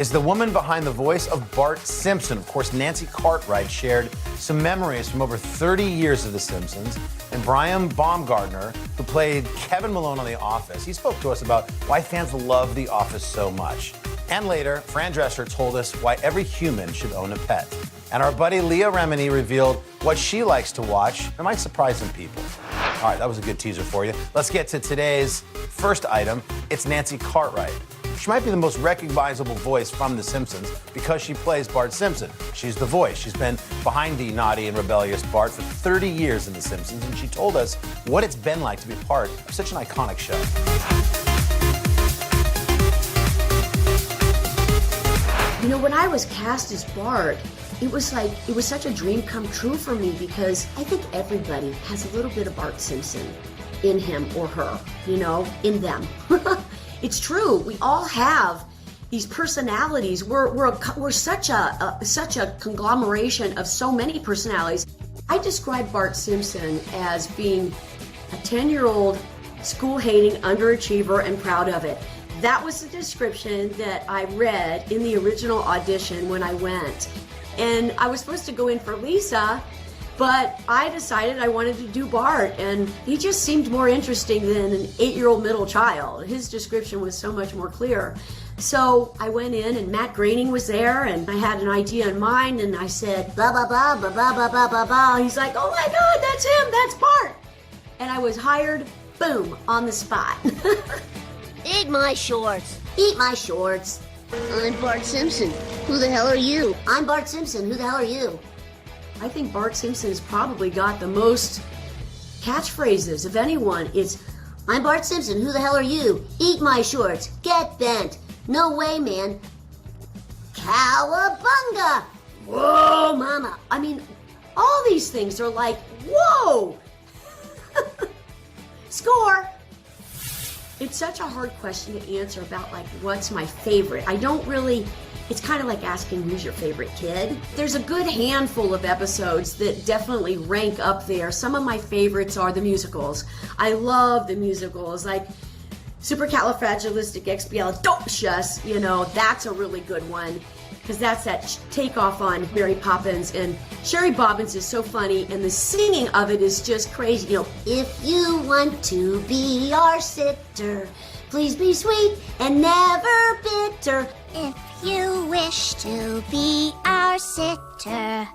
is the woman behind the voice of Bart Simpson. Of course, Nancy Cartwright shared some memories from over 30 years of The Simpsons. And Brian Baumgartner, who played Kevin Malone on The Office, he spoke to us about why fans love The Office so much. And later, Fran Drescher told us why every human should own a pet. And our buddy Leah Remini revealed what she likes to watch. It might surprise some people. All right, that was a good teaser for you. Let's get to today's first item. It's Nancy Cartwright. She might be the most recognizable voice from The Simpsons because she plays Bart Simpson. She's the voice. She's been behind the naughty and rebellious Bart for 30 years in The Simpsons, and she told us what it's been like to be part of such an iconic show. You know, when I was cast as Bart, it was such a dream come true for me because I think everybody has a little bit of Bart Simpson in him or her, you know, in them. It's true. We all have these personalities. We're such a conglomeration of so many personalities. I describe Bart Simpson as being a 10-year-old school-hating underachiever and proud of it. That was the description that I read in the original audition when I went. And I was supposed to go in for Lisa, but I decided I wanted to do Bart, and he just seemed more interesting than an 8-year-old middle child. His description was so much more clear. So I went in, and Matt Groening was there, and I had an idea in mind, and I said, blah, blah, blah, blah, blah, blah, blah, blah, blah. He's like, oh my God, that's him, that's Bart. And I was hired, boom, on the spot. Eat my shorts. Eat my shorts. I'm Bart Simpson. Who the hell are you? I'm Bart Simpson. Who the hell are you? I think Bart Simpson's probably got the most catchphrases of anyone. It's, I'm Bart Simpson. Who the hell are you? Eat my shorts. Get bent. No way, man. Cowabunga. Whoa, mama. I mean, all these things are like, whoa. Score. It's such a hard question to answer about, like, what's my favorite. It's kind of like asking who's your favorite kid. There's a good handful of episodes that definitely rank up there. Some of my favorites are the musicals. I love the musicals, like Supercalifragilisticexpialidocious, you know, that's a really good one. Because that's that takeoff on Mary Poppins, and Sherry Bobbins is so funny, and the singing of it is just crazy. You know, if you want to be our sitter, please be sweet and never bitter. If you wish to be our sitter,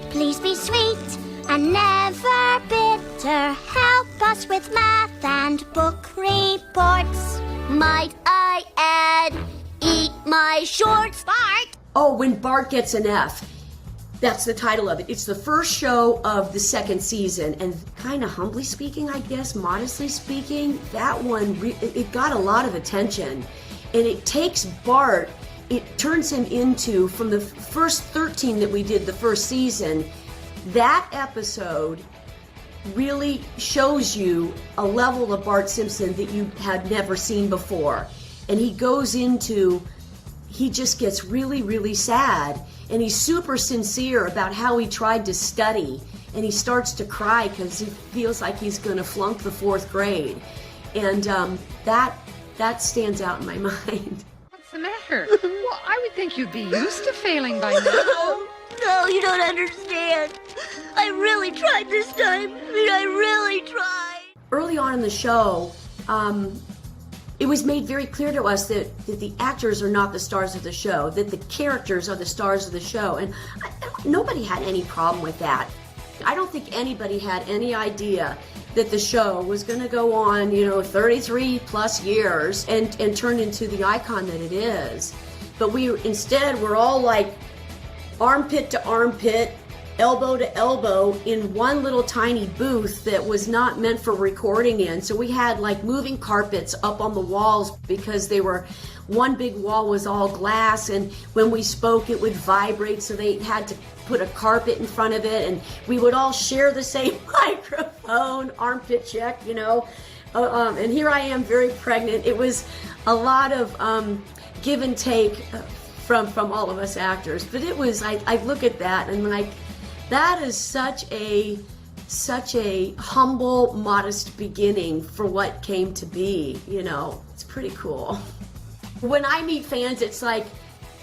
please be sweet and never bitter. Help us with math and book reports. Might I add, eat my shorts? Bart! Oh, when Bart gets an F. That's the title of it. It's the first show of the second season, and kind of humbly speaking, I guess, modestly speaking, that one, it got a lot of attention. And it takes Bart, it turns him into, from the first 13 that we did the first season, that episode really shows you a level of Bart Simpson that you had never seen before. And he goes into, he just gets really, really sad. And he's super sincere about how he tried to study. And he starts to cry because he feels like he's going to flunk the 4th grade. And that stands out in my mind. What's the matter? Well, I would think you'd be used to failing by now. No, you don't understand. I really tried this time. I really tried. Early on in the show, it was made very clear to us that the actors are not the stars of the show, that the characters are the stars of the show. And nobody had any problem with that. I don't think anybody had any idea that the show was going to go on, 33 plus years and turn into the icon that it is. But instead, we're all like armpit to armpit, elbow to elbow in one little tiny booth that was not meant for recording in. So we had like moving carpets up on the walls because one big wall was all glass, and when we spoke it would vibrate, so they had to put a carpet in front of it, and we would all share the same microphone, armpit check, and here I am very pregnant. It was a lot of give and take from all of us actors, but it was, I look at that and like, that is such a humble, modest beginning for what came to be, It's pretty cool. When I meet fans, it's like,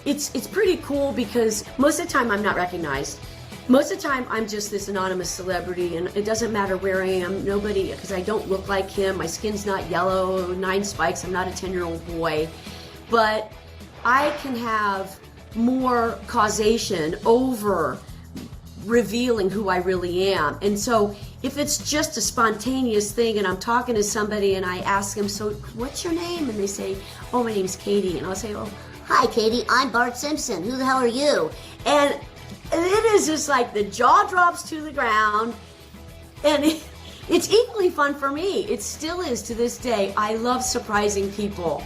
it's pretty cool because most of the time I'm not recognized. Most of the time I'm just this anonymous celebrity, and it doesn't matter where I am. Nobody, because I don't look like him. My skin's not yellow, 9 spikes. I'm not a 10-year-old boy. But I can have more causation over revealing who I really am. And so if it's just a spontaneous thing and I'm talking to somebody and I ask them, so what's your name? And they say, oh, my name's Katie. And I'll say, oh, Hi, Katie. I'm Bart Simpson. Who the hell are you? and it is just like the jaw drops to the ground. And it's equally fun for me. It still is to this day. I love surprising people.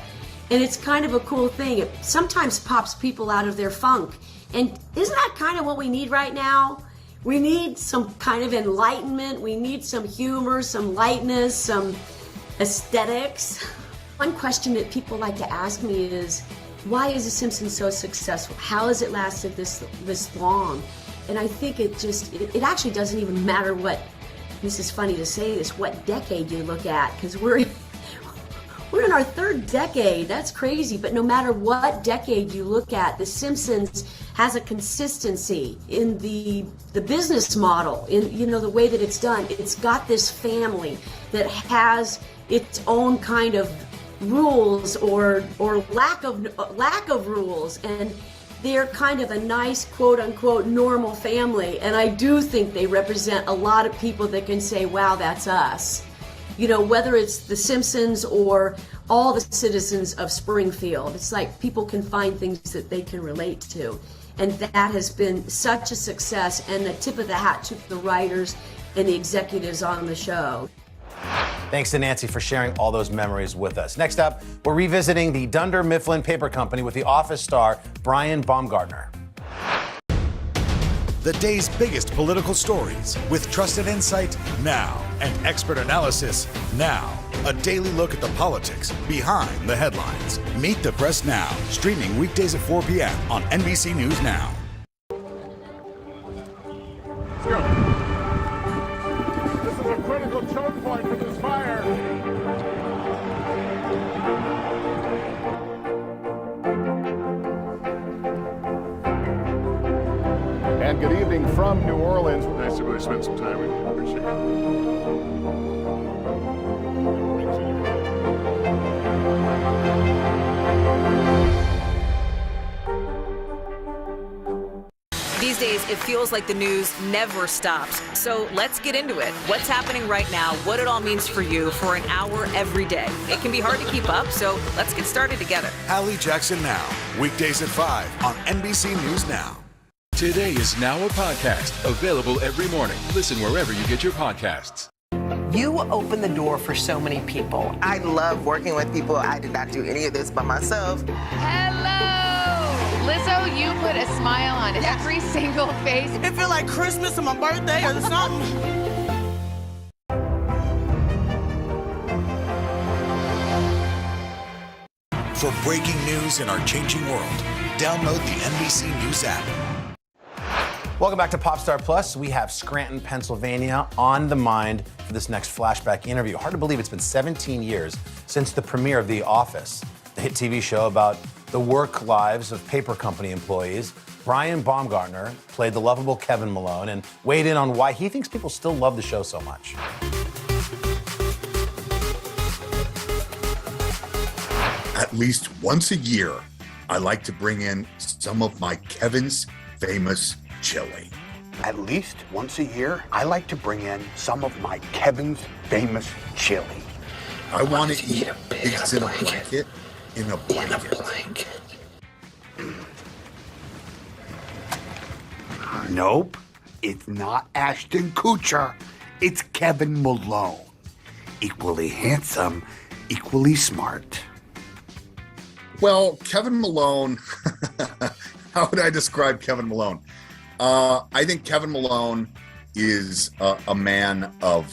And it's kind of a cool thing. It sometimes pops people out of their funk. And isn't that kind of what we need right now? We need some kind of enlightenment. We need some humor, some lightness, some aesthetics. One question that people like to ask me is, why is The Simpsons so successful? How has it lasted this long? And I think it actually doesn't even matter what, this is funny to say this, what decade you look at, because we're in our 3rd decade. That's crazy. But no matter what decade you look at, The Simpsons has a consistency in the business model, in the way that it's done. It's got this family that has its own kind of rules or lack of rules, and they're kind of a nice quote unquote normal family. And I do think they represent a lot of people that can say, wow, that's us. Whether it's The Simpsons or all the citizens of Springfield, it's like people can find things that they can relate to. And that has been such a success, and the tip of the hat to the writers and the executives on the show. Thanks to Nancy for sharing all those memories with us. Next up, we're revisiting the Dunder Mifflin Paper Company with The Office star Brian Baumgartner. The day's biggest political stories with trusted insight now and expert analysis now. A daily look at the politics behind the headlines. Meet the Press Now, streaming weekdays at 4 p.m. on NBC News Now. This is a critical choke point for this fire. And good evening from New Orleans. Nice to really spend some time with you. Appreciate it. These days, it feels like the news never stops. So let's get into it. What's happening right now, what it all means for you for an hour every day. It can be hard to keep up, so let's get started together. Hallie Jackson Now, weekdays at 5 on NBC News Now. Today is now a podcast, available every morning. Listen wherever you get your podcasts. You open the door for so many people. I love working with people. I did not do any of this by myself. Hello! Lizzo, you put a smile on every single face. It feels like Christmas or my birthday or something. For breaking news in our changing world, download the NBC News app. Welcome back to Popstar Plus. We have Scranton, Pennsylvania on the mind for this next flashback interview. Hard to believe it's been 17 years since the premiere of The Office, the hit TV show about the work lives of paper company employees. Brian Baumgartner played the lovable Kevin Malone and weighed in on why he thinks people still love the show so much. At least once a year, I like to bring in some of my Kevin's famous chili. At least once a year, I like to bring in some of my Kevin's famous chili. I want to eat pigs in a blanket. In a blanket. Nope, it's not Ashton Kutcher. It's Kevin Malone. Equally handsome, equally smart. Well, Kevin Malone, how would I describe Kevin Malone? I think Kevin Malone is a man of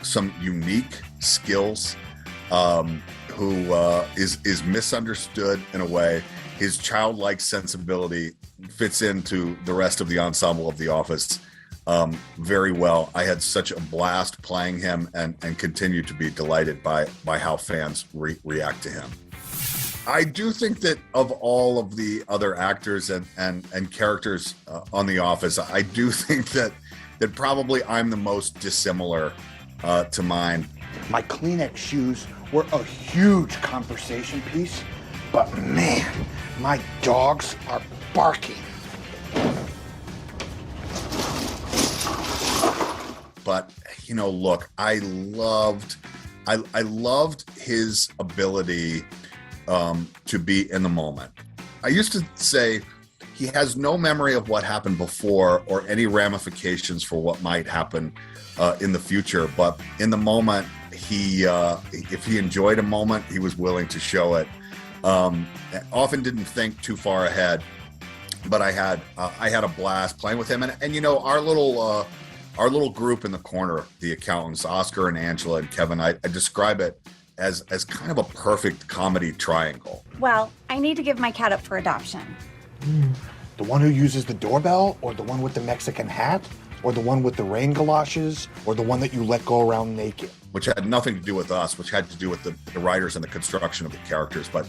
some unique skills, who is misunderstood in a way. His childlike sensibility fits into the rest of the ensemble of The Office very well. I had such a blast playing him and continue to be delighted by how fans react to him. I do think that of all of the other actors and characters on The Office, I do think that probably I'm the most dissimilar to mine. My Kleenex shoes were a huge conversation piece, but man, my dogs are barking. But, you know, look, I loved his ability to be in the moment. I used to say he has no memory of what happened before or any ramifications for what might happen in the future. But in the moment, if he enjoyed a moment, he was willing to show it. Often didn't think too far ahead, but I had a blast playing with him. And you know, our little group in the corner, the accountants, Oscar and Angela and Kevin, I describe it as kind of a perfect comedy triangle. Well, I need to give my cat up for adoption. The one who uses the doorbell, or the one with the Mexican hat, or the one with the rain galoshes, or the one that you let go around naked? Which had nothing to do with us, which had to do with the writers and the construction of the characters. But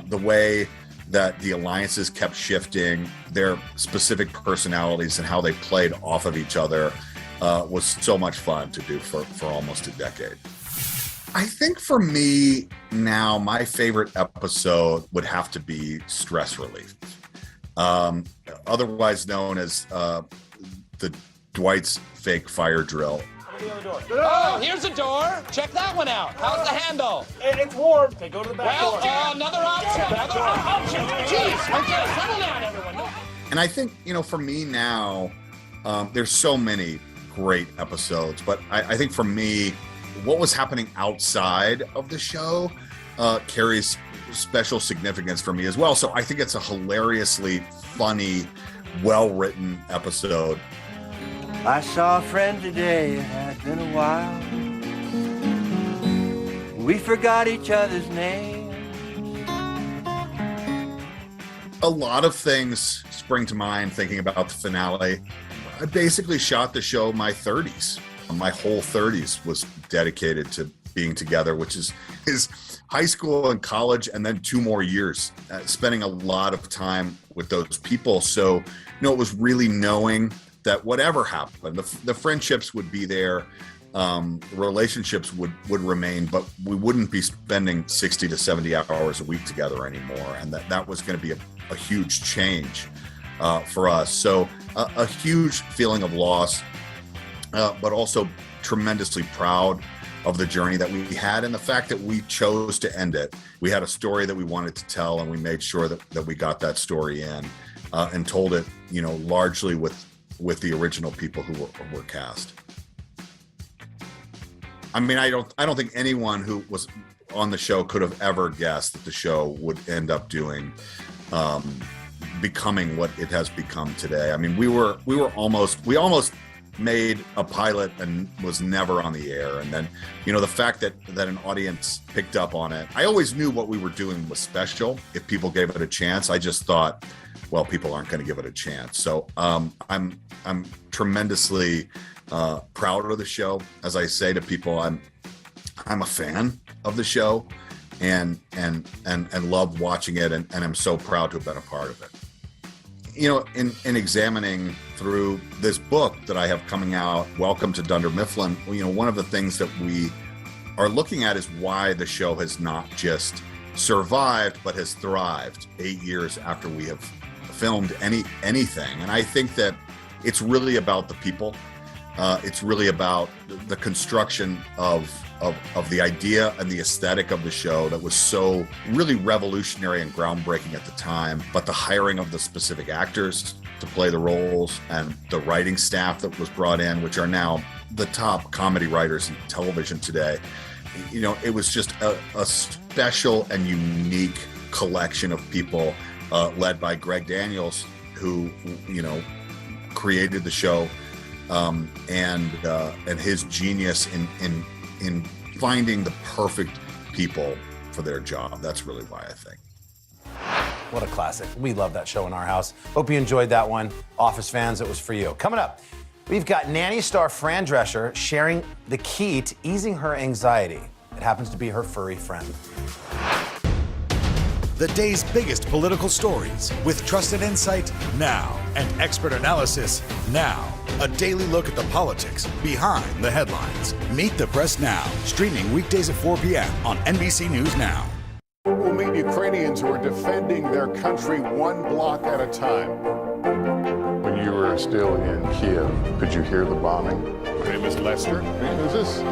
the way that the alliances kept shifting, their specific personalities and how they played off of each other was so much fun to do for almost a decade. I think for me now, my favorite episode would have to be Stress Relief, otherwise known as the Dwight's fake fire drill. Oh, here's a door. Check that one out. How's the handle? It's warm. Okay, go to the back door. Another option. Another option. Jeez, okay, settle down, everyone. And I think, you know, for me now, there's so many great episodes, but I think for me, what was happening outside of the show carries special significance for me as well. So I think it's a hilariously funny, well-written episode. I saw a friend today, it had been a while. We forgot each other's names. A lot of things spring to mind thinking about the finale. I basically shot the show in my 30s. My whole 30s was dedicated to being together, which is high school and college, and then 2 more years, spending a lot of time with those people. So, you know, it was really knowing that whatever happened, the friendships would be there, the relationships would remain, but we wouldn't be spending 60 to 70 hours a week together anymore. And that was going to be a huge change for us. So a huge feeling of loss, but also tremendously proud of the journey that we had and the fact that we chose to end it. We had a story that we wanted to tell, and we made sure that we got that story in and told it, you know, largely with the original people who were cast. I mean, I don't think anyone who was on the show could have ever guessed that the show would end up doing becoming what it has become today. I mean, we almost made a pilot and was never on the air. And then, you know, the fact that an audience picked up on it. I always knew what we were doing was special if people gave it a chance. I just thought, well, people aren't going to give it a chance. So I'm tremendously proud of the show. As I say to people, I'm a fan of the show and love watching it, and I'm so proud to have been a part of it. You know, in examining through this book that I have coming out, Welcome to Dunder Mifflin, you know, one of the things that we are looking at is why the show has not just survived, but has thrived 8 years after we have filmed anything. And I think that it's really about the people. It's really about the construction of the idea and the aesthetic of the show that was so really revolutionary and groundbreaking at the time, but the hiring of the specific actors to play the roles and the writing staff that was brought in, which are now the top comedy writers in television today. You know, it was just a special and unique collection of people led by Greg Daniels, who, you know, created the show, and his genius in finding the perfect people for their job. That's really why I think. What a classic. We love that show in our house. Hope you enjoyed that one. Office fans, it was for you. Coming up, we've got nanny star Fran Drescher sharing the key to easing her anxiety. It happens to be her furry friend. the day's biggest political stories with trusted insight now and expert analysis now. A daily look at the politics behind the headlines. Meet the Press Now, streaming weekdays at 4 p.m. on NBC News Now. We'll meet Ukrainians who are defending their country one block at a time. When you were still in Kiev, could you hear the bombing? My name is Lester. Who's this?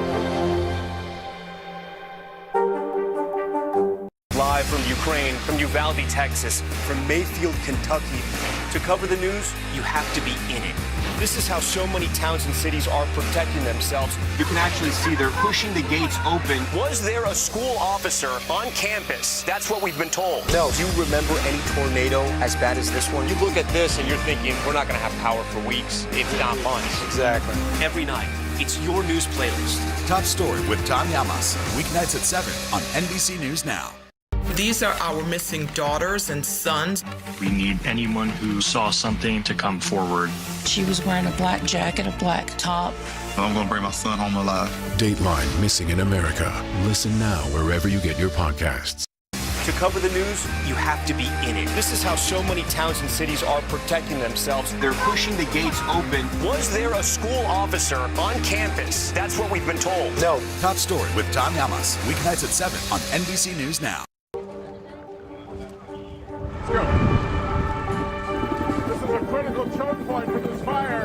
Live from Ukraine, from Uvalde, Texas, from Mayfield, Kentucky. To cover the news, you have to be in it. This is how so many towns and cities are protecting themselves. You can actually see they're pushing the gates open. Was there a school officer on campus? That's what we've been told. No. Do you remember any tornado as bad as this one? You look at this and you're thinking, we're not going to have power for weeks, if not months. Exactly. Every night, it's your news playlist. Top Story with Tom Yamas, weeknights at 7 on NBC News Now. These are our missing daughters and sons. We need anyone who saw something to come forward. She was wearing a black jacket, a black top. I'm going to bring my son home alive. Dateline Missing in America. Listen now wherever you get your podcasts. To cover the news, you have to be in it. This is how so many towns and cities are protecting themselves. They're pushing the gates open. Was there a school officer on campus? That's what we've been told. No. Top Story with Tom Yamas, weeknights at 7 on NBC News Now. This is a critical choke point for this fire.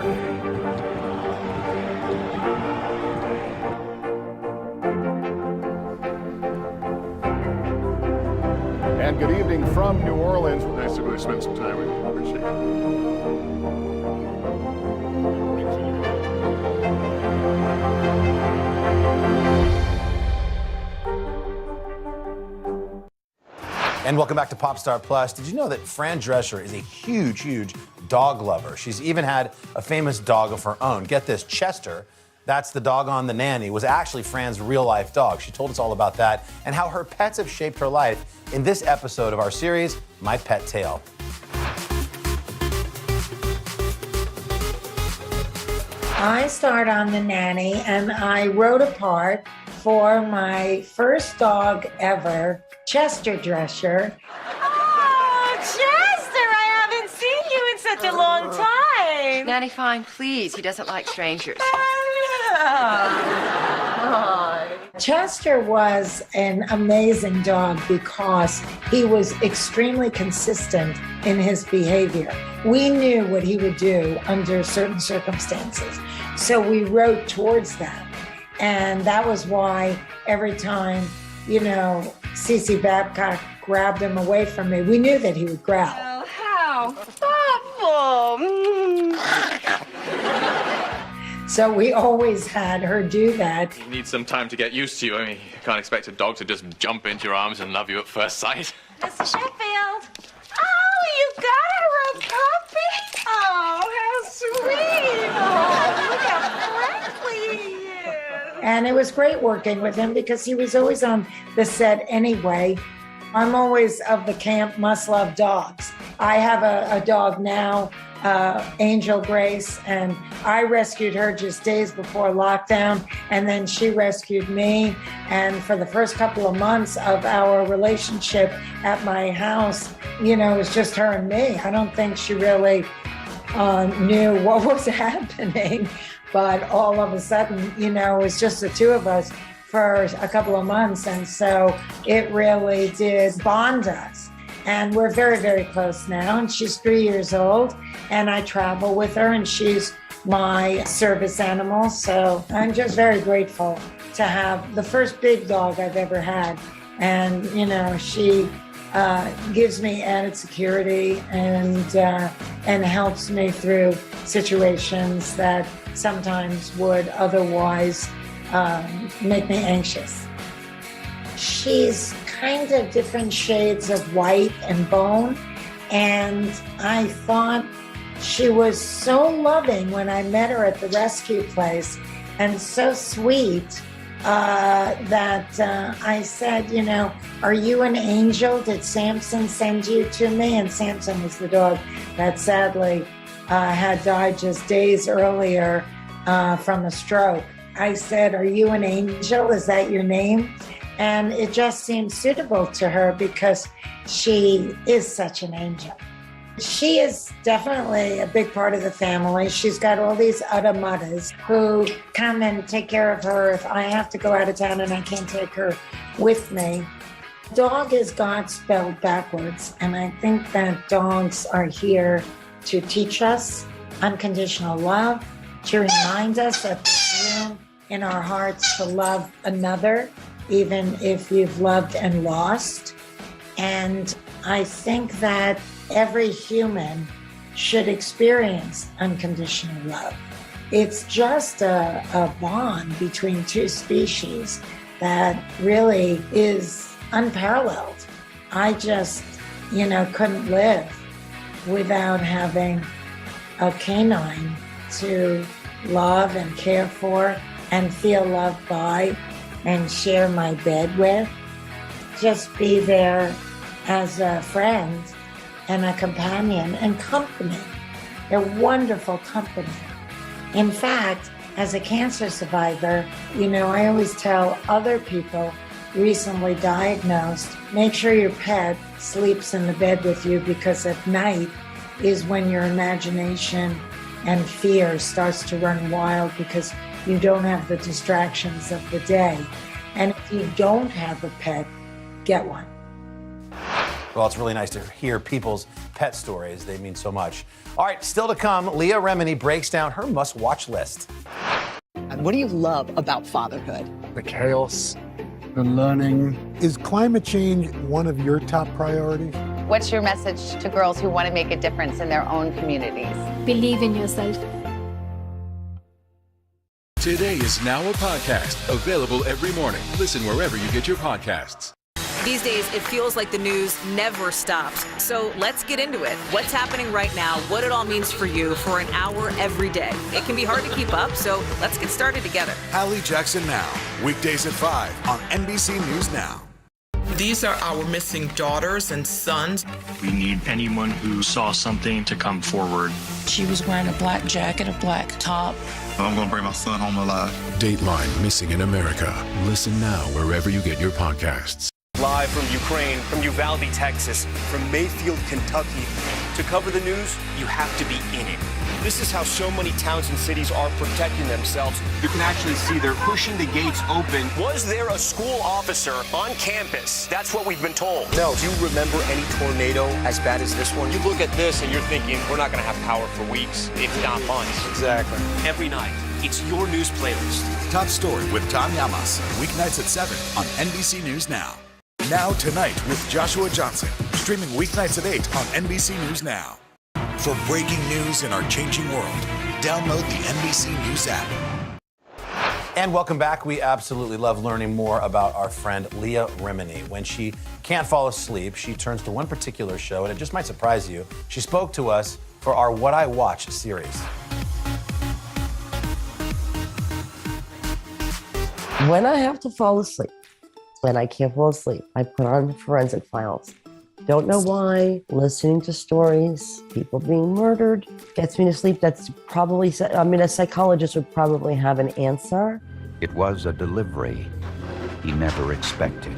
And good evening from New Orleans. Nice to really spend some time with you. Appreciate it. And welcome back to Popstar Plus. Did you know that Fran Drescher is a huge, huge dog lover? She's even had a famous dog of her own. Get this, Chester, that's the dog on The Nanny, was actually Fran's real-life dog. She told us all about that and how her pets have shaped her life in this episode of our series, My Pet Tale. I starred on The Nanny, and I wrote a part for my first dog ever, Chester Drescher. Oh, Chester, I haven't seen you in such a long time. Nanny, fine, please. He doesn't like strangers. Chester was an amazing dog because he was extremely consistent in his behavior. We knew what he would do under certain circumstances, so we wrote towards that. And that was why every time, Cece Babcock grabbed him away from me, we knew that he would growl. Oh, how thoughtful. So we always had her do that. You need some time to get used to you. I mean, you can't expect a dog to just jump into your arms and love you at first sight. Mr. Sheffield. Oh, you got her a puppy? Oh, how sweet. Oh, look how friendly he is. And it was great working with him because he was always on the set anyway. I'm always of the camp must love dogs. I have a dog now, Angel Grace, and I rescued her just days before lockdown, and then she rescued me. And for the first couple of months of our relationship at my house, it was just her and me. I don't think she really knew what was happening, but all of a sudden, it was just the two of us for a couple of months, and so it really did bond us. And we're very, very close now, and she's 3 years old, and I travel with her, and she's my service animal, so I'm just very grateful to have the first big dog I've ever had. And, she gives me added security and helps me through situations that sometimes would otherwise make me anxious. She's kind of different shades of white and bone, and I thought she was so loving when I met her at the rescue place and so sweet that I said, are you an angel? Did Samson send you to me? And Samson was the dog that sadly had died just days earlier from a stroke. I said, are you an angel? Is that your name? And it just seems suitable to her because she is such an angel. She is definitely a big part of the family. She's got all these other mothers who come and take care of her if I have to go out of town and I can't take her with me. Dog is God spelled backwards, and I think that dogs are here to teach us unconditional love, to remind us that there's room in our hearts to love another, even if you've loved and lost. And I think that every human should experience unconditional love. It's just a bond between two species that really is unparalleled. I just, couldn't live without having a canine to love and care for and feel loved by and share my bed with. Just be there as a friend and a companion and company. They're wonderful company. In fact, as a cancer survivor, I always tell other people recently diagnosed, make sure your pet sleeps in the bed with you, because at night is when your imagination and fear starts to run wild because you don't have the distractions of the day. And if you don't have a pet, get one. Well, it's really nice to hear people's pet stories. They mean so much. All right, still to come, Leah Remini breaks down her must-watch list. What do you love about fatherhood? The chaos, the learning. Is climate change one of your top priorities? What's your message to girls who want to make a difference in their own communities? Believe in yourself. Today is now a podcast available every morning. Listen wherever you get your podcasts. These days, it feels like the news never stops. So let's get into it. What's happening right now, what it all means for you for an hour every day. It can be hard to keep up, so let's get started together. Hallie Jackson Now, weekdays at 5 on NBC News Now. These are our missing daughters and sons. We need anyone who saw something to come forward. She was wearing a black jacket, a black top. I'm going to bring my son home alive. Dateline Missing in America. Listen now wherever you get your podcasts. Live from Ukraine, from Uvalde, Texas, from Mayfield, Kentucky. To cover the news, you have to be in it. This is how so many towns and cities are protecting themselves. You can actually see they're pushing the gates open. Was there a school officer on campus? That's what we've been told. No. Do you remember any tornado as bad as this one? You look at this and you're thinking, we're not going to have power for weeks, if not months. Exactly. Every night, it's your news playlist. Top Story with Tom Yamas, weeknights at 7 on NBC News Now. Now Tonight with Joshua Johnson, streaming weeknights at 8 on NBC News Now. For breaking news in our changing world, download the NBC News app. And welcome back. We absolutely love learning more about our friend Leah Remini. When she can't fall asleep, she turns to one particular show, and it just might surprise you. She spoke to us for our What I Watch series. When I have to fall asleep, when I can't fall asleep, I put on Forensic Files. Don't know why. Listening to stories, people being murdered, gets me to sleep. That's probably, a psychologist would probably have an answer. It was a delivery he never expected.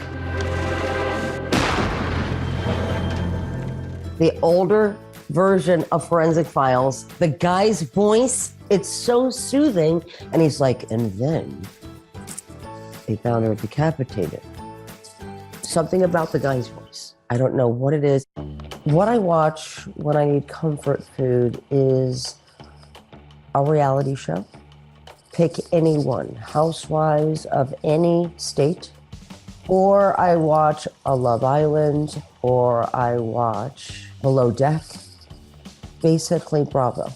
The older version of Forensic Files, the guy's voice, it's so soothing. And he's like, and then they found her decapitated. Something about the guy's voice. I don't know what it is. What I watch when I need comfort food is a reality show. Pick any one, Housewives of any state, or I watch a Love Island, or I watch Below Deck, basically Bravo.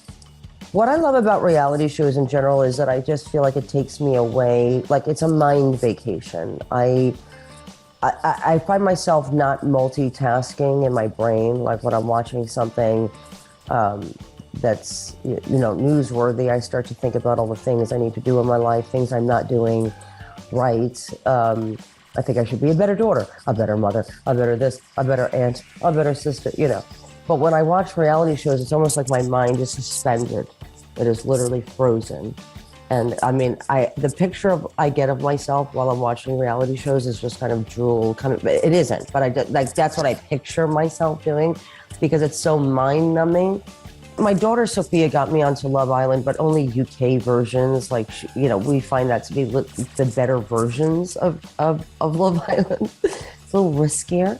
What I love about reality shows in general is that I just feel like it takes me away, like it's a mind vacation. I find myself not multitasking in my brain, like when I'm watching something that's newsworthy, I start to think about all the things I need to do in my life, things I'm not doing right. I think I should be a better daughter, a better mother, a better this, a better aunt, a better sister, But when I watch reality shows, it's almost like my mind is suspended. It is literally frozen. And I mean, the picture I get of myself while I'm watching reality shows is just kind of drool, it isn't, but that's what I picture myself doing because it's so mind-numbing. My daughter Sophia got me onto Love Island, but only UK versions. Like, we find that to be the better versions of Love Island. It's a little riskier.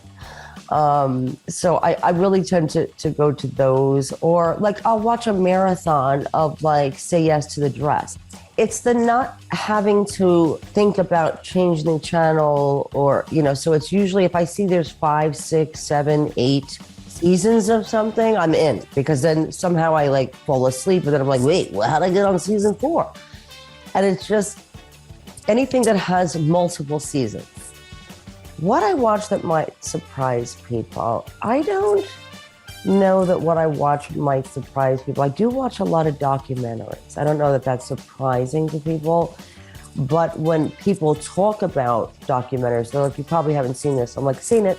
So I really tend to go to those, or like I'll watch a marathon of like Say Yes to the Dress. It's the not having to think about changing the channel or, so it's usually if I see there's 5, 6, 7, 8 seasons of something, I'm in, because then somehow I like fall asleep and then I'm like, wait, well, how'd I get on season 4? And it's just anything that has multiple seasons. What I watch that might surprise people, I don't know that what I watch might surprise people. I do watch a lot of documentaries. I don't know that that's surprising to people, but when people talk about documentaries, they're like, you probably haven't seen this. I'm like, seen it.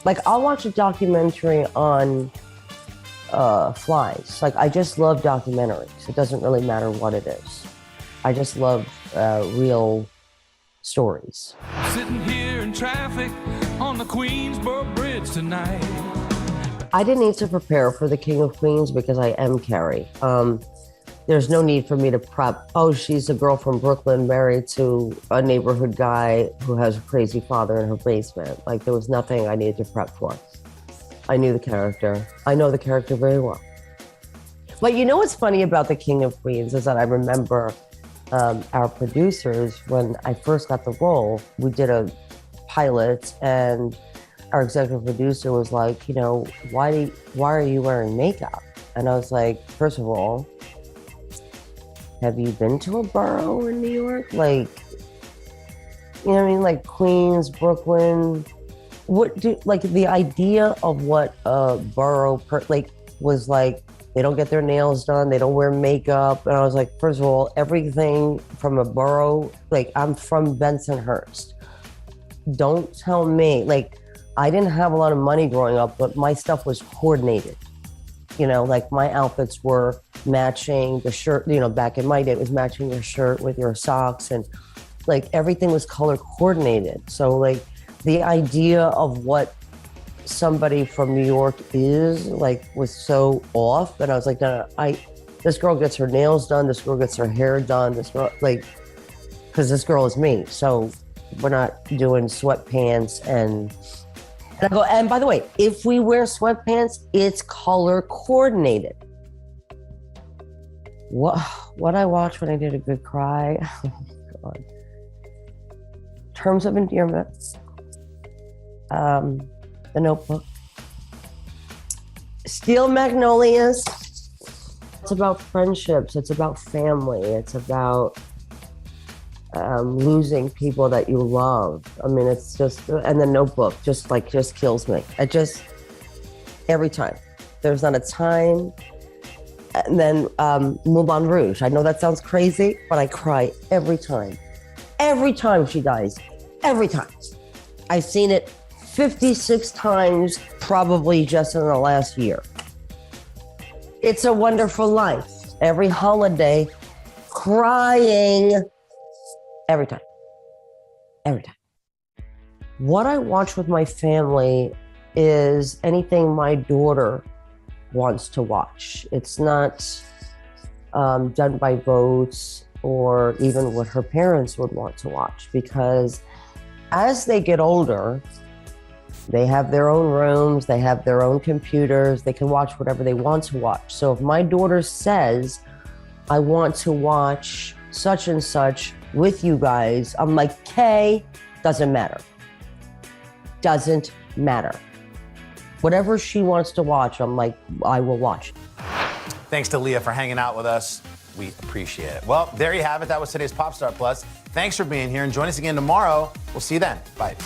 Like, I'll watch a documentary on flies. Like, I just love documentaries. It doesn't really matter what it is. I just love real stories. Sitting here in traffic on the Queensboro Bridge tonight. I didn't need to prepare for the King of Queens because I am Carrie. There's no need for me to prep. Oh, she's a girl from Brooklyn married to a neighborhood guy who has a crazy father in her basement. Like, there was nothing I needed to prep for. I knew the character. I know the character very well. But you know what's funny about the King of Queens is that I remember our producers, when I first got the role, we did a pilot and our executive producer was like, why are you wearing makeup? And I was like, first of all, have you been to a borough in New York? Like, you know what I mean? Like Queens, Brooklyn. The idea of what a borough was like, they don't get their nails done, they don't wear makeup. And I was like, first of all, everything from a borough, like I'm from Bensonhurst. Don't tell me, like, I didn't have a lot of money growing up, but my stuff was coordinated. Like my outfits were matching the shirt, back in my day, it was matching your shirt with your socks and like everything was color coordinated. So like the idea of what somebody from New York is like was so off. And I was like, no, this girl gets her nails done, this girl gets her hair done, this girl, like, because this girl is me. So we're not doing sweatpants and I go, and by the way, if we wear sweatpants, it's color coordinated. What I watched when I did a good cry, oh my God. Terms of Endearment, The Notebook, Steel Magnolias. It's about friendships, it's about family, it's about losing people that you love. I mean, it's just, and The Notebook just kills me. Every time. There's not a time. And then Moulin Rouge. I know that sounds crazy, but I cry every time. Every time she dies. Every time. I've seen it 56 times, probably just in the last year. It's a Wonderful Life. Every holiday, crying. Every time. Every time. What I watch with my family is anything my daughter wants to watch. It's not done by votes or even what her parents would want to watch, because as they get older, they have their own rooms, they have their own computers, they can watch whatever they want to watch. So if my daughter says, I want to watch such and such with you guys, I'm like, okay, doesn't matter. Doesn't matter. Whatever she wants to watch, I'm like, I will watch. Thanks to Leah for hanging out with us. We appreciate it. Well, there you have it. That was today's Popstar Plus. Thanks for being here and join us again tomorrow. We'll see you then. Bye.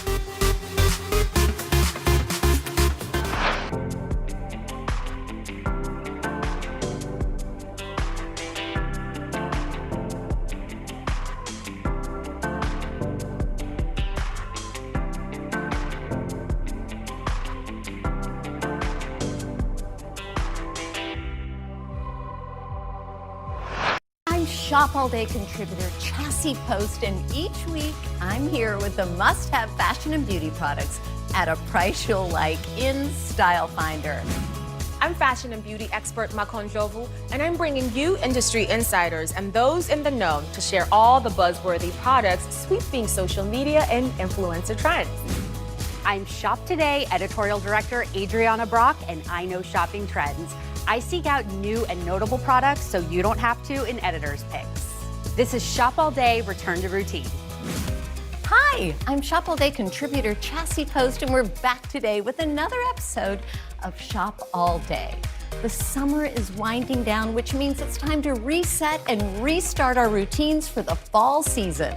Shop All Day contributor Chassie Post, and each week I'm here with the must-have fashion and beauty products at a price you'll like in Style Finder. I'm fashion and beauty expert Mekong Bistro, and I'm bringing you industry insiders and those in the know to share all the buzzworthy products sweeping social media and influencer trends. I'm Shop Today editorial director Adriana Brock, and I know shopping trends. I seek out new and notable products so you don't have to in editors' picks. This is Shop All Day, Return to Routine. Hi, I'm Shop All Day contributor Chassie Post, and we're back today with another episode of Shop All Day. The summer is winding down, which means it's time to reset and restart our routines for the fall season.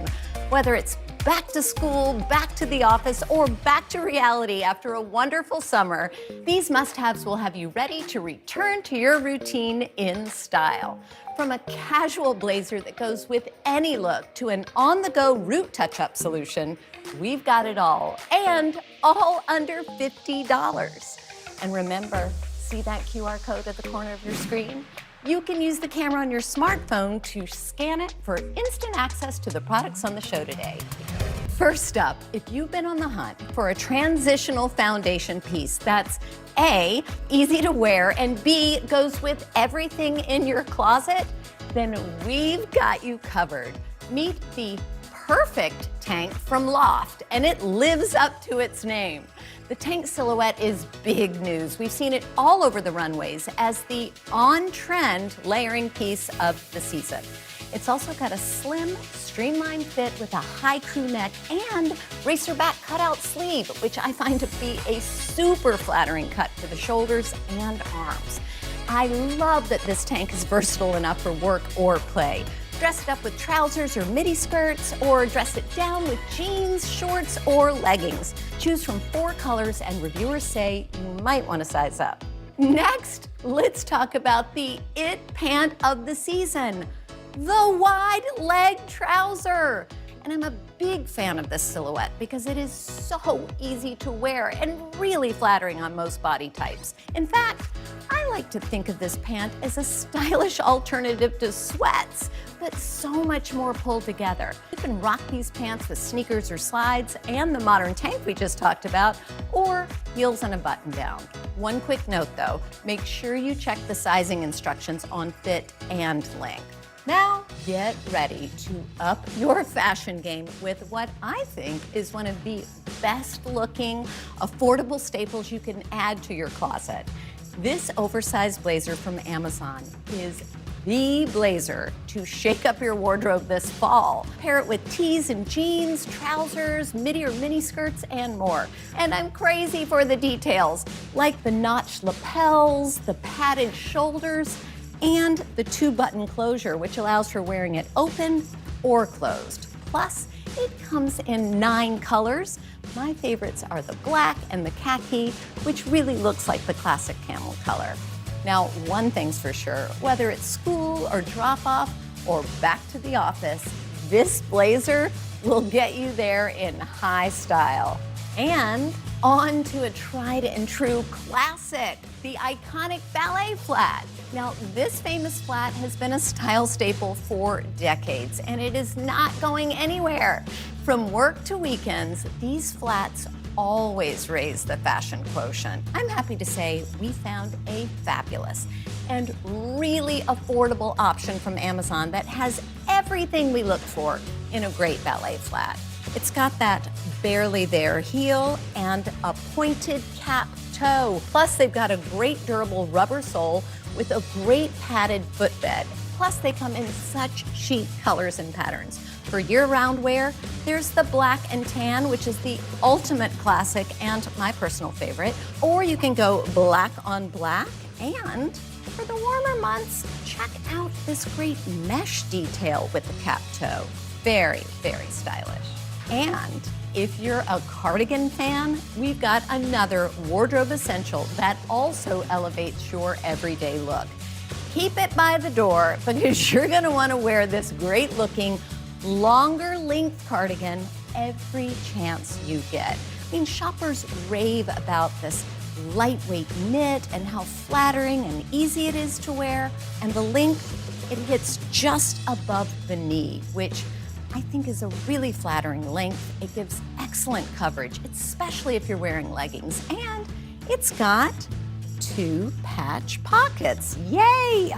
Whether it's back to school, back to the office, or back to reality after a wonderful summer, these must-haves will have you ready to return to your routine in style. From a casual blazer that goes with any look to an on-the-go root touch-up solution, we've got it all, and all under $50. And remember, see that QR code at the corner of your screen? You can use the camera on your smartphone to scan it for instant access to the products on the show today. First up, if you've been on the hunt for a transitional foundation piece that's A, easy to wear, and B, goes with everything in your closet, then we've got you covered. Meet the Perfect tank from Loft, and it lives up to its name. The tank silhouette is big news. We've seen it all over the runways as the on-trend layering piece of the season. It's also got a slim, streamlined fit with a high crew neck and racer back cutout sleeve, which I find to be a super flattering cut for the shoulders and arms. I love that this tank is versatile enough for work or play. Dress it up with trousers or midi skirts, or dress it down with jeans, shorts, or leggings. Choose from 4 colors, and reviewers say you might want to size up. Next, let's talk about the it pant of the season, the wide leg trouser. And I'm a big fan of this silhouette because it is so easy to wear and really flattering on most body types. In fact, I like to think of this pant as a stylish alternative to sweats, but so much more pulled together. You can rock these pants with sneakers or slides and the modern tank we just talked about, or heels and a button down. One quick note though, make sure you check the sizing instructions on fit and length. Now, get ready to up your fashion game with what I think is one of the best looking, affordable staples you can add to your closet. This oversized blazer from Amazon is the blazer to shake up your wardrobe this fall. Pair it with tees and jeans, trousers, midi or mini skirts, and more. And I'm crazy for the details, like the notched lapels, the padded shoulders, and the 2-button closure, which allows for wearing it open or closed. Plus, it comes in 9 colors. My favorites are the black and the khaki, which really looks like the classic camel color. Now, one thing's for sure, whether it's school or drop-off or back to the office, this blazer will get you there in high style. And on to a tried and true classic, the iconic Ballet Flat. Now, this famous flat has been a style staple for decades, and it is not going anywhere. From work to weekends, these flats always raise the fashion quotient. I'm happy to say we found a fabulous and really affordable option from Amazon that has everything we look for in a great ballet flat. It's got that barely there heel and a pointed cap toe. Plus, they've got a great durable rubber sole with a great padded footbed. Plus, they come in such chic colors and patterns. For year-round wear, there's the black and tan, which is the ultimate classic and my personal favorite. Or you can go black on black. And for the warmer months, check out this great mesh detail with the cap toe. Very, very stylish. And if you're a cardigan fan, we've got another wardrobe essential that also elevates your everyday look. Keep it by the door because you're gonna wanna wear this great looking, longer length cardigan every chance you get. I mean, shoppers rave about this lightweight knit and how flattering and easy it is to wear, and the length it hits just above the knee, which I think is a really flattering length. It gives excellent coverage, especially if you're wearing leggings. And it's got 2 patch pockets. Yay!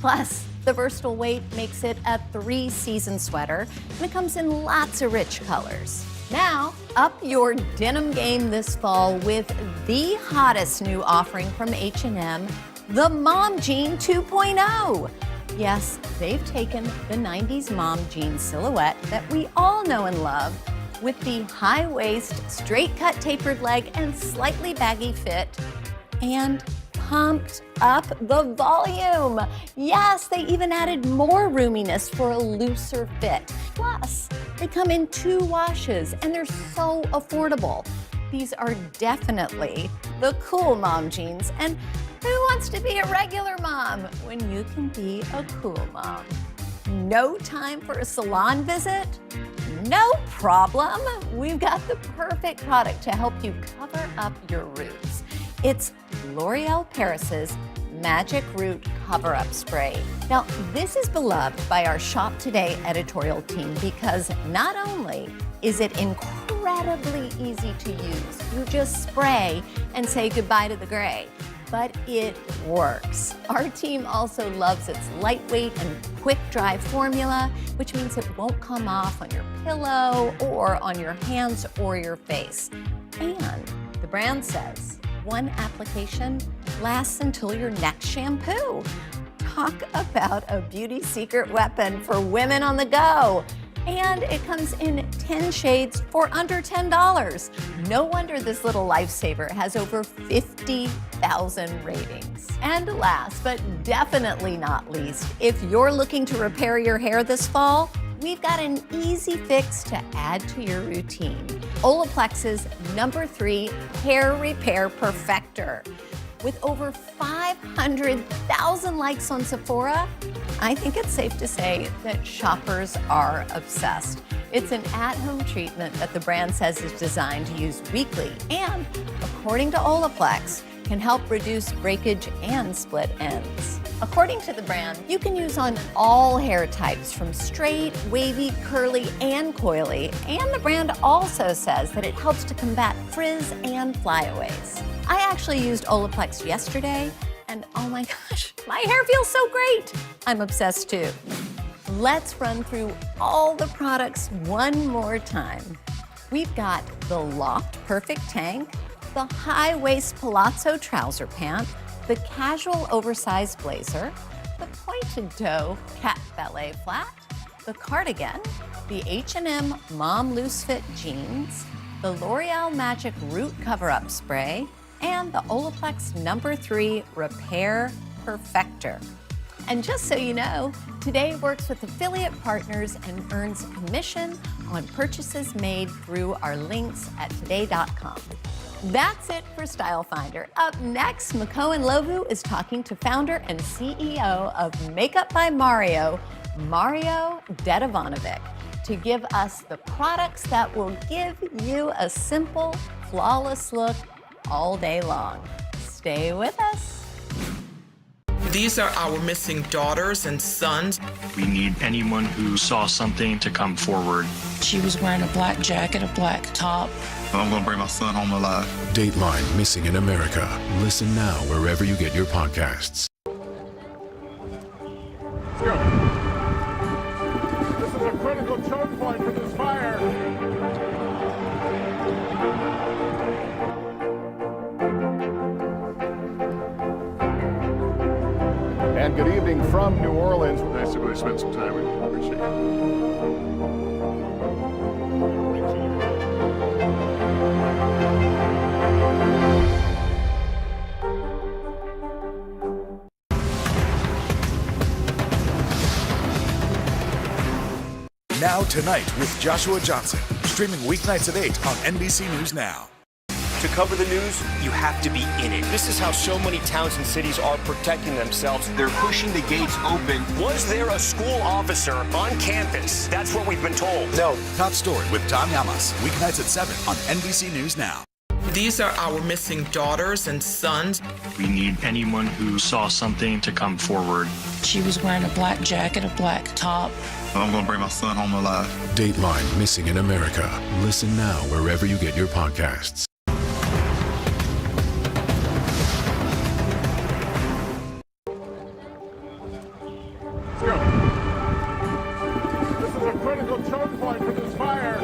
Plus, the versatile weight makes it a 3-season sweater, and it comes in lots of rich colors. Now, up your denim game this fall with the hottest new offering from H&M, the Mom Jean 2.0. Yes, they've taken the 90s mom jean silhouette that we all know and love with the high waist, straight cut tapered leg and slightly baggy fit, and pumped up the volume. Yes, they even added more roominess for a looser fit. Plus, they come in 2 washes and they're so affordable. These are definitely the cool mom jeans. And who wants to be a regular mom when you can be a cool mom? No time for a salon visit? No problem. We've got the perfect product to help you cover up your roots. It's L'Oreal Paris's Magic Root Cover-Up Spray. Now, this is beloved by our Shop Today editorial team because not only is it incredibly easy to use, you just spray and say goodbye to the gray, but it works. Our team also loves its lightweight and quick dry formula, which means it won't come off on your pillow or on your hands or your face. And the brand says one application lasts until your next shampoo. Talk about a beauty secret weapon for women on the go. And it comes in 10 shades for under $10. No wonder this little lifesaver has over 50,000 ratings. And last, but definitely not least, if you're looking to repair your hair this fall, we've got an easy fix to add to your routine. Olaplex's #3 Hair Repair Perfector. With over 500,000 likes on Sephora, I think it's safe to say that shoppers are obsessed. It's an at-home treatment that the brand says is designed to use weekly and, according to Olaplex, can help reduce breakage and split ends. According to the brand, you can use on all hair types from straight, wavy, curly, and coily. And the brand also says that it helps to combat frizz and flyaways. I actually used Olaplex yesterday, and oh my gosh, my hair feels so great. I'm obsessed too. Let's run through all the products one more time. We've got the Loft Perfect Tank, the high-waist palazzo trouser pant, the casual oversized blazer, the pointed toe cat ballet flat, the cardigan, the H&M mom loose fit jeans, the L'Oreal Magic Root Cover-Up Spray, and the Olaplex #3 Repair Perfector. And just so you know, Today works with affiliate partners and earns commission on purchases made through our links at today.com. That's it for Style Finder. Up next, Mekong Bistro is talking to founder and CEO of Makeup by Mario Dedivanovic, to give us the products that will give you a simple, flawless look all day long. Stay with us. These are our missing daughters and sons. We need anyone who saw something to come forward. She was wearing a black jacket, a black top. I'm going to bring my son home alive. Dateline Missing in America. Listen now wherever you get your your podcasts. Let's go. This is a critical choke point for this fire. And good evening from New Orleans. Nice to really spend some time with you. Appreciate Now Tonight with Joshua Johnson, streaming weeknights at 8 on NBC News Now. To cover the news, you have to be in it. This is how so many towns and cities are protecting themselves. They're pushing the gates open. Was there a school officer on campus? That's what we've been told. No. Top Story with Tom Yamas, weeknights at 7 on NBC News Now. These are our missing daughters and sons. We need anyone who saw something to come forward. She was wearing a black jacket, a black top. I'm gonna bring my son home alive. Dateline Missing in America. Listen now wherever you get your podcasts. This is a critical choke point for this fire.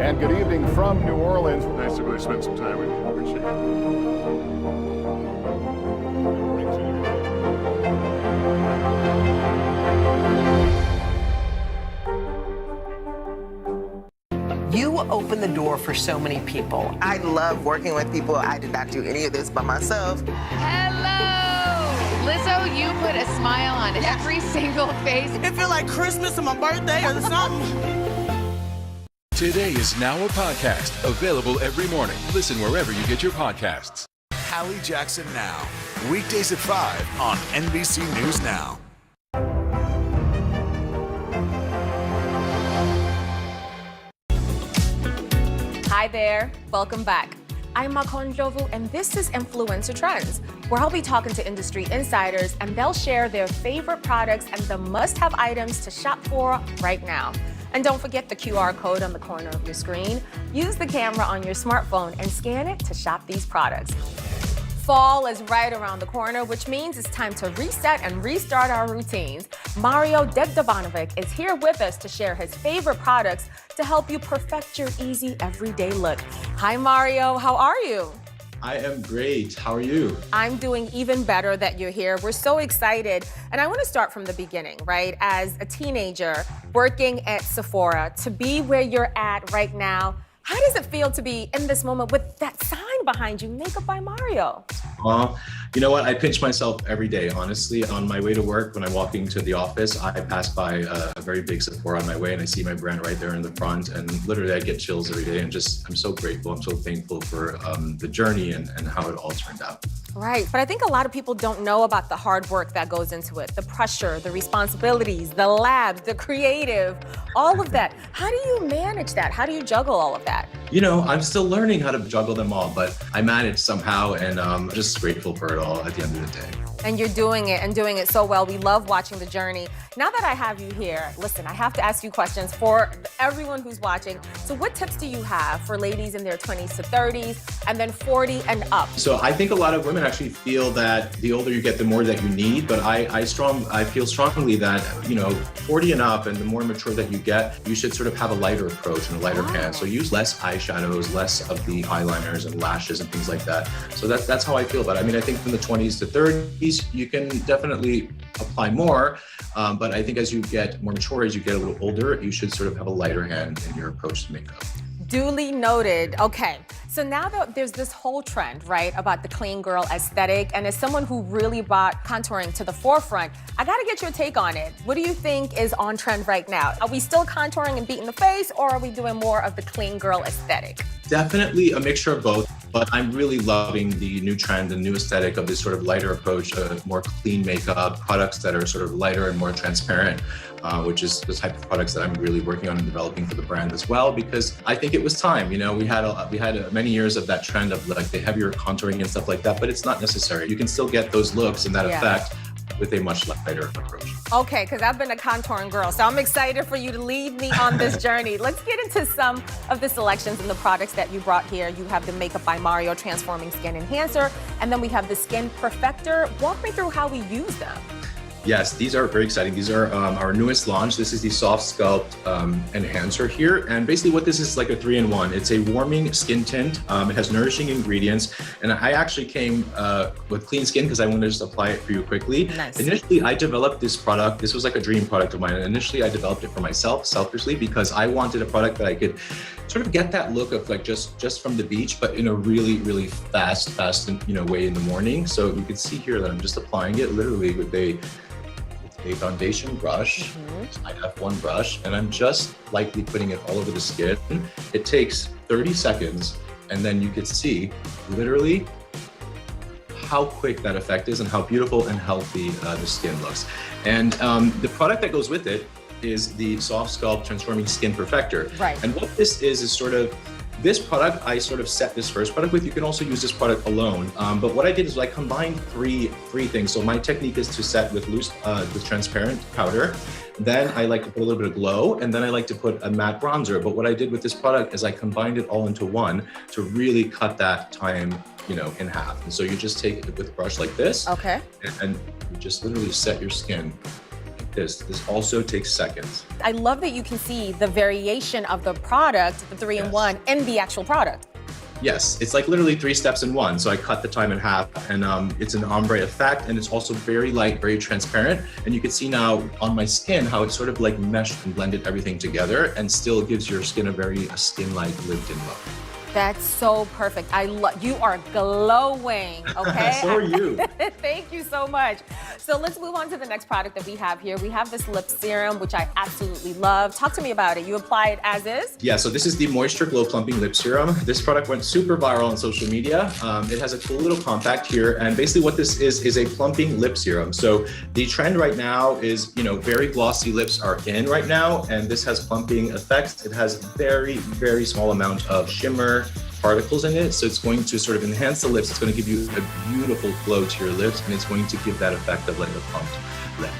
And good evening from New Orleans. Nice to really spend some time with you. Appreciate You open the door for so many people. I love working with people. I did not do any of this by myself. Hello! Lizzo, you put a smile on every single face. It feels like Christmas or my birthday or something. Today is now a podcast, available every morning. Listen wherever you get your podcasts. Hallie Jackson Now. Weekdays at 5 on NBC News Now. Hi there, welcome back. I'm Mekong Bistro, and this is Influencer Trends, where I'll be talking to industry insiders and they'll share their favorite products and the must-have items to shop for right now. And don't forget the QR code on the corner of your screen. Use the camera on your smartphone and scan it to shop these products. Fall is right around the corner, which means it's time to reset and restart our routines. Mario Degdavanovic is here with us to share his favorite products to help you perfect your easy everyday look. Hi, Mario. How are you? I am great. How are you? I'm doing even better that you're here. We're so excited. And I want to start from the beginning, right? As a teenager working at Sephora, to be where you're at right now, how does it feel to be in this moment with that sign behind you, Makeup by Mario? You know what? I pinch myself every day, honestly. On my way to work, when I'm walking to the office, I pass by a very big Sephora on my way and I see my brand right there in the front. And literally I get chills every day and I'm so grateful. I'm so thankful for the journey and how it all turned out. Right, but I think a lot of people don't know about the hard work that goes into it, the pressure, the responsibilities, the lab, the creative, all of that. How do you manage that? How do you juggle all of that? You know, I'm still learning how to juggle them all, but I manage somehow and I'm just grateful for it all at the end of the day. And you're doing it and doing it so well. We love watching the journey. Now that I have you here, listen, I have to ask you questions for everyone who's watching. So what tips do you have for ladies in their 20s to 30s and then 40 and up? So I think a lot of women actually feel that the older you get, the more that you need. But I feel strongly that, 40 and up and the more mature that you get, you should sort of have a lighter approach and a lighter hand. So use less eyeshadows, less of the eyeliners and lashes and things like that. So that's how I feel about it. I mean, I think from the 20s to 30s, you can definitely apply more. But I think as you get more mature, as you get a little older, you should sort of have a lighter hand in your approach to makeup. Duly noted. Okay, so now that there's this whole trend, right, about the clean girl aesthetic, and as someone who really brought contouring to the forefront, I gotta get your take on it. What do you think is on trend right now? Are we still contouring and beating the face, or are we doing more of the clean girl aesthetic? Definitely a mixture of both, but I'm really loving the new trend, the new aesthetic of this sort of lighter approach, more clean makeup, products that are sort of lighter and more transparent, which is the type of products that I'm really working on and developing for the brand as well, because I think it was time. We had many years of that trend of like the heavier contouring and stuff like that, but it's not necessary. You can still get those looks and that effect with a much lighter approach. Okay, because I've been a contouring girl, so I'm excited for you to lead me on this journey. Let's get into some of the selections and the products that you brought here. You have the Makeup by Mario Transforming Skin Enhancer, and then we have the Skin Perfector. Walk me through how we use them. Yes, these are very exciting. These are our newest launch. This is the Soft Scalp Enhancer here. And basically what this is like a 3-in-1. It's a warming skin tint. It has nourishing ingredients. And I actually came with clean skin because I wanted to just apply it for you quickly. Nice. Initially, I developed this product. This was like a dream product of mine. And initially, I developed it for myself, selfishly, because I wanted a product that I could sort of get that look of like just from the beach, but in a really, really fast, way in the morning. So you can see here that I'm just applying it literally with a foundation brush. I have one brush, and I'm just lightly putting it all over the skin. It takes 30 seconds, and then you can see literally how quick that effect is and how beautiful and healthy the skin looks. And the product that goes with it is the Soft Scalp Transforming Skin Perfector. Right. And what this is sort of, this product, I sort of set this first product with. You can also use this product alone. But what I did is I combined three things. So my technique is to set with loose, with transparent powder. Then I like to put a little bit of glow, and then I like to put a matte bronzer. But what I did with this product is I combined it all into one to really cut that time, you know, in half. And so you just take it with a brush like this. Okay. And you just literally set your skin. This also takes seconds. I love that you can see the variation of the product, the 3-in-1, in the actual product. Yes, it's like literally 3 steps in one. So I cut the time in half, and it's an ombre effect, and it's also very light, very transparent. And you can see now on my skin how it sort of like meshed and blended everything together and still gives your skin a skin-like lived-in look. That's so perfect. You are glowing, okay? So are you. Thank you so much. So let's move on to the next product that we have here. We have this lip serum, which I absolutely love. Talk to me about it. You apply it as is? Yeah, so this is the Moisture Glow Plumping Lip Serum. This product went super viral on social media. It has a cool little compact here, and basically what this is a plumping lip serum. So the trend right now is, you know, very glossy lips are in right now, and this has plumping effects. It has very, very small amount of shimmer particles in it, so it's going to sort of enhance the lips. It's going to give you a beautiful glow to your lips, and it's going to give that effect of like a plumped lip.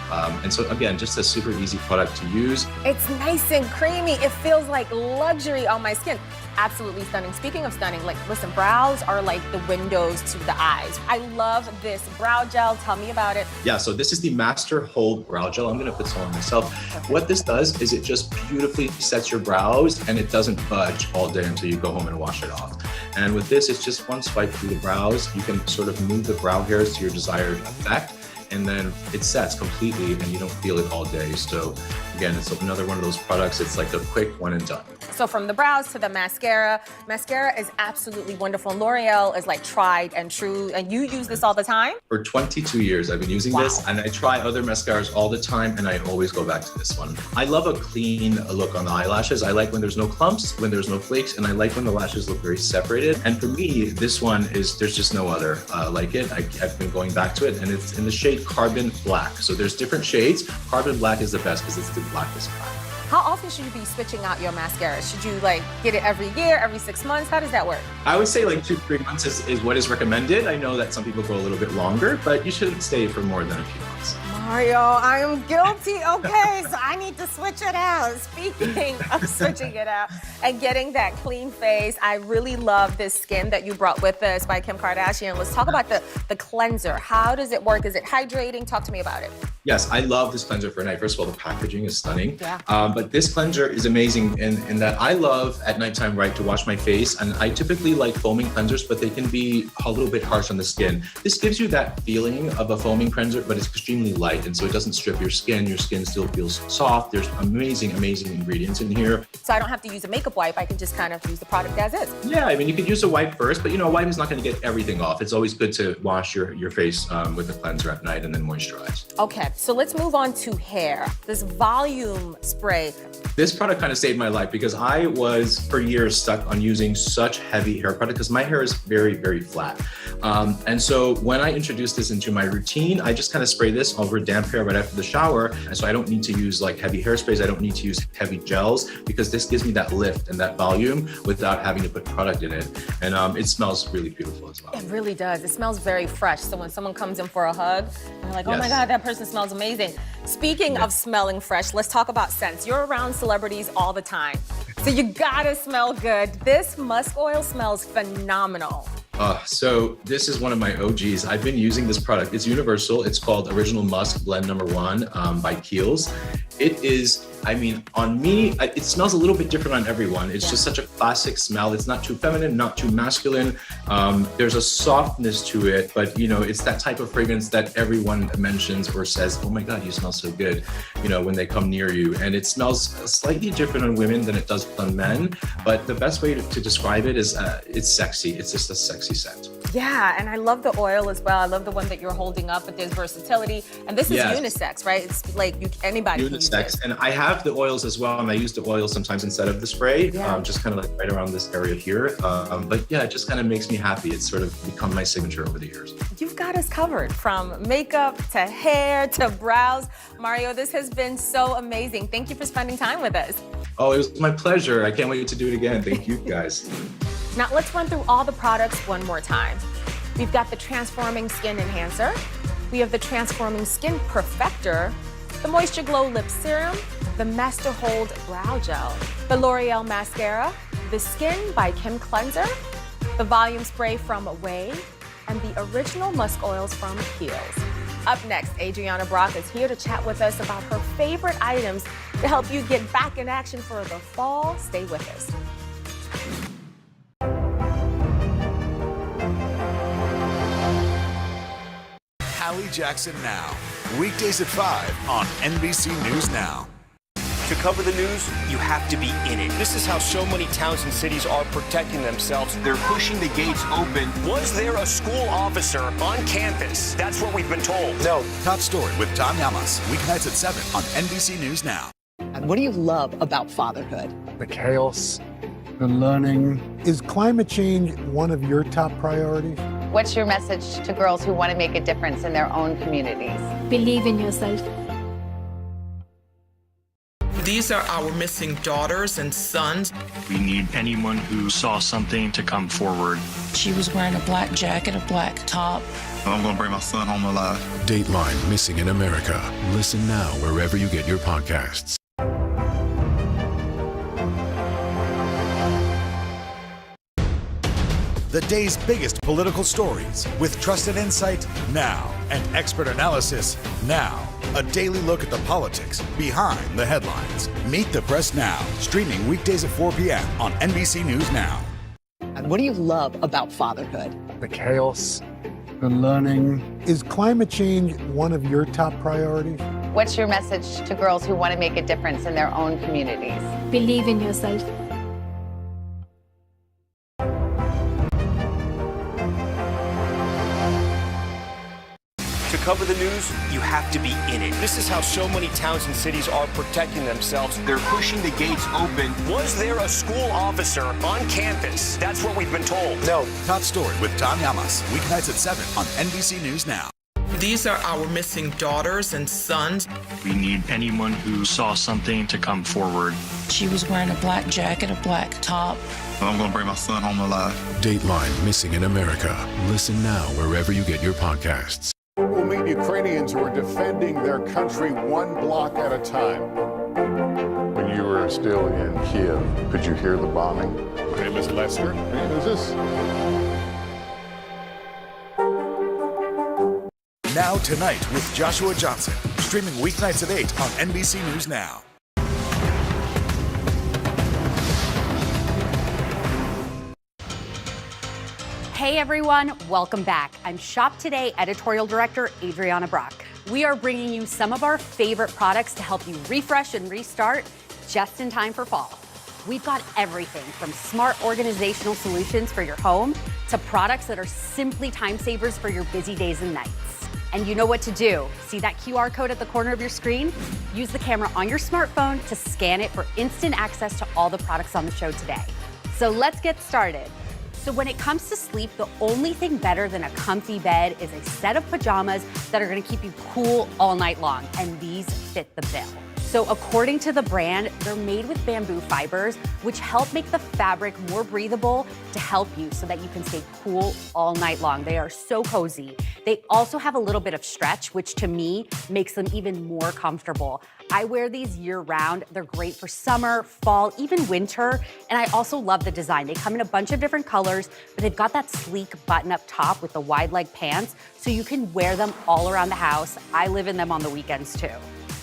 And so again, just a super easy product to use. It's nice and creamy. It feels like luxury on my skin. Absolutely stunning. Speaking of stunning, like, listen, brows are like the windows to the eyes. I love this brow gel. Tell me about it. Yeah, so this is the Master Hold Brow Gel. I'm gonna put some on myself. What this does is it just beautifully sets your brows, and it doesn't budge all day until you go home and wash it off. And with this, it's just one swipe through the brows. You can sort of move the brow hairs to your desired effect, and then it sets completely and you don't feel it all day. So again, it's another one of those products. It's like a quick one and done. So from the brows to the mascara, mascara is absolutely wonderful. L'Oreal is like tried and true, and you use this all the time? For 22 years, I've been using this, and I try other mascaras all the time, and I always go back to this one. I love a clean look on the eyelashes. I like when there's no clumps, when there's no flakes, and I like when the lashes look very separated. And for me, this one there's just no other like it. I've been going back to it, and it's in the shade Carbon Black. So there's different shades. Carbon Black is the best because it's the blackest black. How often should you be switching out your mascara? Should you like get it every year, every 6 months? How does that work? I would say like 2-3 months is what is recommended. I know that some people go a little bit longer, but you shouldn't stay for more than a few months. Mario, I am guilty. Okay, so I need to switch it out. Speaking of switching it out and getting that clean face, I really love this skin that you brought with us by Kim Kardashian. Let's talk about the cleanser. How does it work? Is it hydrating? Talk to me about it. Yes, I love this cleanser for night. First of all, the packaging is stunning. Yeah. But this cleanser is amazing in that I love at nighttime, right, to wash my face. And I typically like foaming cleansers, but they can be a little bit harsh on the skin. This gives you that feeling of a foaming cleanser, but it's extremely light. And so it doesn't strip your skin. Your skin still feels soft. There's amazing, amazing ingredients in here. So I don't have to use a makeup wipe. I can just kind of use the product as is. Yeah, I mean, you could use a wipe first, but you know, a wipe is not going to get everything off. It's always good to wash your face with a cleanser at night and then moisturize. Okay, so let's move on to hair. This volume spray. This product kind of saved my life because I was for years stuck on using such heavy hair product because my hair is very, very flat. And so when I introduced this into my routine, I just kind of spray this over damp hair right after the shower. And so I don't need to use like heavy hairsprays. I don't need to use heavy gels because this gives me that lift and that volume without having to put product in it. And it smells really beautiful as well. It really does. It smells very fresh. So when someone comes in for a hug, they're like, oh my God, that person smells amazing. Speaking of smelling fresh, let's talk about scents. You're around celebrities all the time, so you gotta smell good. This musk oil smells phenomenal. So this is one of my OGs. I've been using this product. It's universal. It's called Original Musk Blend No. 1 by Kiehl's. It is, I mean, on me, it smells a little bit different on everyone. It's just such a classic smell. It's not too feminine, not too masculine. There's a softness to it, but you know, it's that type of fragrance that everyone mentions or says, oh my God, you smell so good, you know, when they come near you. And it smells slightly different on women than it does on men. But the best way to describe it is it's sexy. It's just a sexy scent. Yeah, and I love the oil as well. I love the one that you're holding up, but there's versatility. And this is unisex, right? It's like anybody can use Unisex. it. And I have the oils as well, and I use the oil sometimes instead of the spray, just kind of like right around this area here. But yeah, it just kind of makes me happy. It's sort of become my signature over the years. You've got us covered from makeup to hair to brows. Mario, this has been so amazing. Thank you for spending time with us. Oh, it was my pleasure. I can't wait to do it again. Thank you, guys. Now let's run through all the products one more time. We've got the Transforming Skin Enhancer. We have the Transforming Skin Perfector, the Moisture Glow Lip Serum, the Master Hold Brow Gel, the L'Oreal Mascara, the Skin by Kim Cleanser, the Volume Spray from Away, and the original musk oils from Kiehl's. Up next, Adriana Brock is here to chat with us about her favorite items to help you get back in action for the fall. Stay with us. Hallie Jackson Now. Weekdays at 5 on NBC News Now. To cover the news, you have to be in it. This is how so many towns and cities are protecting themselves. They're pushing the gates open. Was there a school officer on campus? That's what we've been told. No. Top Story with Tom Yamas. Weeknights at 7 on NBC News Now. What do you love about fatherhood? The chaos, the learning. Is climate change one of your top priorities? What's your message to girls who want to make a difference in their own communities? Believe in yourself. These are our missing daughters and sons. We need anyone who saw something to come forward. She was wearing a black jacket, a black top. I'm going to bring my son home alive. Dateline Missing in America. Listen now wherever you get your podcasts. The day's biggest political stories with trusted insight now and expert analysis now. A daily look at the politics behind the headlines. Meet the Press Now, streaming weekdays at 4 p.m. on NBC News Now. What do you love about fatherhood? The chaos, the learning. Is climate change one of your top priorities? What's your message to girls who want to make a difference in their own communities? Believe in yourself. To cover the news, you have to be in it. This is how so many towns and cities are protecting themselves. They're pushing the gates open. Was there a school officer on campus? That's what we've been told. No. Top Story with Tom Yamas. Weeknights at 7 on NBC News Now. These are our missing daughters and sons. We need anyone who saw something to come forward. She was wearing a black jacket, a black top. I'm going to bring my son home alive. Dateline Missing in America. Listen now wherever you get your podcasts. We'll meet Ukrainians who are defending their country one block at a time. When you were still in Kiev, could you hear the bombing? My name is Lester. And who's this? Now Tonight with Joshua Johnson. Streaming weeknights at 8 on NBC News Now. Hey everyone, welcome back. I'm Shop Today editorial director Adriana Brock. We are bringing you some of our favorite products to help you refresh and restart just in time for fall. We've got everything from smart organizational solutions for your home to products that are simply time savers for your busy days and nights. And you know what to do. See that QR code at the corner of your screen? Use the camera on your smartphone to scan it for instant access to all the products on the show today. So let's get started. So when it comes to sleep, the only thing better than a comfy bed is a set of pajamas that are gonna keep you cool all night long, and these fit the bill. So according to the brand, they're made with bamboo fibers, which help make the fabric more breathable to help you so that you can stay cool all night long. They are so cozy. They also have a little bit of stretch, which to me makes them even more comfortable. I wear these year round. They're great for summer, fall, even winter. And I also love the design. They come in a bunch of different colors, but they've got that sleek button up top with the wide leg pants, so you can wear them all around the house. I live in them on the weekends too.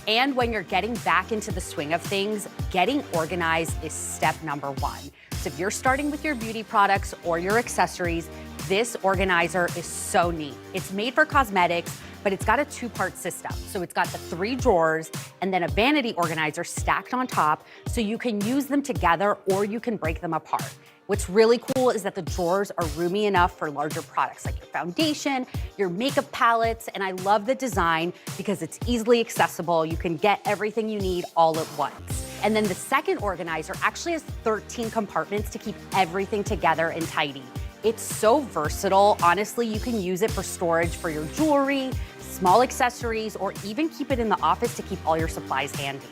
And when you're getting back into the swing of things, getting organized is step number one. So if you're starting with your beauty products or your accessories, this organizer is so neat. It's made for cosmetics, but it's got a two-part system. So it's got the 3 drawers and then a vanity organizer stacked on top, so you can use them together or you can break them apart. What's really cool is that the drawers are roomy enough for larger products like your foundation, your makeup palettes, and I love the design because it's easily accessible. You can get everything you need all at once. And then the second organizer actually has 13 compartments to keep everything together and tidy. It's so versatile. Honestly, you can use it for storage for your jewelry, small accessories, or even keep it in the office to keep all your supplies handy.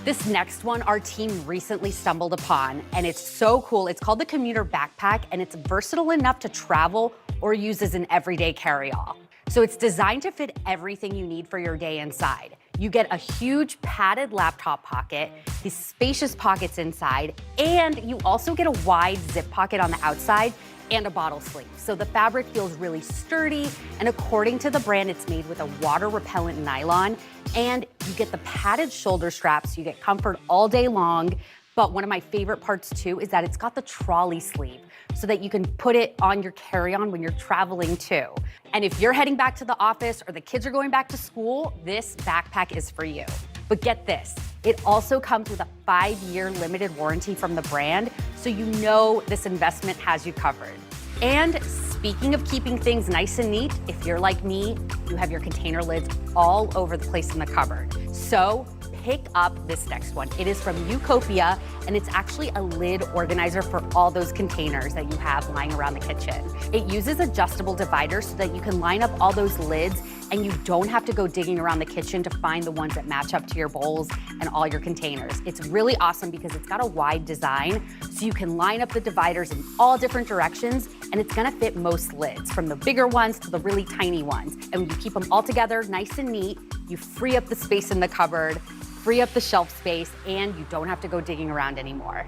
This next one our team recently stumbled upon, and it's so cool. It's called the Commuter Backpack, and it's versatile enough to travel or use as an everyday carry-all. So it's designed to fit everything you need for your day inside. You get a huge padded laptop pocket, these spacious pockets inside, and you also get a wide zip pocket on the outside and a bottle sleeve. So the fabric feels really sturdy, and according to the brand, it's made with a water-repellent nylon, and you get the padded shoulder straps, so you get comfort all day long. But one of my favorite parts too is that it's got the trolley sleeve so that you can put it on your carry-on when you're traveling too. And if you're heading back to the office or the kids are going back to school, this backpack is for you. But get this, it also comes with a 5-year limited warranty from the brand, so you know this investment has you covered. And speaking of keeping things nice and neat, if you're like me, you have your container lids all over the place in the cupboard. So pick up this next one. It is from Ucopia, and it's actually a lid organizer for all those containers that you have lying around the kitchen. It uses adjustable dividers so that you can line up all those lids and you don't have to go digging around the kitchen to find the ones that match up to your bowls and all your containers. It's really awesome because it's got a wide design, so you can line up the dividers in all different directions, and it's gonna fit most lids, from the bigger ones to the really tiny ones. And when you keep them all together nice and neat, you free up the space in the cupboard, free up the shelf space, and you don't have to go digging around anymore.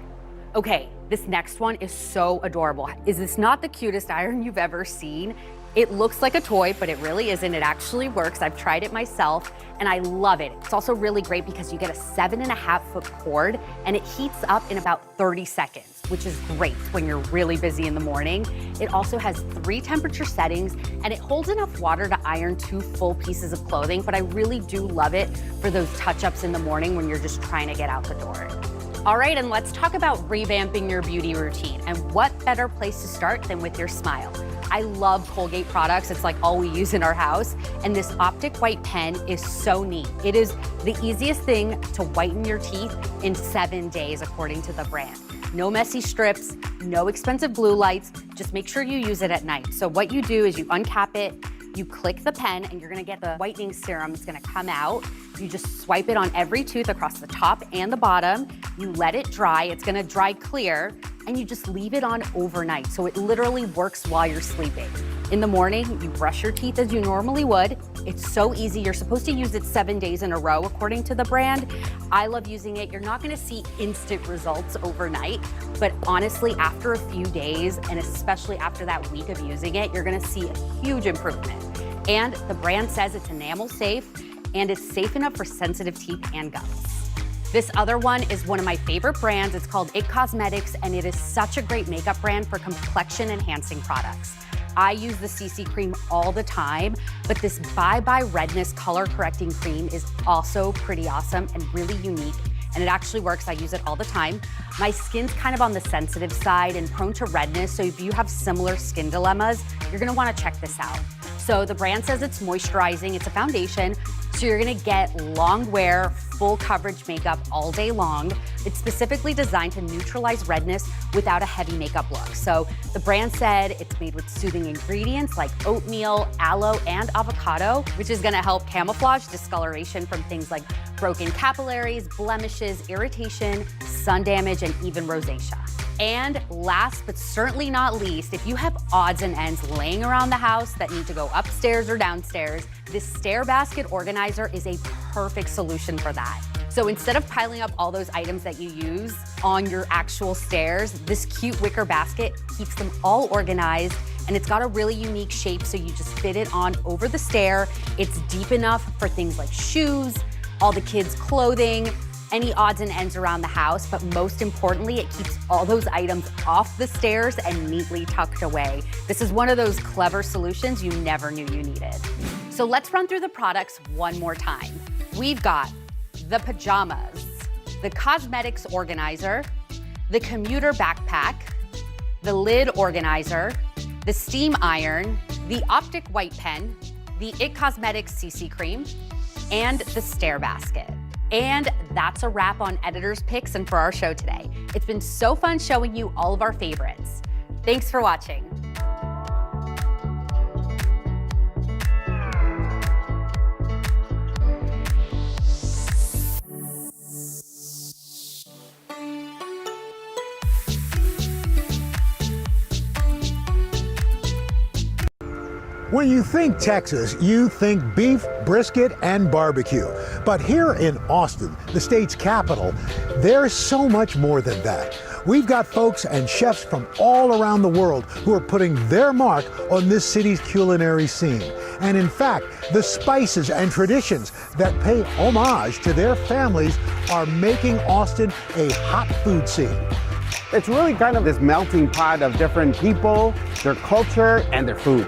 Okay, this next one is so adorable. Is this not the cutest iron you've ever seen? It looks like a toy, but it really isn't. It actually works. I've tried it myself, and I love it. It's also really great because you get a 7.5-foot cord, and it heats up in about 30 seconds, which is great when you're really busy in the morning. It also has 3 temperature settings, and it holds enough water to iron 2 full pieces of clothing, but I really do love it for those touch-ups in the morning when you're just trying to get out the door. All right, and let's talk about revamping your beauty routine. And what better place to start than with your smile? I love Colgate products. It's like all we use in our house. And this Optic White Pen is so neat. It is the easiest thing to whiten your teeth in 7 days, according to the brand. No messy strips, no expensive blue lights. Just make sure you use it at night. So what you do is you uncap it, you click the pen, and you're gonna get the whitening serum. It's gonna come out. You just swipe it on every tooth across the top and the bottom. You let it dry. It's gonna dry clear, and you just leave it on overnight. So it literally works while you're sleeping. In the morning, you brush your teeth as you normally would. It's so easy. You're supposed to use it 7 days in a row, according to the brand. I love using it. You're not gonna see instant results overnight, but honestly, after a few days, and especially after that week of using it, you're gonna see a huge improvement. And the brand says it's enamel safe, and it's safe enough for sensitive teeth and gums. This other one is one of my favorite brands. It's called It Cosmetics, and it is such a great makeup brand for complexion enhancing products. I use the CC cream all the time, but this Bye Bye Redness color correcting cream is also pretty awesome and really unique, and it actually works. I use it all the time. My skin's kind of on the sensitive side and prone to redness, so if you have similar skin dilemmas, you're gonna wanna check this out. So the brand says it's moisturizing, it's a foundation, so you're gonna get long wear, full coverage makeup all day long. It's specifically designed to neutralize redness without a heavy makeup look. So the brand said it's made with soothing ingredients like oatmeal, aloe, and avocado, which is gonna help camouflage discoloration from things like broken capillaries, blemishes, irritation, sun damage, and even rosacea. And last but certainly not least, if you have odds and ends laying around the house that need to go upstairs or downstairs, this Stair basket organizer is a perfect solution for that. So instead of piling up all those items that you use on your actual stairs, this cute wicker basket keeps them all organized, and it's got a really unique shape, so you just fit it on over the stair. It's deep enough for things like shoes, all the kids' clothing, any odds and ends around the house, but most importantly, it keeps all those items off the stairs and neatly tucked away. This is one of those clever solutions you never knew you needed. So let's run through the products one more time. We've got the pajamas, the cosmetics organizer, the commuter backpack, the lid organizer, the steam iron, the Optic White Pen, the IT Cosmetics CC Cream, and the Stair basket. And that's a wrap on Editor's Picks and for our show today. It's been so fun showing you all of our favorites. Thanks for watching. When you think Texas, you think beef, brisket, and barbecue. But here in Austin, the state's capital, there's so much more than that. We've got folks and chefs from all around the world who are putting their mark on this city's culinary scene. And in fact, the spices and traditions that pay homage to their families are making Austin a hot food scene. It's really kind of this melting pot of different people, their culture, and their food.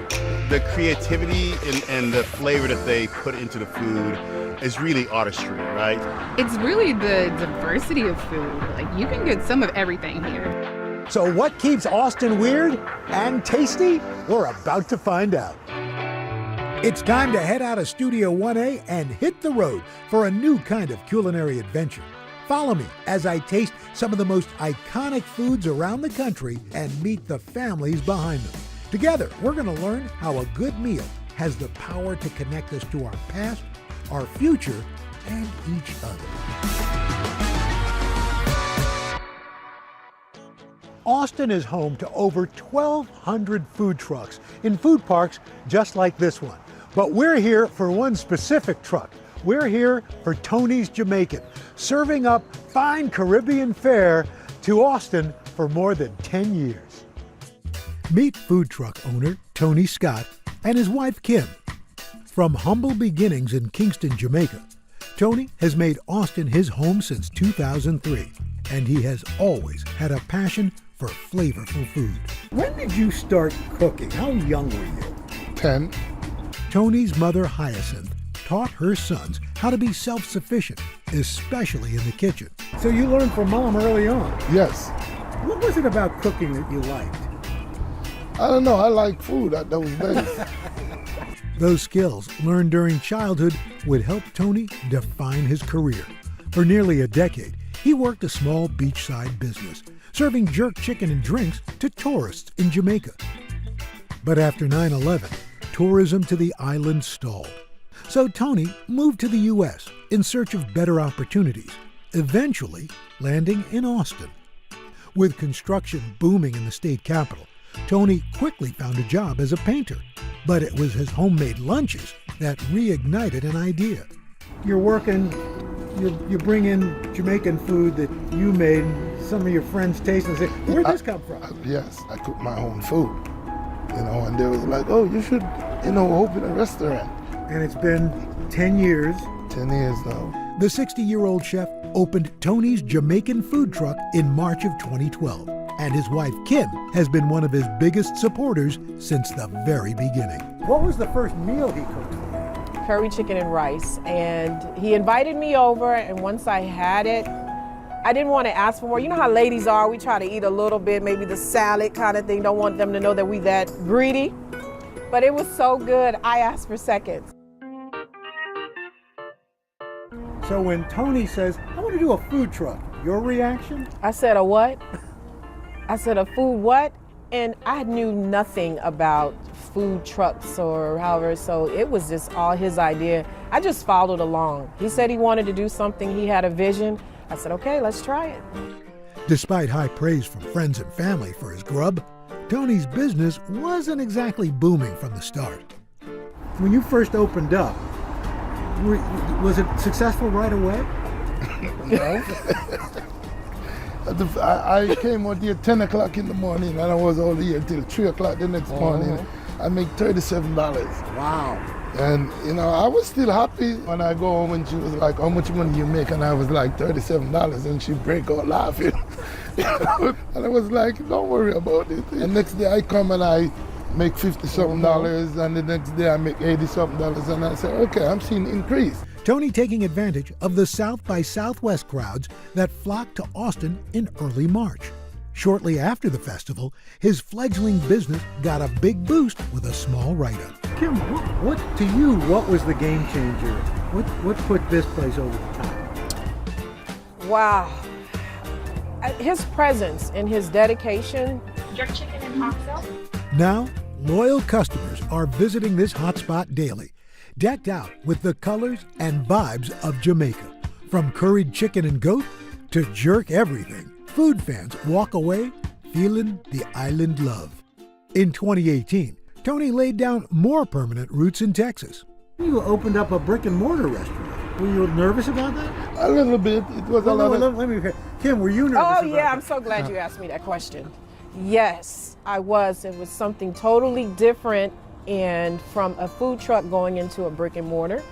The creativity and the flavor that they put into the food is really artistry, right? It's really the diversity of food. Like, you can get some of everything here. So what keeps Austin weird and tasty? We're about to find out. It's time to head out of Studio 1A and hit the road for a new kind of culinary adventure. Follow me as I taste some of the most iconic foods around the country and meet the families behind them. Together, we're going to learn how a good meal has the power to connect us to our past, our future, and each other. Austin is home to over 1,200 food trucks in food parks just like this one. But we're here for one specific truck. We're here for Tony's Jamaican, serving up fine Caribbean fare to Austin for more than 10 years. Meet food truck owner Tony Scott and his wife Kim. From humble beginnings in Kingston, Jamaica, Tony has made Austin his home since 2003, and he has always had a passion for flavorful food. When did you start cooking? How young were you? 10. Tony's mother Hyacinth taught her sons how to be self-sufficient, especially in the kitchen. So you learned from Mom early on? Yes. What was it about cooking that you liked? I don't know, I like food at those days. Those skills learned during childhood would help Tony define his career. For nearly a decade, he worked a small beachside business, serving jerk chicken and drinks to tourists in Jamaica. But after 9/11, tourism to the island stalled. So Tony moved to the U.S. in search of better opportunities, eventually landing in Austin. With construction booming in the state capital, Tony quickly found a job as a painter, but it was his homemade lunches that reignited an idea. You're working, you bring in Jamaican food that you made, some of your friends taste and say, where'd this come from? Yes, I cook my own food, and they was like, oh, you should, open a restaurant. And it's been 10 years. 10 years now. The 60-year-old chef opened Tony's Jamaican food truck in March of 2012. And his wife, Kim, has been one of his biggest supporters since the very beginning. What was the first meal he cooked for you? Curry chicken and rice. And he invited me over, and once I had it, I didn't want to ask for more. You know how ladies are, we try to eat a little bit, maybe the salad kind of thing, don't want them to know that we that greedy. But it was so good, I asked for seconds. So when Tony says, I want to do a food truck, your reaction? I said, a what? I said, a food what? And I knew nothing about food trucks or however, so it was just all his idea. I just followed along. He said he wanted to do something, he had a vision. I said, okay, let's try it. Despite high praise from friends and family for his grub, Tony's business wasn't exactly booming from the start. When you first opened up, was it successful right away? No. I came out here 10 o'clock in the morning and I was all here till 3 o'clock the next morning. I make $37. Wow. And, I was still happy when I go home and she was like, how much money you make? And I was like, $37. And she break out laughing. And I was like, don't worry about it. And next day I come and I make $50-something and the next day I make $80-something and I say, okay, I'm seeing increase. Tony taking advantage of the South by Southwest crowds that flocked to Austin in early March. Shortly after the festival, his fledgling business got a big boost with a small write-up. Kim, what to you, what was the game changer? What put this place over the top? Wow. His presence and his dedication. Jerk chicken and oxtail. Now, loyal customers are visiting this hotspot daily, decked out with the colors and vibes of Jamaica. From curried chicken and goat to jerk everything, food fans walk away feeling the island love. In 2018, Tony laid down more permanent roots in Texas. You opened up a brick and mortar restaurant. Were you nervous about that? A little bit. It was a lot of... Let me hear. Kim, were you nervous Oh, about yeah, that? I'm so glad you asked me that question. Yes, I was. It was something totally different, and from a food truck going into a brick and mortar.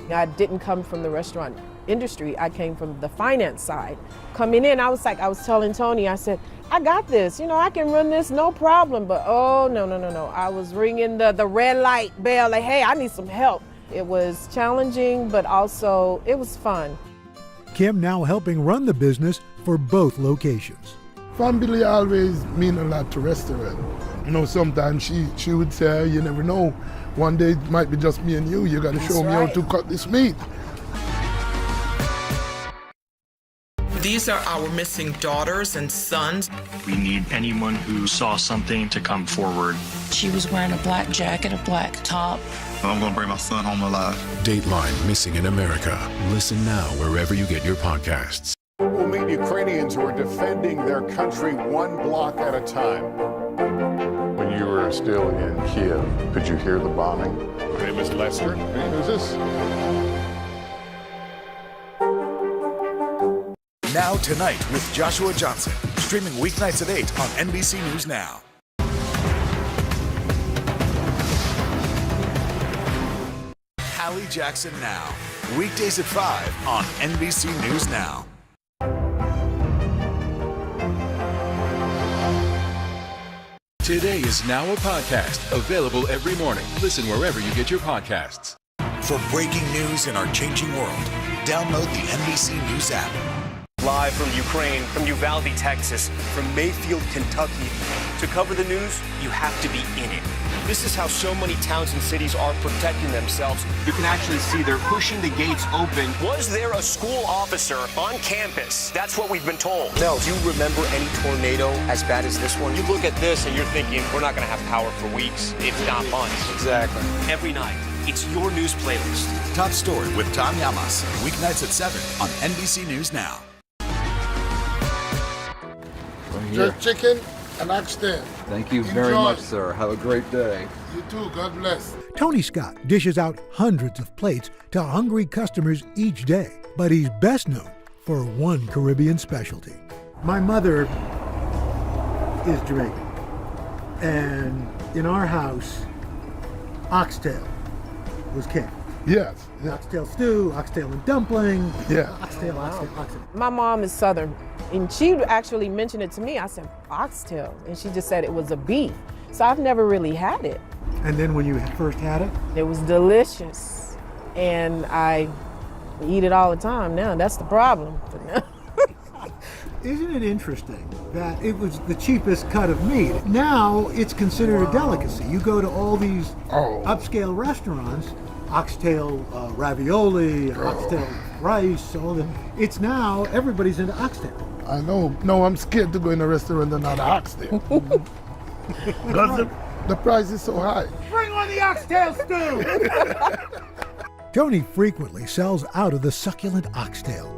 I didn't come from the restaurant industry. I came from the finance side. Coming in, I was telling Tony, I said, I got this, I can run this, no problem. But oh, no. I was ringing the red light bell, like, hey, I need some help. It was challenging, but also it was fun. Kim now helping run the business for both locations. Family always mean a lot to restaurant. Sometimes she would say, you never know, one day it might be just me and you. You got to show me how to cut this meat. These are our missing daughters and sons. We need anyone who saw something to come forward. She was wearing a black jacket, a black top. I'm going to bring my son home alive. Dateline Missing in America. Listen now wherever you get your podcasts. We'll meet Ukrainians who are defending their country one block at a time. When you were still in Kiev, could you hear the bombing? My name is Lester. Hey, who's this? Now Tonight with Joshua Johnson, streaming weeknights at 8 on NBC News Now. Hallie Jackson Now, weekdays at 5 on NBC News Now. Today is now a podcast available every morning. Listen wherever you get your podcasts. For breaking news in our changing world, download the NBC News app. Live from Ukraine, from Uvalde, Texas, from Mayfield, Kentucky. To cover the news, you have to be in it. This is how so many towns and cities are protecting themselves. You can actually see they're pushing the gates open. Was there a school officer on campus? That's what we've been told. No. Do you remember any tornado as bad as this one? You look at this and you're thinking, we're not going to have power for weeks, if not months. Exactly. Every night, it's your news playlist. Top Story with Tom Llamas, weeknights at 7 on NBC News Now. Jerk chicken and oxtail. Thank you very much, sir. Have a great day. You too. God bless. Tony Scott dishes out hundreds of plates to hungry customers each day, but he's best known for one Caribbean specialty. My mother is Jamaican, and in our house, oxtail was king. Yes. Oxtail stew, oxtail and dumpling. Yeah. Oxtail. My mom is Southern, and she actually mentioned it to me. I said, oxtail, and she just said it was a beef. So I've never really had it. And then when you first had it? It was delicious, and I eat it all the time now. That's the problem. Isn't it interesting that it was the cheapest cut of meat? Now it's considered a delicacy. You go to all these upscale restaurants, oxtail ravioli, oxtail rice, it's now everybody's into oxtail. I know. No, I'm scared to go in a restaurant and not oxtail. Because the price is so high. Bring on the oxtail stew! Tony frequently sells out of the succulent oxtail,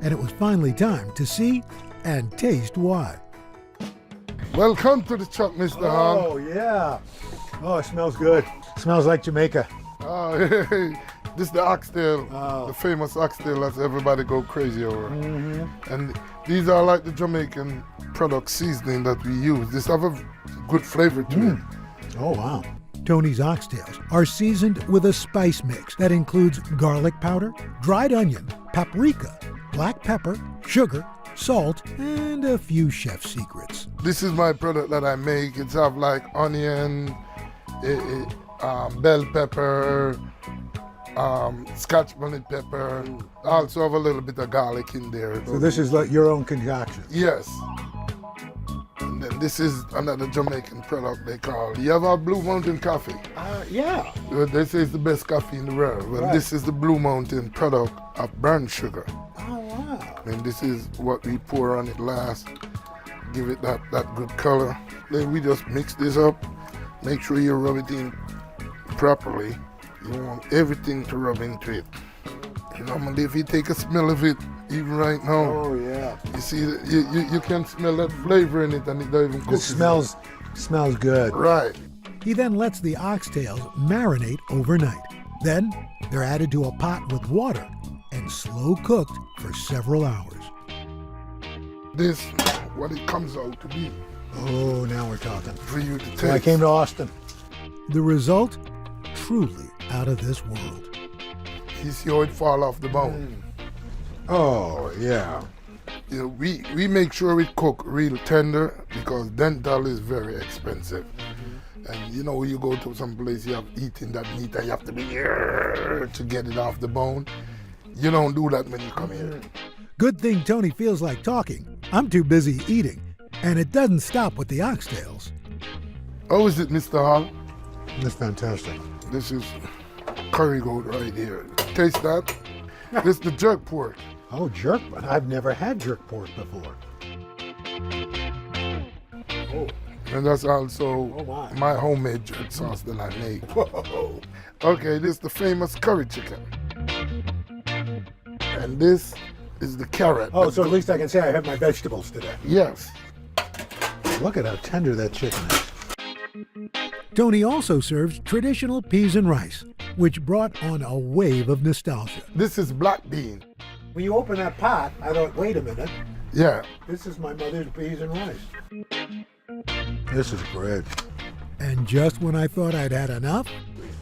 and it was finally time to see and taste why. Welcome to the truck, Mr. Hahn. Oh, yeah. Oh, it smells good. Smells like Jamaica. Oh, hey. This is the oxtail, the famous oxtail that everybody go crazy over. Mm-hmm. And these are like the Jamaican product seasoning that we use. This have a good flavor to it. Oh, wow. Tony's oxtails are seasoned with a spice mix that includes garlic powder, dried onion, paprika, black pepper, sugar, salt, and a few chef secrets. This is my product that I make. It's have like onion, bell pepper, Scotch bonnet pepper. Also have a little bit of garlic in there. So this is like your own concoction? Yes. And then this is another Jamaican product they call. You ever have Blue Mountain coffee? Yeah. They say it's the best coffee in the world. Well, this is the Blue Mountain product of burnt sugar. Oh, wow. And this is what we pour on it last. Give it that good color. Then we just mix this up. Make sure you rub it in properly. You want everything to rub into it. Normally, if you take a smell of it, even right now, oh yeah, you see, you can smell that flavor in it, and it doesn't even cook. It smells good. Right. He then lets the oxtails marinate overnight. Then they're added to a pot with water and slow cooked for several hours. This, what it comes out to be. Oh, now we're talking. For you to taste. So I came to Austin. The result, truly out of this world. You see how it fall off the bone. Oh, yeah. You know, we make sure it cook real tender because dental is very expensive. And you know, you go to some place, you have eating that meat and you have to be here to get it off the bone. You don't do that when you come here. Good thing Tony feels like talking. I'm too busy eating. And it doesn't stop with the oxtails. How is it, Mr. Hall? That's fantastic. This is curry goat right here. Taste that. This is the jerk pork. Oh, jerk? I've never had jerk pork before. Oh. And that's also my homemade jerk sauce that I make. Whoa. Okay, this is the famous curry chicken. And this is the carrot. Oh, so at least I can say I have my vegetables today. Yes. Look at how tender that chicken is. Tony also serves traditional peas and rice, which brought on a wave of nostalgia. This is black bean. When you open that pot, I thought, wait a minute. Yeah. This is my mother's peas and rice. This is great. And just when I thought I'd had enough,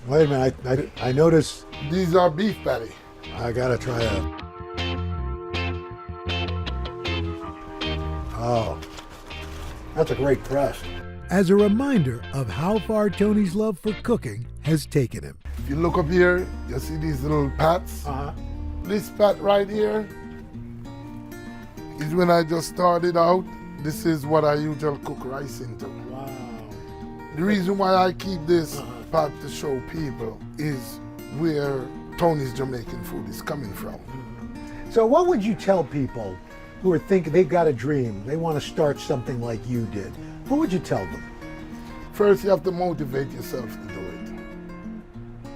wait a minute, I noticed... These are beef patty. I gotta try a... Oh, that's a great crust. As a reminder of how far Tony's love for cooking has taken him. If you look up here, you see these little pats. This pat right here is when I just started out. This is what I usually cook rice into. Wow. The reason why I keep this pot to show people is where Tony's Jamaican food is coming from. So what would you tell people who are thinking they've got a dream, they want to start something like you did? What would you tell them? First, you have to motivate yourself to do it.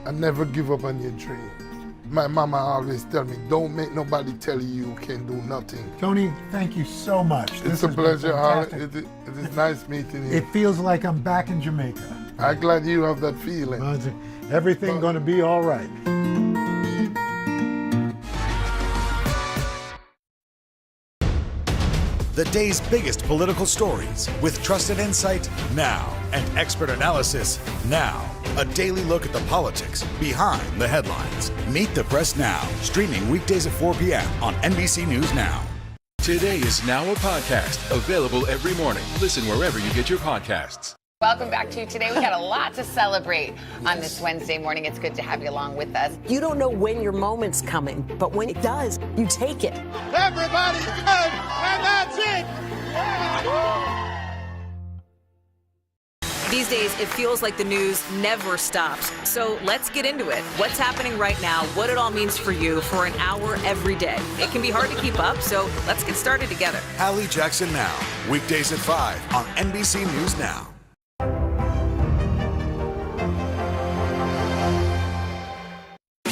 And never give up on your dream. My mama always tell me, don't make nobody tell you you can do nothing. Tony, thank you so much. It's a pleasure, Harlan. It is nice meeting you. It feels like I'm back in Jamaica. I'm glad you have that feeling. Everything going to be all right. The day's biggest political stories with trusted insight now and expert analysis now. A daily look at the politics behind the headlines. Meet the Press Now, streaming weekdays at 4 p.m. on NBC News Now. Today is now a podcast available every morning. Listen wherever you get your podcasts. Welcome back to Today. We got a lot to celebrate on this Wednesday morning. It's good to have you along with us. You don't know when your moment's coming, but when it does, you take it. Everybody's good, and that's it. These days, it feels like the news never stops. So let's get into it. What's happening right now, what it all means for you for an hour every day. It can be hard to keep up, so let's get started together. Hallie Jackson Now, weekdays at 5 on NBC News Now.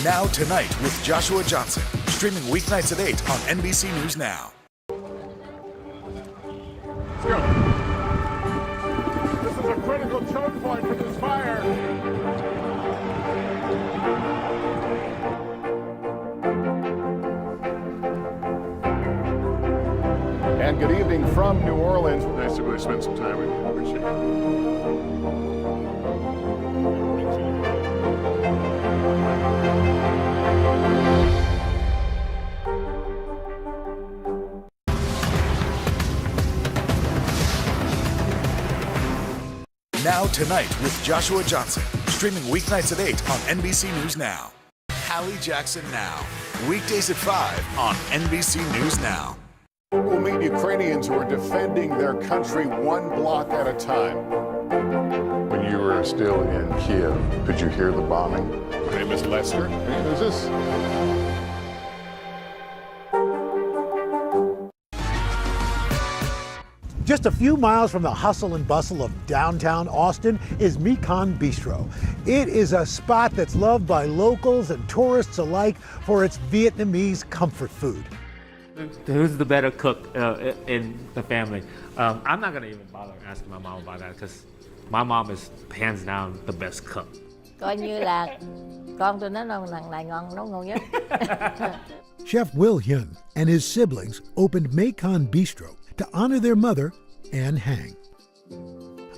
Now Tonight with Joshua Johnson, streaming weeknights at 8 on NBC News Now. Let's go. This is a critical choke point for this fire. And good evening from New Orleans. Nice to really spend some time with you. Appreciate it. Now Tonight with Joshua Johnson, streaming weeknights at 8 on NBC News Now. Hallie Jackson Now, weekdays at 5 on NBC News Now. We'll meet Ukrainians who are defending their country one block at a time. When you were still in Kiev, could you hear the bombing? My name is Lester. Hey, who's this? Just a few miles from the hustle and bustle of downtown Austin is Mekong Bistro. It is a spot that's loved by locals and tourists alike for its Vietnamese comfort food. Who's the better cook in the family? I'm not gonna even bother asking my mom about that because my mom is hands down the best cook. Coi như là con tôi nói thằng này nấu ngon nhất. Chef Will Hyun and his siblings opened Mekong Bistro to honor their mother, Ann Hang,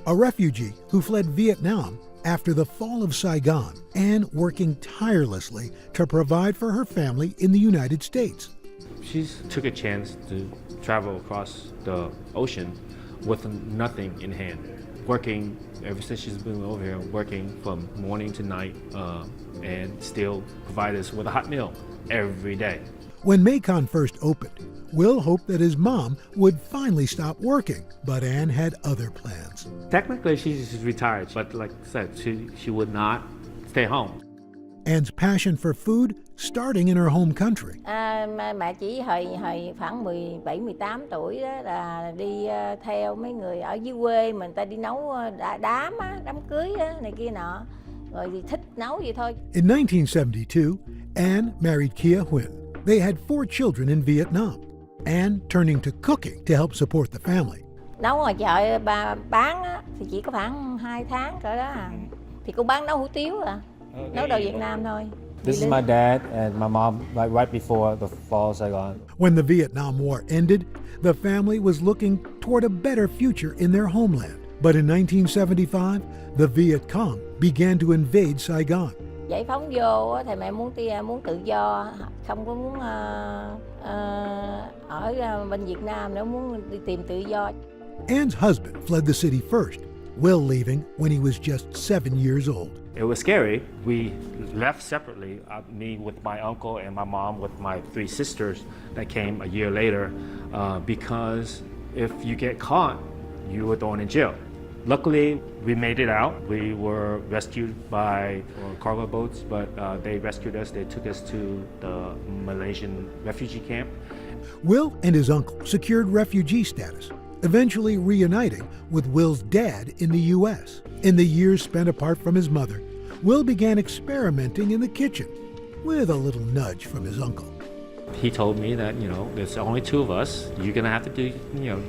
a refugee who fled Vietnam after the fall of Saigon and working tirelessly to provide for her family in the United States. She took a chance to travel across the ocean with nothing in hand, working ever since she's been over here, working from morning to night, and still provide us with a hot meal every day. When Mekong first opened, Will hoped that his mom would finally stop working, but Ann had other plans. Technically, she's retired, but like I said, she would not stay home. Ann's passion for food starting in her home country. Mẹ chỉ hồi khoảng 17-18 tuổi đó là đi theo mấy người ở dưới quê mình ta đi nấu đám cưới này kia nọ, rồi thì thích nấu vậy thôi. In 1972, Ann married Kia Huynh. They had 4 children in Vietnam. Ann turning to cooking to help support the family. Nấu ngoài chợ bán thì chỉ có khoảng 2 tháng cỡ đó thì cũng bán nấu hủ tiếu nấu đồ Việt Nam thôi. This is my dad and my mom right before the fall of Saigon. When the Vietnam War ended, the family was looking toward a better future in their homeland. But in 1975, the Viet Cong began to invade Saigon. Giải phóng vô thì mẹ muốn tự do, không có muốn ở bên Việt Nam nữa, muốn đi tìm tự do. Ann's husband fled the city first, Will leaving when he was just 7 years old. It was scary. We left separately, me with my uncle and my mom with my 3 sisters that came a year later, because if you get caught, you were thrown in jail. Luckily, we made it out. We were rescued by cargo boats, but they rescued us. They took us to the Malaysian refugee camp. Will and his uncle secured refugee status, eventually reuniting with Will's dad in the U.S. In the years spent apart from his mother, Will began experimenting in the kitchen with a little nudge from his uncle. He told me that, there's only 2 of us. You're gonna have to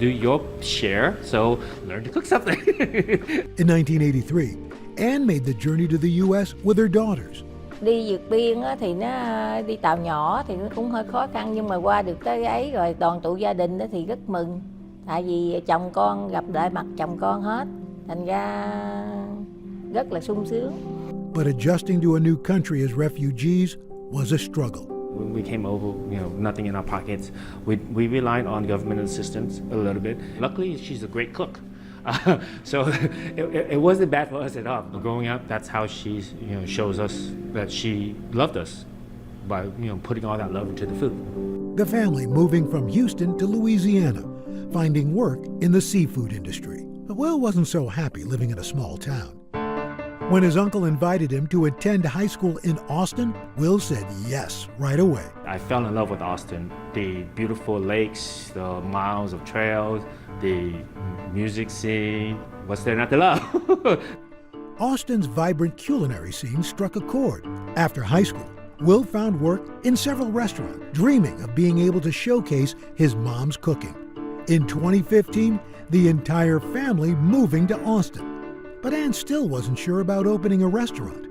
do your share, so learn to cook something. In 1983, Ann made the journey to the U.S. with her daughters. Đi vượt biên thì nó đi tàu nhỏ thì nó cũng hơi khó khăn, nhưng mà qua được tới ấy rồi đoàn tụ gia đình thì rất mừng. Tại vì chồng con gặp lại mặt chồng con hết, thành ra rất là sung sướng. But adjusting to a new country as refugees was a struggle. When we came over, nothing in our pockets. We relied on government assistance a little bit. Luckily, she's a great cook. So it wasn't bad for us at all. Growing up, that's how she shows us that she loved us by putting all that love into the food. The family moving from Houston to Louisiana, finding work in the seafood industry. But Will wasn't so happy living in a small town. When his uncle invited him to attend high school in Austin, Will said yes right away. I fell in love with Austin. The beautiful lakes, the miles of trails, the music scene. What's there not to love? Austin's vibrant culinary scene struck a chord. After high school, Will found work in several restaurants, dreaming of being able to showcase his mom's cooking. In 2015, the entire family moving to Austin. But Ann still wasn't sure about opening a restaurant.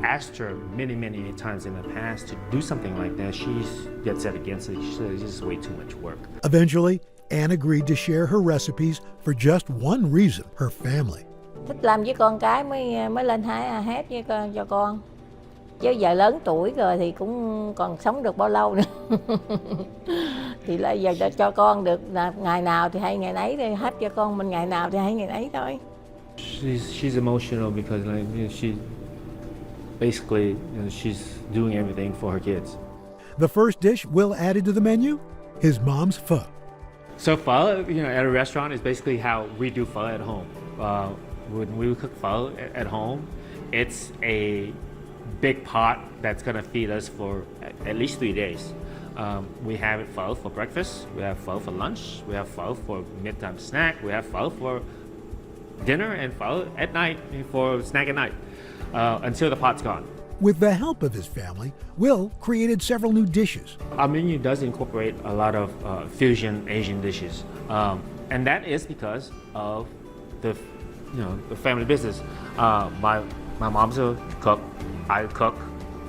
Asked her many times in the past to do something like that. She's dead set against it. She said it's just way too much work. Eventually, Ann agreed to share her recipes for just one reason, her family. Thích làm với con cái mới lên hát với cho con. Chứ giờ lớn tuổi rồi thì cũng còn sống được bao lâu nữa. Thì là giờ cho con được là ngày nào thì hay ngày nấy, thì hát cho con mình ngày nào thì hay ngày nấy thôi. She's emotional because she basically she's doing everything for her kids. The first dish Will added to the menu, his mom's pho. So pho, at a restaurant is basically how we do pho at home. When we cook pho at home, it's a big pot that's gonna feed us for at least 3 days. We have pho for breakfast, we have pho for lunch, we have pho for midtime snack, we have pho for dinner, and pho at night for snack at night, until the pot's gone. With the help of his family, Will created several new dishes. Our menu does incorporate a lot of fusion Asian dishes, and that is because of the family business. My mom's a cook, I cook,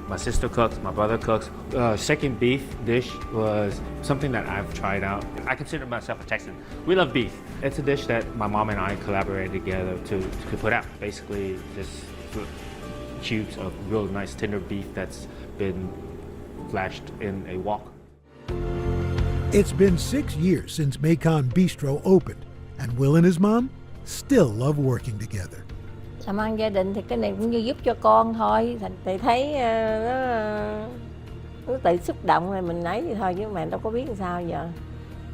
my sister cooks, my brother cooks. Second beef dish was something that I've tried out. I consider myself a Texan. We love beef. It's a dish that my mom and I collaborated together to put out. Basically, just cubes of real nice tender beef that's been flashed in a wok. It's been 6 years since Mekong Bistro opened, and Will and his mom still love working together. Làm ăn gia đình thì cái này cũng như giúp cho con thôi. Thì thấy nó tự xúc động rồi mình ấy vậy thôi, chứ mẹ đâu có biết làm sao giờ.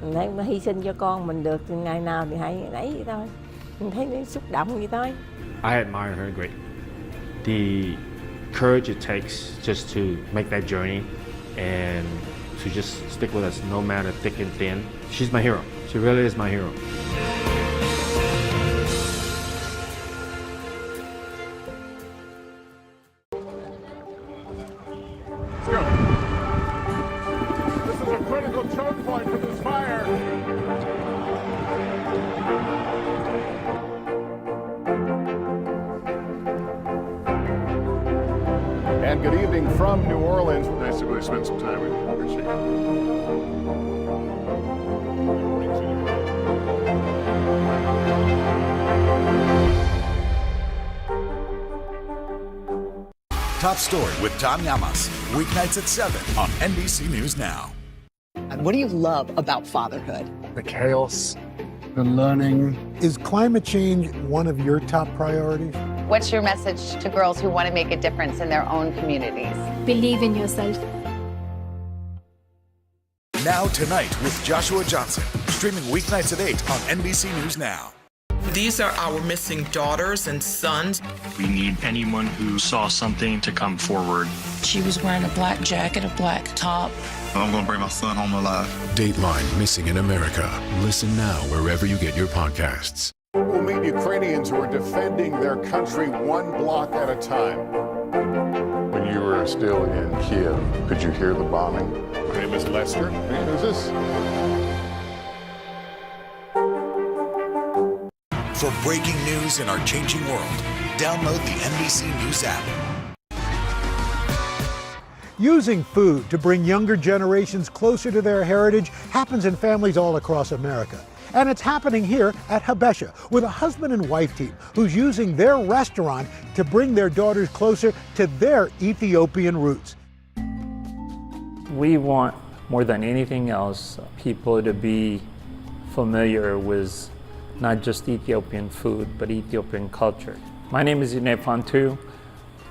Mình thấy hy sinh cho con mình được ngày nào thì hãy ấy vậy thôi. Mình thấy nó xúc động vậy thôi. I admire her greatly. The courage it takes just to make that journey and to just stick with us no matter thick and thin. She's my hero. She really is my hero. This is a critical choke point for this fire. And good evening from New Orleans. Nice to really spend some time with you. Appreciate Top Story with Tom Llamas, weeknights at 7 on NBC News Now. What do you love about fatherhood? The chaos, the learning. Is climate change one of your top priorities? What's your message to girls who want to make a difference in their own communities? Believe in yourself. Now Tonight with Joshua Johnson, streaming weeknights at 8 on NBC News Now. These are our missing daughters and sons. We need anyone who saw something to come forward. She was wearing a black jacket, a black top. I'm gonna bring my son home alive. Dateline Missing in America. Listen now wherever you get your podcasts. We'll meet Ukrainians who are defending their country one block at a time. When you were still in Kiev, could you hear the bombing? My name is Lester. And who's this? For breaking news in our changing world, download the NBC News app. Using food to bring younger generations closer to their heritage happens in families all across America. And it's happening here at Habesha with a husband and wife team who's using their restaurant to bring their daughters closer to their Ethiopian roots. We want, more than anything else, people to be familiar with not just Ethiopian food, but Ethiopian culture. My name is Delia Ephron too.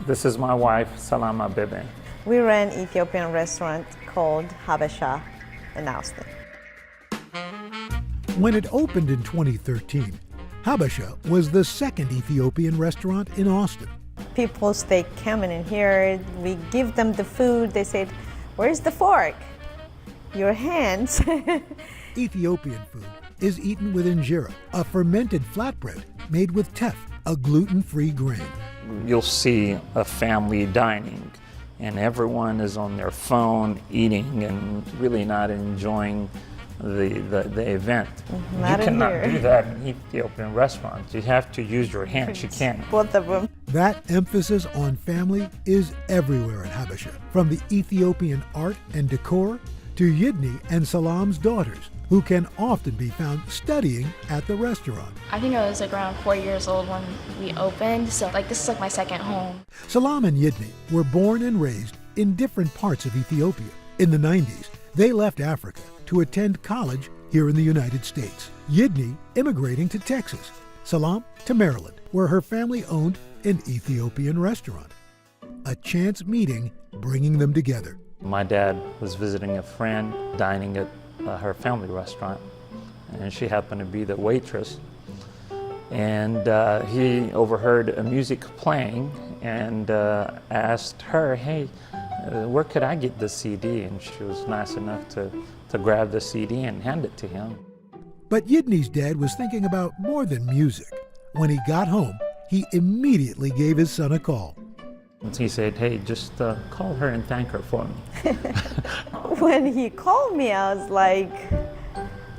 This is my wife, Salama Bebe. We ran an Ethiopian restaurant called Habesha in Austin. When it opened in 2013, Habesha was the second Ethiopian restaurant in Austin. People, they come in here, we give them the food, they said, "Where's the fork?" Your hands. Ethiopian food is eaten with injera, a fermented flatbread made with teff, a gluten-free grain. You'll see a family dining, and everyone is on their phone eating and really not enjoying the event. Not you cannot here. do that in Ethiopian restaurants. You have to use your hands. You can't. Both of them. That emphasis on family is everywhere at Habesha, from the Ethiopian art and decor to Yidni and Salam's daughters, who can often be found studying at the restaurant. I think I was like around 4 years old when we opened, so like this is like my second home. Salam and Yidni were born and raised in different parts of Ethiopia. In the 90s, they left Africa to attend college here in the United States. Yidni immigrating to Texas, Salam to Maryland, where her family owned an Ethiopian restaurant. A chance meeting bringing them together. My dad was visiting a friend dining at her family restaurant, and she happened to be the waitress. And he overheard a music playing and asked her, hey, where could I get this CD? And she was nice enough to grab the CD and hand it to him. But Yidney's dad was thinking about more than music. When he got home, he immediately gave his son a call. And he said, hey, just call her and thank her for me. When he called me, I was like,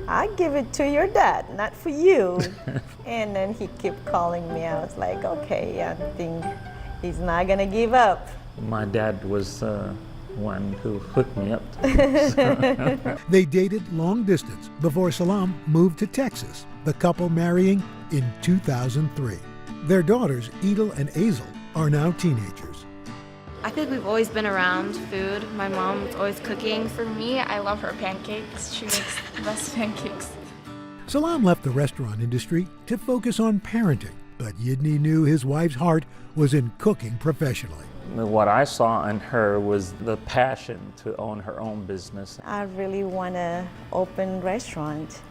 I give it to your dad, not for you. And then he kept calling me. I was like, okay, I think he's not gonna give up. My dad was one who hooked me up. They dated long distance before Salam moved to Texas, the couple marrying in 2003. Their daughters, Edel and Azel, are now teenagers. I think we've always been around food. My mom's always cooking. For me, I love her pancakes. She makes the best pancakes. Salam left the restaurant industry to focus on parenting, but Yidney knew his wife's heart was in cooking professionally. What I saw in her was the passion to own her own business. I really want to open a restaurant,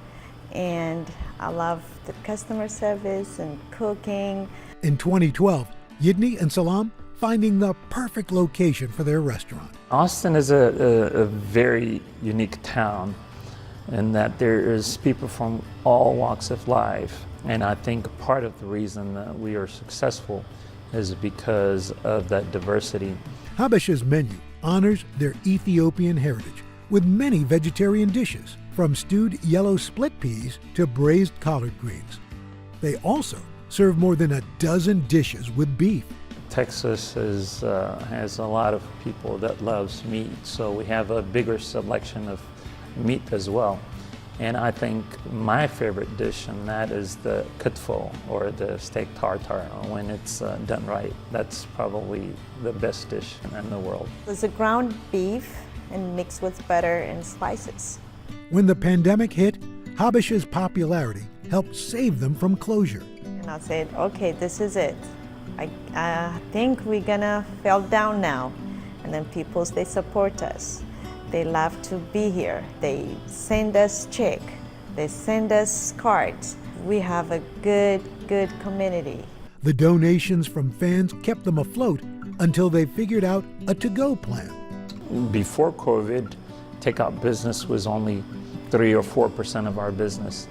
and I love the customer service and cooking. In 2012, Yidney and Salam finding the perfect location for their restaurant. Austin is a very unique town in that there is people from all walks of life. And I think part of the reason that we are successful is because of that diversity. Habesha's menu honors their Ethiopian heritage with many vegetarian dishes, from stewed yellow split peas to braised collard greens. They also serve more than a dozen dishes with beef. Texas has a lot of people that loves meat, so we have a bigger selection of meat as well. And I think my favorite dish, and that is the kutfo, or the steak tartare, when it's done right. That's probably the best dish in the world. It's a ground beef and mixed with butter and spices. When the pandemic hit, Habesha's popularity helped save them from closure. And I said, okay, this is it. I think we're gonna fall down now. And then people, they support us. They love to be here. They send us check. They send us cards. We have a good community. The donations from fans kept them afloat until they figured out a to-go plan. Before COVID, takeout business was only 3 or 4% of our business.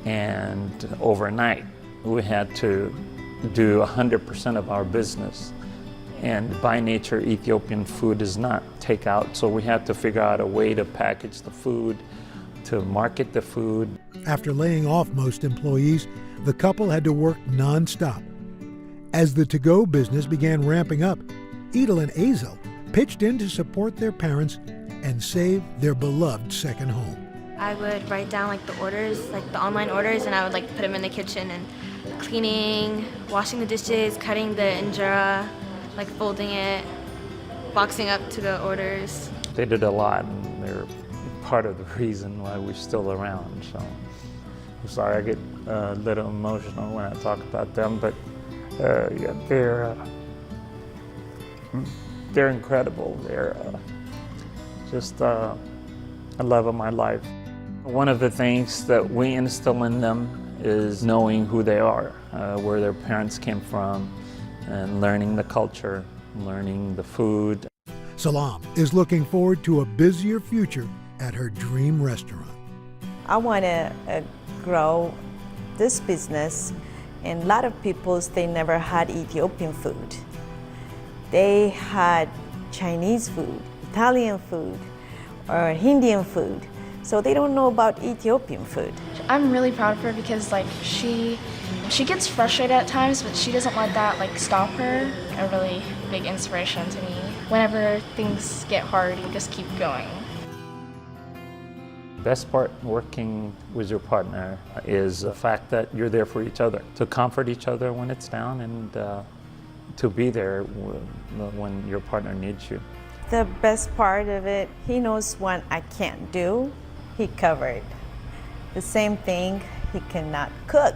And overnight, we had to do 100% of our business. And by nature, Ethiopian food is not takeout, so we had to figure out a way to package the food, to market the food. After laying off most employees, the couple had to work non-stop. As the to-go business began ramping up, Edel and Azel pitched in to support their parents and save their beloved second home. I would write down like the orders, like the online orders, and I would like put them in the kitchen and cleaning, washing the dishes, cutting the injera, like folding it, boxing up to the orders. They did a lot, and they're part of the reason why we're still around. So I'm sorry I get a little emotional when I talk about them, but yeah, they're incredible. They're just a love of my life. One of the things that we instill in them is knowing who they are, where their parents came from, and learning the culture, learning the food. Salam is looking forward to a busier future at her dream restaurant. I want to grow this business, and a lot of people, they never had Ethiopian food. They had Chinese food, Italian food, or Indian food, so they don't know about Ethiopian food. I'm really proud of her because like she gets frustrated at times, but she doesn't let that like stop her. A really big inspiration to me. Whenever things get hard, you just keep going. Best part working with your partner is the fact that you're there for each other, to comfort each other when it's down, and to be there when your partner needs you. The best part of it, he knows what I can't do, he covered. The same thing, he cannot cook.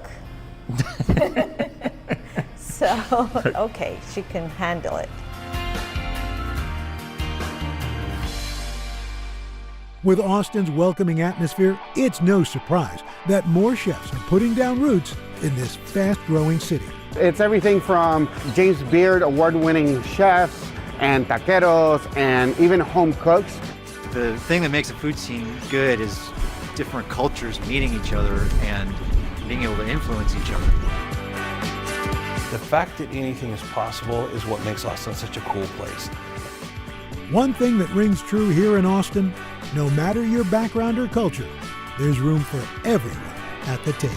So, okay, she can handle it. With Austin's welcoming atmosphere, it's no surprise that more chefs are putting down roots in this fast-growing city. It's everything from James Beard award-winning chefs and taqueros and even home cooks. The thing that makes a food scene good is different cultures meeting each other and being able to influence each other. The fact that anything is possible is what makes Austin such a cool place. One thing that rings true here in Austin, no matter your background or culture, there's room for everyone at the table.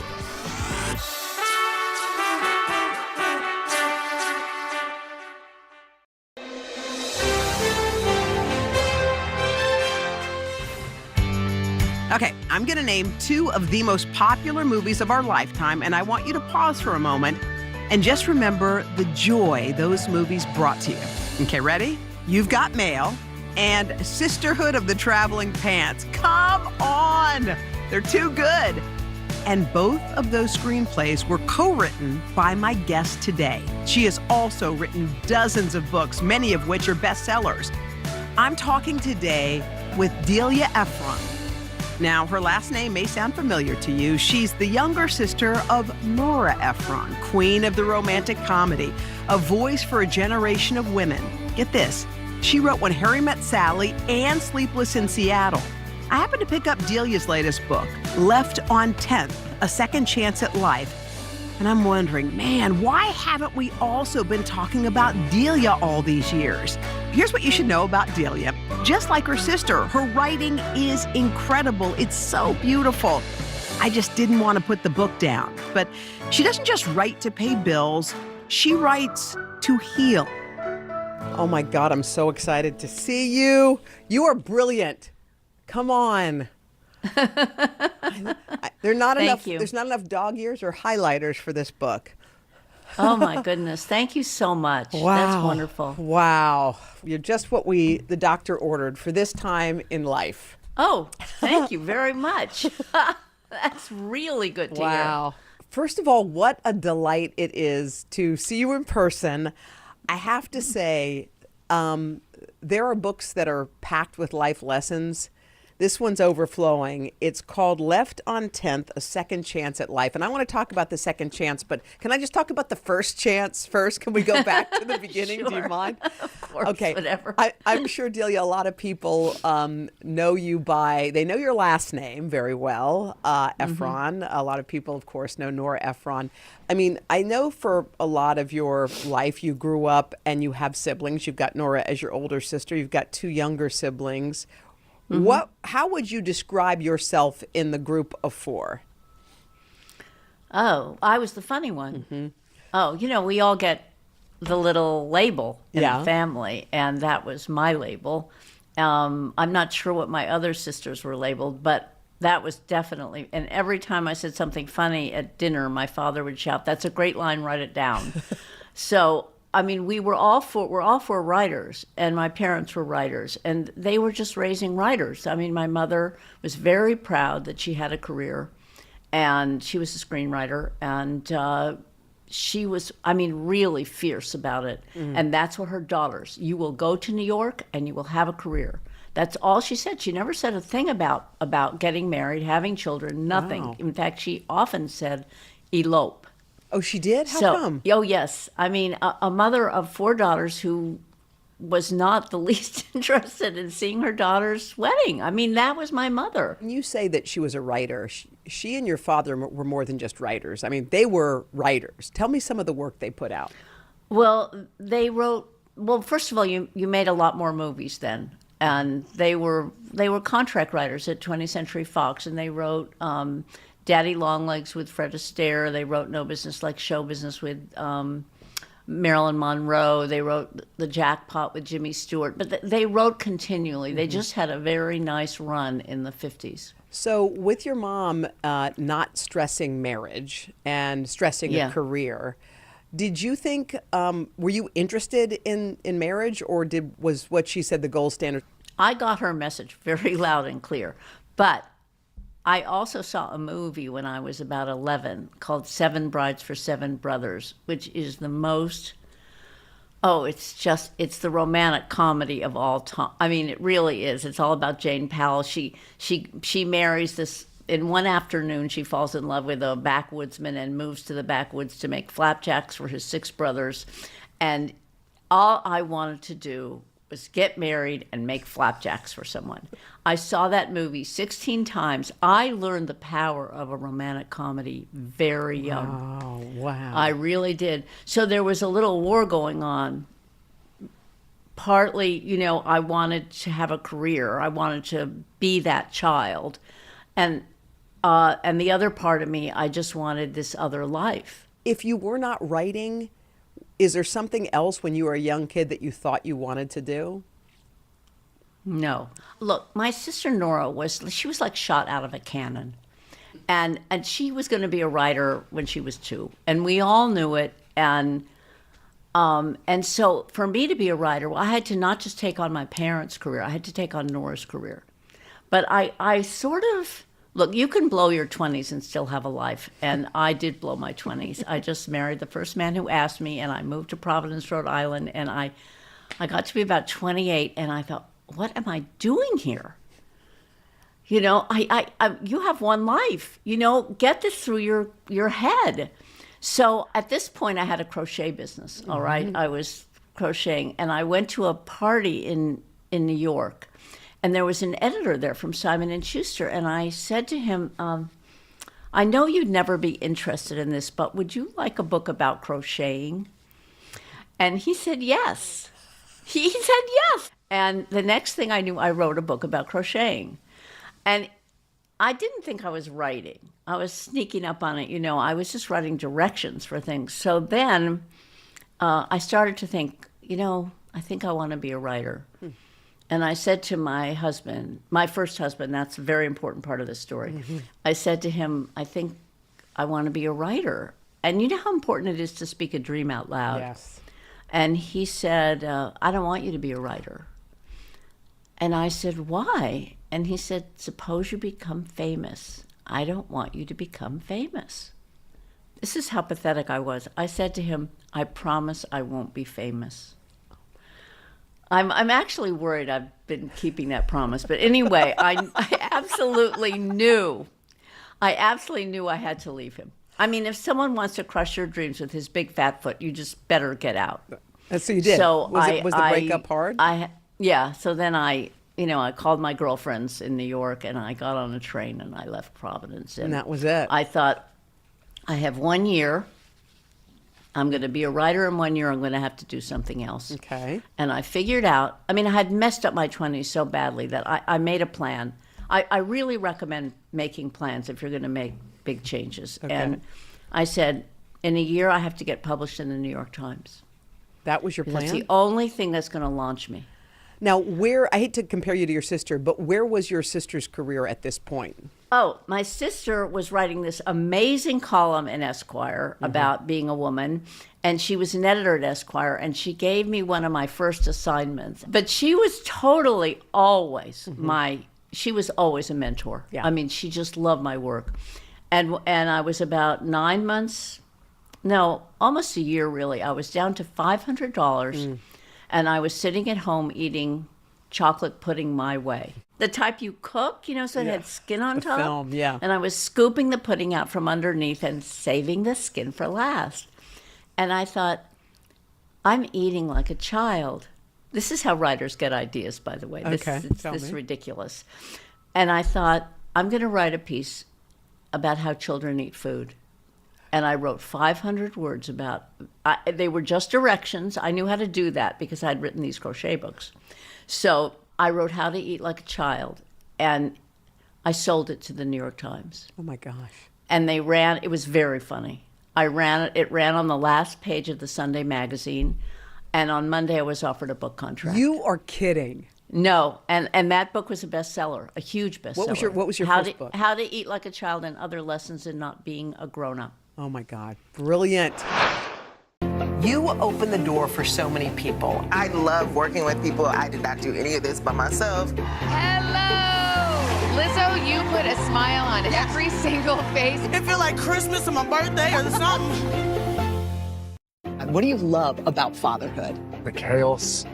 Okay, I'm going to name 2 of the most popular movies of our lifetime, and I want you to pause for a moment and just remember the joy those movies brought to you. Okay, ready? You've Got Mail and Sisterhood of the Traveling Pants. Come on! They're too good. And both of those screenplays were co-written by my guest today. She has also written dozens of books, many of which are bestsellers. I'm talking today with Delia Ephron. Now, her last name may sound familiar to you. She's the younger sister of Nora Ephron, queen of the romantic comedy, a voice for a generation of women. Get this, she wrote When Harry Met Sally and Sleepless in Seattle. I happened to pick up Delia's latest book, Left on 10th, A Second Chance at Life. And I'm wondering, man, why haven't we also been talking about Delia all these years? Here's what you should know about Delia. Just like her sister, her writing is incredible. It's so beautiful. I just didn't want to put the book down. But she doesn't just write to pay bills. She writes to heal. Oh my God, I'm so excited to see you. You are brilliant. Come on. There's not enough dog ears or highlighters for this book. Oh my goodness. Thank you so much. Wow. That's wonderful. Wow. You're just what the doctor ordered for this time in life. Oh, thank you very much. That's really good to hear. Wow. First of all, what a delight it is to see you in person. I have to say, there are books that are packed with life lessons. This one's overflowing. It's called Left on 10th, A Second Chance at Life. And I want to talk about the second chance, but can I just talk about the first chance first? Can we go back to the beginning? Sure. Do you mind? Of course, okay. Whatever. I'm sure, Delia, a lot of people know you they know your last name very well, Ephron. Mm-hmm. A lot of people, of course, know Nora Ephron. I mean, I know for a lot of your life, you grew up and you have siblings. You've got Nora as your older sister. You've got 2 younger siblings. Mm-hmm. How would you describe yourself in the group of 4? Oh, I was the funny one. Mm-hmm. Oh, we all get the little label in the family, and that was my label. I'm not sure what my other sisters were labeled, but that was definitely, and every time I said something funny at dinner, my father would shout, "That's a great line, write it down." So, I mean, we're all 4 writers, and my parents were writers, and they were just raising writers. I mean, my mother was very proud that she had a career, and she was a screenwriter, and she was, really fierce about it. Mm-hmm. And that's what her daughters, you will go to New York and you will have a career. That's all she said. She never said a thing about getting married, having children, nothing. Wow. In fact, she often said, elope. Oh, she did? How come? Oh, yes. I mean, a mother of 4 daughters who was not the least interested in seeing her daughter's wedding. I mean, that was my mother. When you say that she was a writer, she and your father were more than just writers. I mean, they were writers. Tell me some of the work they put out. Well, they wrote, first of all, you made a lot more movies then. And they were contract writers at 20th Century Fox, and they wrote Daddy Longlegs with Fred Astaire. They wrote No Business Like Show Business with Marilyn Monroe. They wrote The Jackpot with Jimmy Stewart. But they wrote continually. Mm-hmm. They just had a very nice run in the 50s. So with your mom not stressing marriage and stressing a career, did you think, were you interested in marriage, or was what she said the gold standard? I got her message very loud and clear. But I also saw a movie when I was about 11 called 7 Brides for 7 Brothers, which is the most, it's the romantic comedy of all time. I mean, it really is. It's all about Jane Powell. She marries this In one afternoon, she falls in love with a backwoodsman and moves to the backwoods to make flapjacks for his 6 brothers. And all I wanted to do was get married and make flapjacks for someone. I saw that movie 16 times. I learned the power of a romantic comedy very young. Oh, wow. I really did. So there was a little war going on. Partly, you know, I wanted to have a career. I wanted to be that child. And the other part of me, I just wanted this other life. If you were not writing, is there something else when you were a young kid that you thought you wanted to do? No. Look, my sister Nora she was like shot out of a cannon. And she was going to be a writer when she was 2. And we all knew it. And so for me to be a writer, well, I had to not just take on my parents' career, I had to take on Nora's career. But I sort of, look, you can blow your 20s and still have a life. And I did blow my 20s. I just married the first man who asked me, and I moved to Providence, Rhode Island. And I got to be about 28, and I thought, what am I doing here? You know, you have one life. You know, get this through your head. So at this point, I had a crochet business, all right? I was crocheting, and I went to a party in New York, and there was an editor there from Simon & Schuster, and I said to him, I know you'd never be interested in this, but would you like a book about crocheting? And he said yes. He said yes. And the next thing I knew, I wrote a book about crocheting. And I didn't think I was writing. I was sneaking up on it, you know. I was just writing directions for things. So then I started to think, you know, I think I want to be a writer. And I said to my husband, my first husband, that's a very important part of this story. I said to him, I think I want to be a writer. And you know how important it is to speak a dream out loud? Yes. And he said, I don't want you to be a writer. And I said, why? And he said, suppose you become famous. I don't want you to become famous. This is how pathetic I was. I said to him, I promise I won't be famous. I'm actually worried I've been keeping that promise. But anyway, I absolutely knew I had to leave him. I mean, if someone wants to crush your dreams with his big fat foot, you just better get out. And so you did. So was the breakup hard? Yeah. So then I called my girlfriends in New York, and I got on a train, and I left Providence. And that was it. I thought, I have 1 year. I'm going to be a writer in 1 year. I'm going to have to do something else. Okay. And I figured out, I mean, I had messed up my 20s so badly that I made a plan. I really recommend making plans if you're going to make big changes. Okay. And I said, in a year, I have to get published in the New York Times. That was your plan? That's the only thing that's going to launch me. Now, I hate to compare you to your sister, but where was your sister's career at this point? Oh, my sister was writing this amazing column in Esquire about being a woman, and she was an editor at Esquire, and she gave me one of my first assignments. But she was totally always she was always a mentor. Yeah. I mean, she just loved my work. And I was about 9 months, no, almost a year really. I was down to $500, and I was sitting at home eating chocolate pudding my way. The type you cook, you know, so it had skin on top. Film, yeah. And I was scooping the pudding out from underneath and saving the skin for last. And I thought, I'm eating like a child. This is how writers get ideas, by the way. This is ridiculous. And I thought, I'm going to write a piece about how children eat food. And I wrote 500 words about, they were just directions. I knew how to do that because I'd written these crochet books. So I wrote How to Eat Like a Child, and I sold it to the New York Times. Oh my gosh. And it was very funny. It ran on the last page of the Sunday magazine, and on Monday I was offered a book contract. You are kidding. No, and that book was a bestseller, a huge bestseller. What was your first book? How to Eat Like a Child and Other Lessons in Not Being a Grown-Up. Oh my God, brilliant. You open the door for so many people. I love working with people. I did not do any of this by myself. Hello! Lizzo, you put a smile on every single face. It feels like Christmas or my birthday or something. What do you love about fatherhood? The chaos,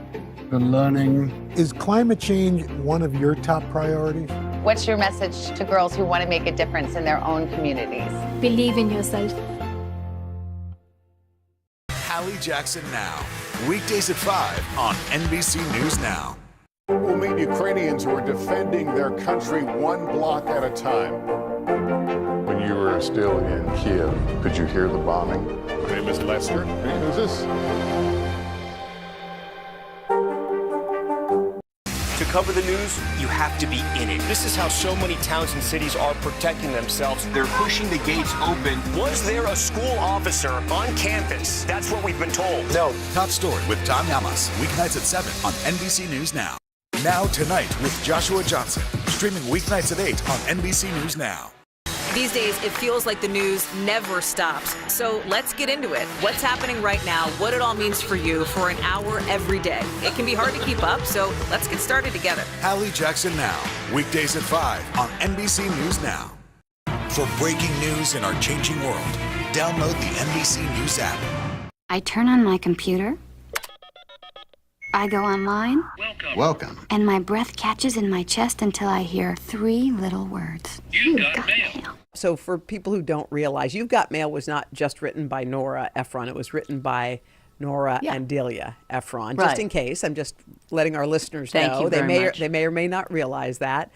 the learning. Is climate change one of your top priorities? What's your message to girls who want to make a difference in their own communities? Believe in yourself. Hallie Jackson Now. Weekdays at 5 on NBC News Now. We'll meet Ukrainians who are defending their country one block at a time. When you were still in Kiev, could you hear the bombing? My name is Lester. And who's this? To cover the news, you have to be in it. This is how so many towns and cities are protecting themselves. They're pushing the gates open. Was there a school officer on campus? That's what we've been told. No. Top Story with Tom Yamas. Weeknights at 7 on NBC News Now. Now Tonight with Joshua Johnson. Streaming weeknights at 8 on NBC News Now. These days, it feels like the news never stops. So let's get into it. What's happening right now, what it all means for you for an hour every day. It can be hard to keep up, so let's get started together. Hallie Jackson Now. Weekdays at 5 on NBC News Now. For breaking news in our changing world, download the NBC News app. I turn on my computer. I go online. Welcome. And my breath catches in my chest until I hear 3 little words. You got mail. So for people who don't realize, You've Got Mail was not just written by Nora Ephron. It was written by Nora and Delia Ephron. Just Right. in case, I'm just letting our listeners Thank know. you They very may much. they may or may not realize that.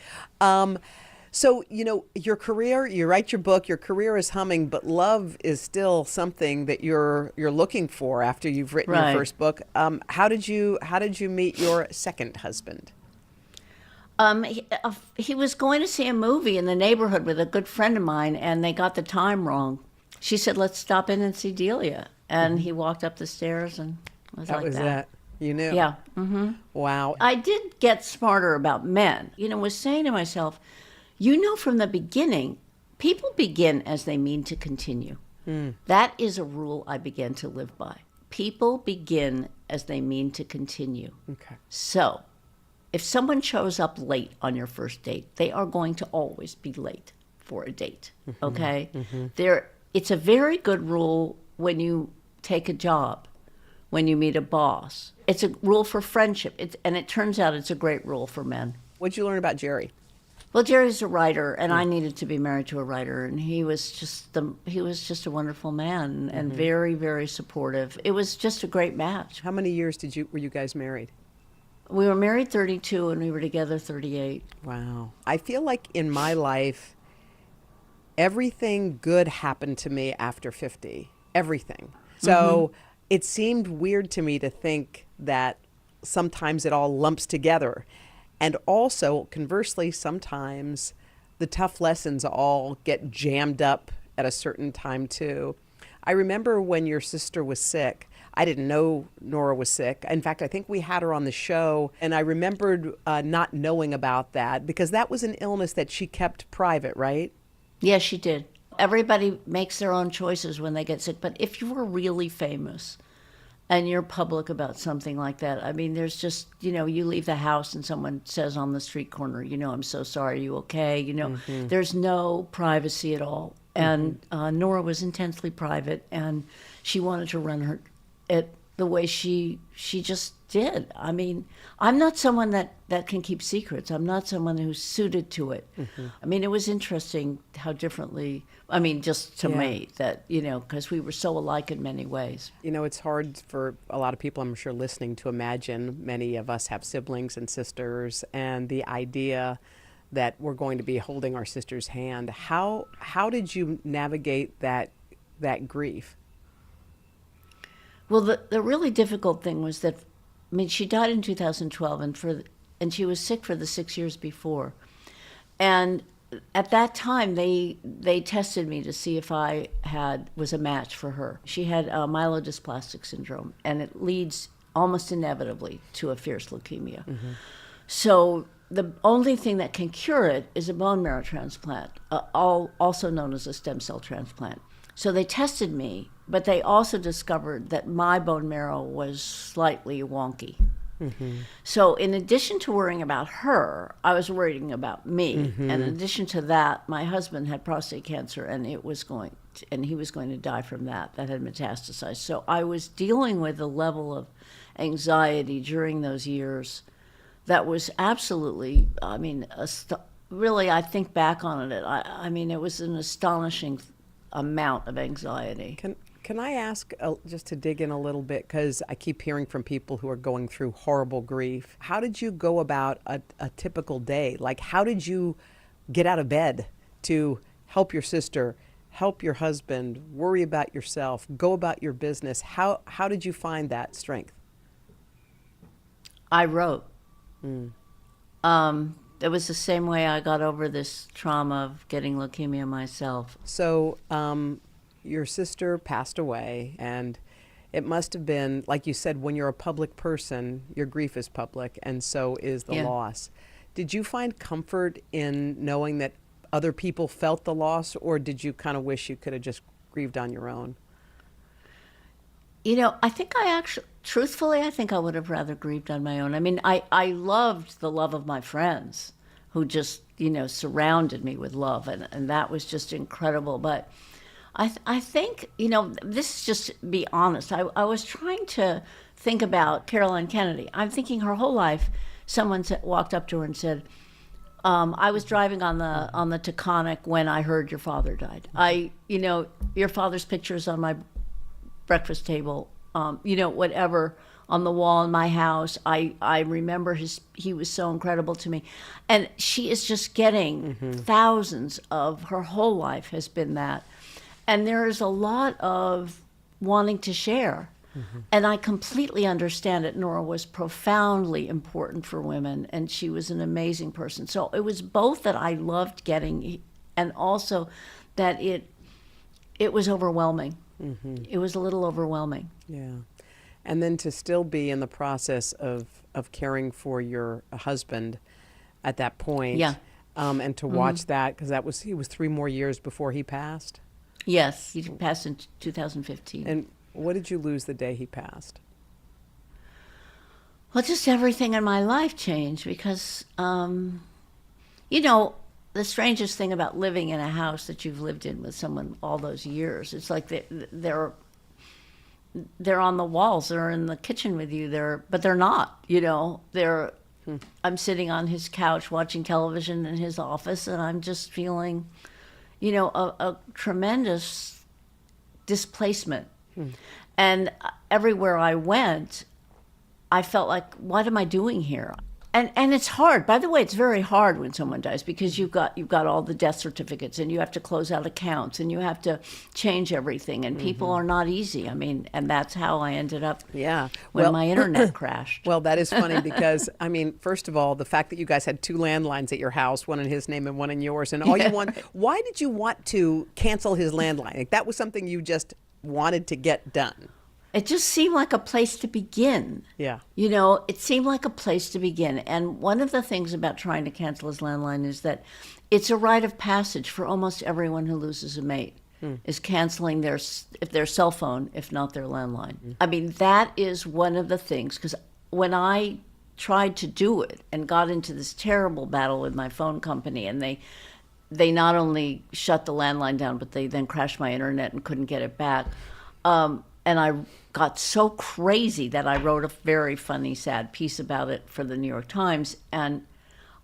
So, your career, you write your book, your career is humming, but love is still something that you're looking for after you've written Right. your first book. How did you meet your second husband? He was going to see a movie in the neighborhood with a good friend of mine, and they got the time wrong. She said, "Let's stop in and see Delia." And he walked up the stairs, and it was That like was that. it. You knew? Yeah. Mm-hmm. Wow. I did get smarter about men. Was saying to myself, from the beginning, people begin as they mean to continue. That is a rule I began to live by. People begin as they mean to continue. Okay. So, if someone shows up late on your first date, they are going to always be late for a date. Okay? It's a very good rule when you take a job, when you meet a boss. It's a rule for friendship. And it turns out it's a great rule for men. What'd you learn about Jerry? Well, Jerry's a writer, and I needed to be married to a writer, and he was just a wonderful man and very, very supportive. It was just a great match. How many years were you guys married? We were married 32, and we were together 38. Wow. I feel like in my life, everything good happened to me after 50. Everything. So it seemed weird to me to think that sometimes it all lumps together. And also, conversely, sometimes the tough lessons all get jammed up at a certain time, too. I remember when your sister was sick. I didn't know Nora was sick. In fact, I think we had her on the show, and I remembered not knowing about that because that was an illness that she kept private, right? Yes, she did. Everybody makes their own choices when they get sick, but if you were really famous and you're public about something like that, I mean, there's just, you leave the house and someone says on the street corner, I'm so sorry, are you okay? There's no privacy at all. And Nora was intensely private, and she wanted to run it the way she just did. I mean, I'm not someone that can keep secrets. I'm not someone who's suited to it. I mean, it was interesting how differently, just to me, that, because we were so alike in many ways. It's hard for a lot of people, I'm sure, listening to imagine. Many of us have siblings and sisters, and the idea that we're going to be holding our sister's hand. How did you navigate that grief? Well, the really difficult thing was that, she died in 2012, and she was sick for the 6 years before. And at that time, they tested me to see if I was a match for her. She had myelodysplastic syndrome, and it leads almost inevitably to a fierce leukemia. So the only thing that can cure it is a bone marrow transplant, also known as a stem cell transplant. So they tested me, but they also discovered that my bone marrow was slightly wonky. So in addition to worrying about her, I was worrying about me. And in addition to that, my husband had prostate cancer, and he was going to die from that. That had metastasized. So I was dealing with a level of anxiety during those years that was absolutely, really, I think back on it, I mean, it was an astonishing amount of anxiety. Can I ask, just to dig in a little bit, because I keep hearing from people who are going through horrible grief. How did you go about a typical day? Like, how did you get out of bed to help your sister, help your husband, worry about yourself, go about your business? How did you find that strength? I wrote. It was the same way I got over this trauma of getting leukemia myself. So your sister passed away, and it must have been, like you said, when you're a public person, your grief is public, and so is the loss. Did you find comfort in knowing that other people felt the loss, or did you kind of wish you could have just grieved on your own? You know, I think truthfully, I think I would have rather grieved on my own. I mean, I loved the love of my friends who just, you know, surrounded me with love, and that was just incredible. But I think, you know, this is just to be honest. I was trying to think about Caroline Kennedy. I'm thinking her whole life, someone walked up to her and said, I was driving on the Taconic when I heard your father died. You know, your father's picture's on my breakfast table, you know, whatever, on the wall in my house. I remember he was so incredible to me. And she is just getting thousands of, her whole life has been that. And there is a lot of wanting to share. And I completely understand it. Nora was profoundly important for women, and she was an amazing person. So it was both that I loved getting, and also that it was overwhelming. It was a little overwhelming. Yeah. And then to still be in the process of caring for your husband at that point. Yeah. And to watch that, because he was 3 more years before he passed. Yes, he passed in 2015. And what did you lose the day he passed? Well, just everything in my life changed because, you know, the strangest thing about living in a house that you've lived in with someone all those years, it's like they're on the walls, they're in the kitchen with you, but they're not, you know. I'm sitting on his couch watching television in his office, and I'm just feeling, you know, a tremendous displacement. And everywhere I went, I felt like, what am I doing here? And it's hard. By the way, it's very hard when someone dies, because you've got all the death certificates, and you have to close out accounts, and you have to change everything, and people are not easy. I mean, and that's how I ended up when my internet crashed. Well, that is funny because, I mean, first of all, the fact that you guys had 2 landlines at your house, one in his name and one in yours, and why did you want to cancel his landline? Like, that was something you just wanted to get done. It just seemed like a place to begin. Yeah. You know, it seemed like a place to begin. And one of the things about trying to cancel his landline is that it's a rite of passage for almost everyone who loses a mate, is canceling their cell phone, if not their landline. I mean, that is one of the things, because when I tried to do it and got into this terrible battle with my phone company, and they not only shut the landline down, but they then crashed my internet and couldn't get it back. And I got so crazy that I wrote a very funny, sad piece about it for the New York Times. And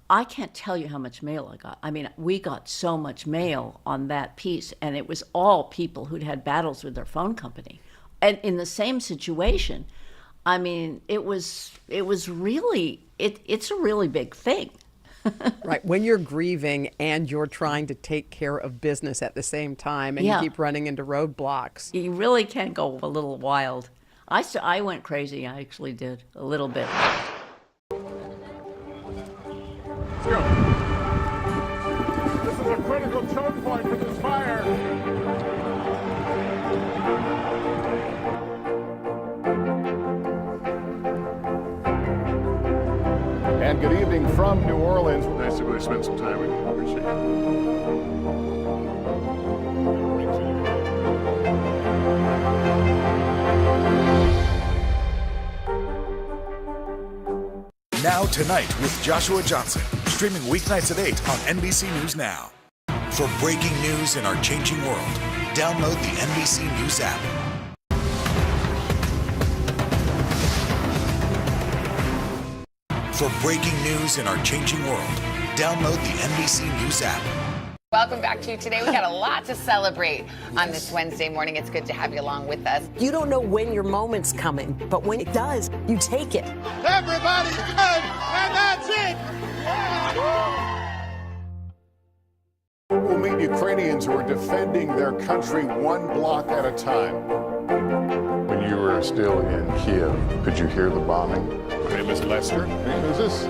I can't tell you how much mail I got. I mean, we got so much mail on that piece, and it was all people who'd had battles with their phone company. And in the same situation, I mean, it's a really big thing. Right. When you're grieving and you're trying to take care of business at the same time, and you keep running into roadblocks. You really can go a little wild. I went crazy. I actually did a little bit. Let's go. This is a critical choke point for this fire. And good evening from New Orleans. Nice to really spend some time with you. Appreciate it. Now Tonight with Joshua Johnson, streaming weeknights at 8 on NBC News Now. For breaking news in our changing world, download the NBC News app. For breaking news in our changing world, download the NBC News app. Welcome back to you today. We got a lot to celebrate on this Wednesday morning. It's good to have you along with us. You don't know when your moment's coming, but when it does, you take it. Everybody's good, and that's it. We'll meet Ukrainians who are defending their country one block at a time. When you were still in Kiev, could you hear the bombing? My name is Lester. And who's this?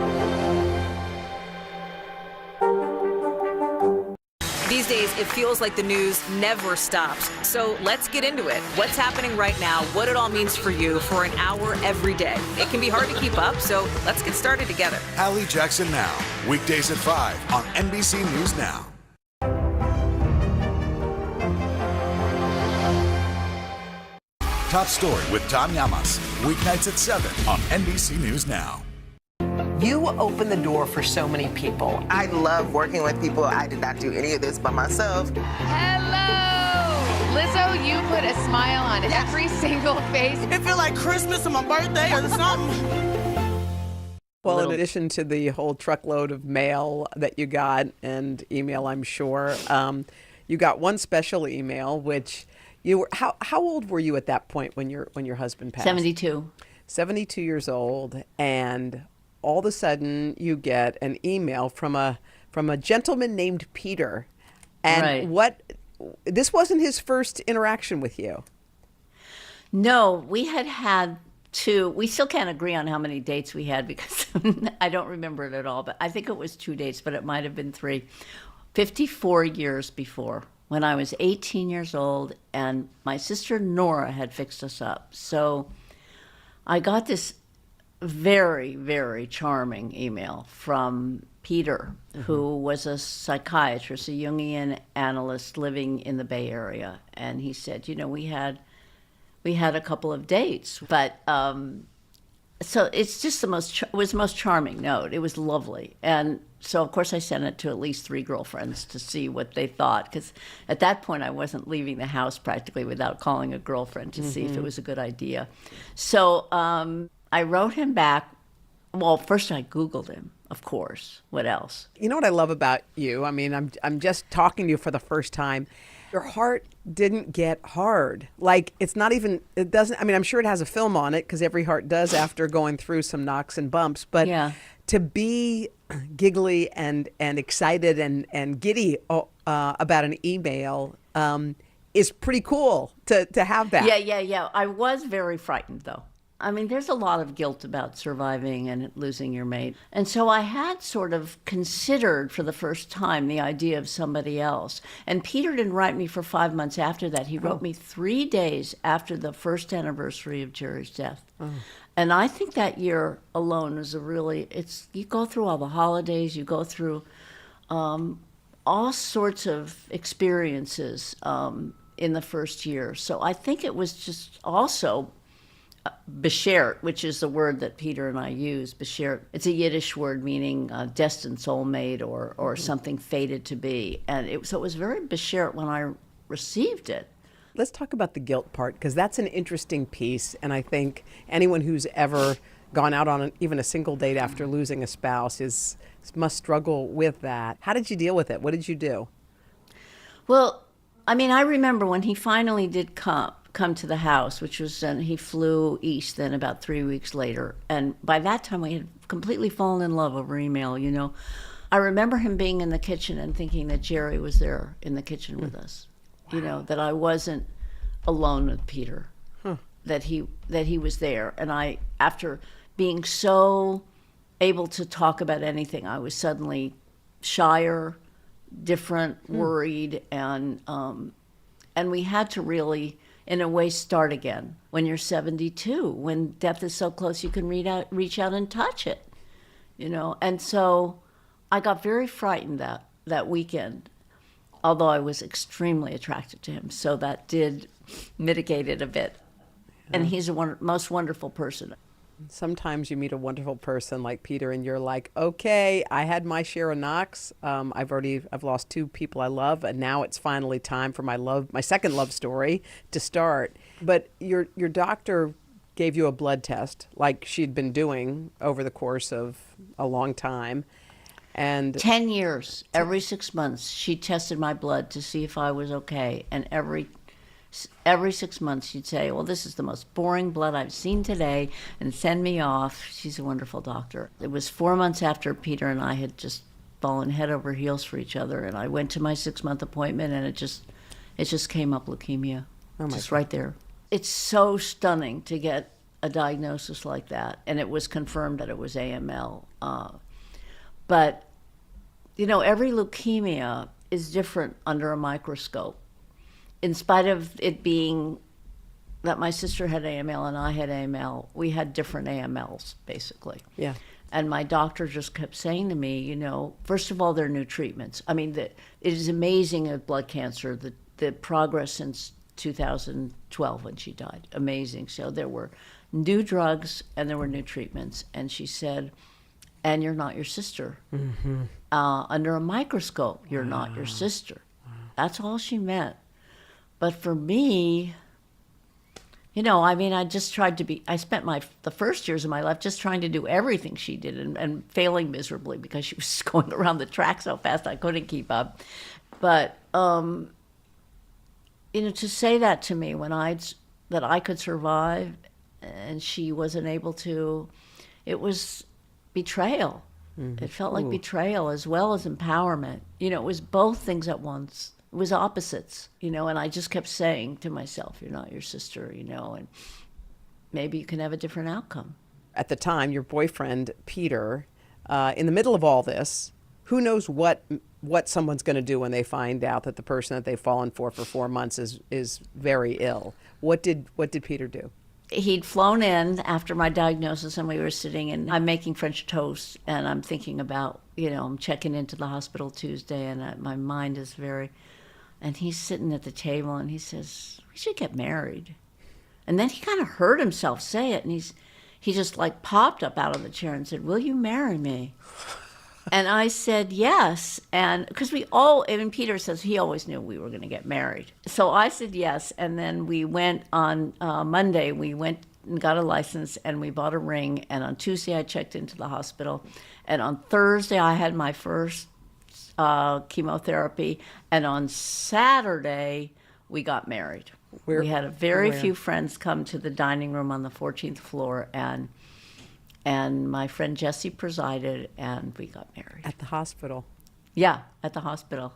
These days, it feels like the news never stops. So let's get into it. What's happening right now, what it all means for you for an hour every day. It can be hard to keep up, so let's get started together. Hallie Jackson Now, weekdays at 5 on NBC News Now. Top Story with Tom Llamas, weeknights at 7 on NBC News Now. You open the door for so many people. I love working with people. I did not do any of this by myself. Hello! Lizzo, you put a smile on every single face. It feels like Christmas or my birthday or something. Well, in addition to the whole truckload of mail that you got and email, I'm sure, you got one special email, which you were. How old were you at that point when your husband passed? 72. 72 years old, and all of a sudden you get an email from a gentleman named Peter, and this wasn't his first interaction with you. No, we had two. We still can't agree on how many dates we had because I don't remember it at all, but I think it was 2 dates, but it might have been 3. 54 years before, when I was 18 years old, and my sister Nora had fixed us up. So I got this very, very charming email from Peter, who was a psychiatrist, a Jungian analyst living in the Bay Area. And he said, we had a couple of dates, but so it's just it was the most charming note. It was lovely. And so, of course, I sent it to at least 3 girlfriends to see what they thought, because at that point I wasn't leaving the house practically without calling a girlfriend to see if it was a good idea. So I wrote him back. Well, first I Googled him, of course. What else? You know what I love about you? I mean, I'm just talking to you for the first time. Your heart didn't get hard. Like, it doesn't, I mean, I'm sure it has a film on it because every heart does after going through some knocks and bumps. But to be giggly and excited and giddy about an email is pretty cool to have that. Yeah. I was very frightened, though. I mean, there's a lot of guilt about surviving and losing your mate. And so I had sort of considered for the first time the idea of somebody else. And Peter didn't write me for 5 months after that. He wrote me 3 days after the first anniversary of Jerry's death. And I think that year alone was you go through all the holidays, you go through all sorts of experiences in the first year. So I think it was just also Beshert, which is the word that Peter and I use. Beshert, it's a Yiddish word meaning destined soulmate or something fated to be. And so it was very Beshert when I received it. Let's talk about the guilt part, because that's an interesting piece. And I think anyone who's ever gone out on even a single date after losing a spouse must struggle with that. How did you deal with it? What did you do? Well, I mean, I remember when he finally did come to the house, which was he flew east then about 3 weeks later. And by that time we had completely fallen in love over email, I remember him being in the kitchen and thinking that Jerry was there in the kitchen with us. Wow. That I wasn't alone with Peter, that he was there. And I, after being so able to talk about anything, I was suddenly shyer, different, worried, and we had to really, in a way, start again when you're 72, when death is so close you can reach out and touch it, And so I got very frightened that weekend, although I was extremely attracted to him. So that did mitigate it a bit. And he's a most wonderful person. Sometimes you meet a wonderful person like Peter and you're like, okay, I had my share of knocks. I've lost 2 people I love, and now it's finally time for my second love story to start. But your doctor gave you a blood test like she'd been doing over the course of a long time. And 10 years, every 6 months, she tested my blood to see if I was okay. And every 6 months, she'd say, well, this is the most boring blood I've seen today, and send me off. She's a wonderful doctor. It was 4 months after Peter and I had just fallen head over heels for each other, and I went to my 6-month appointment, and it just came up leukemia, just right there. It's so stunning to get a diagnosis like that, and it was confirmed that it was AML. But, you know, every leukemia is different under a microscope. In spite of it being that my sister had AML and I had AML, we had different AMLs, basically. Yeah. And my doctor just kept saying to me, you know, first of all, there are new treatments. I mean, it is amazing at blood cancer, the progress since 2012 when she died. Amazing. So there were new drugs and there were new treatments. And she said, and you're not your sister. Mm-hmm. Under a microscope, you're not your sister. That's all she meant. But for me, you know, I mean, I just tried to be, I spent the first years of my life just trying to do everything she did and failing miserably because she was going around the track so fast I couldn't keep up. But, you know, to say that to me that I could survive and she wasn't able to, it was betrayal. Mm-hmm. It felt like betrayal as well as empowerment. You know, it was both things at once. It was opposites, you know, and I just kept saying to myself, you're not your sister, you know, and maybe you can have a different outcome. At the time, your boyfriend, Peter, in the middle of all this, who knows what someone's going to do when they find out that the person that they've fallen for 4 months is very ill. What did Peter do? He'd flown in after my diagnosis and we were sitting and I'm making French toast and I'm thinking about, you know, I'm checking into the hospital Tuesday and my mind is and he's sitting at the table and he says, we should get married. And then he kind of heard himself say it and he just like popped up out of the chair and said, will you marry me? And I said, yes. And because even Peter says he always knew we were going to get married. So I said yes. And then we went on Monday, we went and got a license and we bought a ring. And on Tuesday, I checked into the hospital. And on Thursday, I had my first chemotherapy. And on Saturday, we got married. We had a very few friends come to the dining room on the 14th floor and my friend Jessie presided, and we got married. At the hospital? Yeah, at the hospital.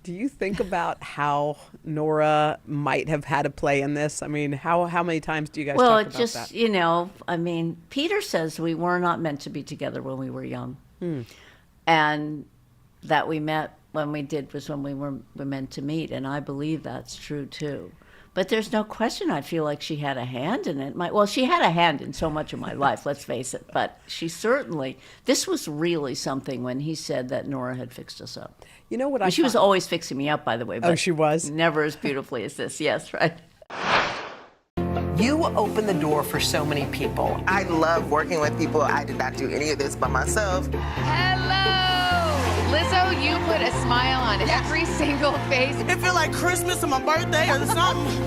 Do you think about how Nora might have had a play in this? I mean, how many times do you guys talk about that? Well, just, you know, I mean, Peter says we were not meant to be together when we were young. And that we met when we were meant to meet, and I believe that's true, too. But there's no question I feel like she had a hand in it. Well, she had a hand in so much of my life, let's face it. But she certainly, this was really something when he said that Nora had fixed us up. You know what She was always fixing me up, by the way. But she was? Never as beautifully as this, yes, right. You open the door for so many people. I love working with people. I did not do any of this by myself. Hello! Lizzo, you put a smile on every single face. It feel like Christmas or my birthday or something.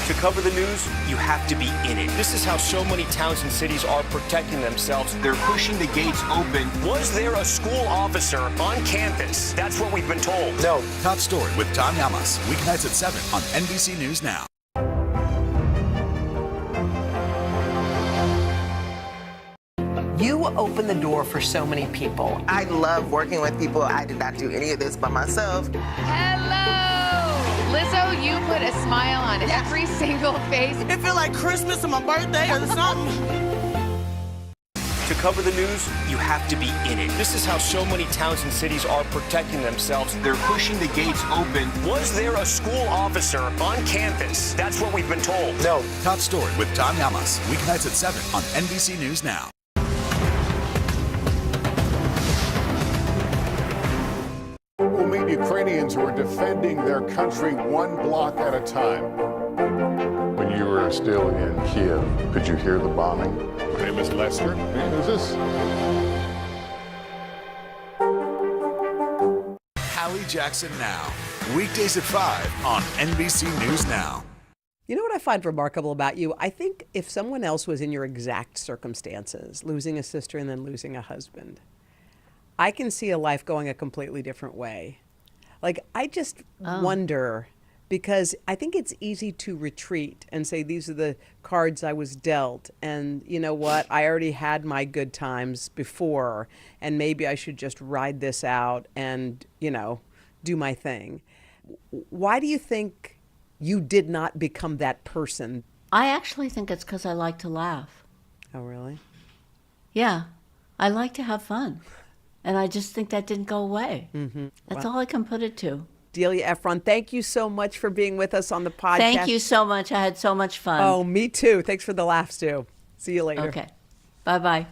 To cover the news, you have to be in it. This is how so many towns and cities are protecting themselves. They're pushing the gates open. Was there a school officer on campus? That's what we've been told. No. Top Story with Tom Yamas. Weeknights at 7 on NBC News Now. You open the door for so many people. I love working with people. I did not do any of this by myself. Hello! Lizzo, you put a smile on every single face. It feel like Christmas or my birthday or something. To cover the news, you have to be in it. This is how so many towns and cities are protecting themselves. They're pushing the gates open. Was there a school officer on campus? That's what we've been told. No. Top Story with Tom Yamas. Weeknights at 7 on NBC News Now. We'll meet Ukrainians who are defending their country one block at a time. When you were still in Kiev, could you hear the bombing? My name is Lester. And who's this? Hallie Jackson Now. Weekdays at 5 on NBC News Now. You know what I find remarkable about you? I think if someone else was in your exact circumstances, losing a sister and then losing a husband, I can see a life going a completely different way. Like, I just wonder, because I think it's easy to retreat and say, these are the cards I was dealt. And you know what? I already had my good times before, and maybe I should just ride this out and, you know, do my thing. Why do you think you did not become that person? I actually think it's because I like to laugh. Oh, really? Yeah, I like to have fun. And I just think that didn't go away. Mm-hmm. That's all I can put it to. Delia Ephron, thank you so much for being with us on the podcast. Thank you so much. I had so much fun. Oh, me too. Thanks for the laughs, too. See you later. Okay. Bye-bye.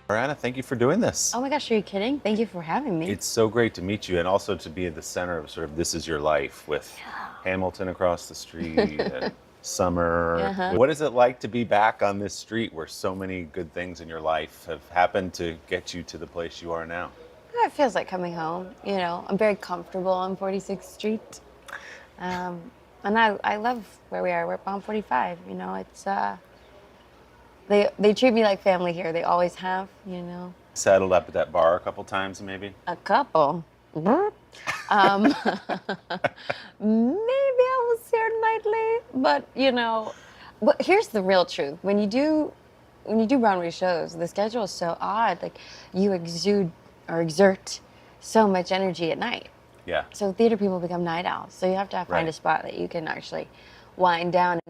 Miranda, thank you for doing this. Oh my gosh, are you kidding? Thank you for having me. It's so great to meet you, and also to be at the center of sort of This Is Your Life with Hamilton across the street and summer. Uh-huh. What is it like to be back on this street where so many good things in your life have happened to get you to the place you are now? It feels like coming home. You know, I'm very comfortable on 46th Street. And I love where we are. We're on 45. You know, it's they treat me like family here. They always have, you know. Saddled up at that bar a couple times, maybe? A couple. Maybe I was here nightly, but you know, but here's the real truth. When you do Broadway shows, the schedule is so odd. Like, you exert so much energy at night. Yeah. So theater people become night owls. So you have to find a spot that you can actually wind down.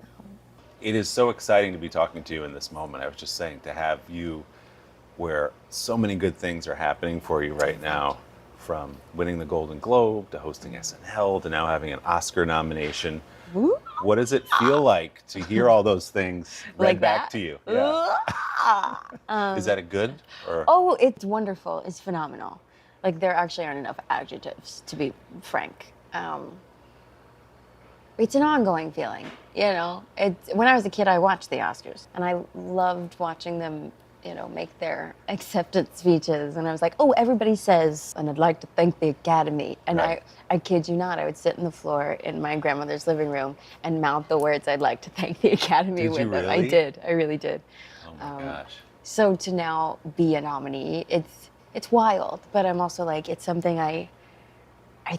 It is so exciting to be talking to you in this moment. I was just saying, to have you where so many good things are happening for you right now, from winning the Golden Globe to hosting SNL to now having an Oscar nomination. Woo. What does it feel like to hear all those things read Like back that? to you? Yeah. Is that a good or? Oh, it's wonderful. It's phenomenal. Like, there actually aren't enough adjectives, to be frank. It's an ongoing feeling, you know. When I was a kid, I watched the Oscars, and I loved watching them, you know, make their acceptance speeches. And I was like, oh, everybody says, and I'd like to thank the Academy. And I kid you not, I would sit on the floor in my grandmother's living room and mouth the words I'd like to thank the Academy Did with you them. really? I did. I really did. Oh my gosh. So to now be a nominee, it's wild, but I'm also like, it's something I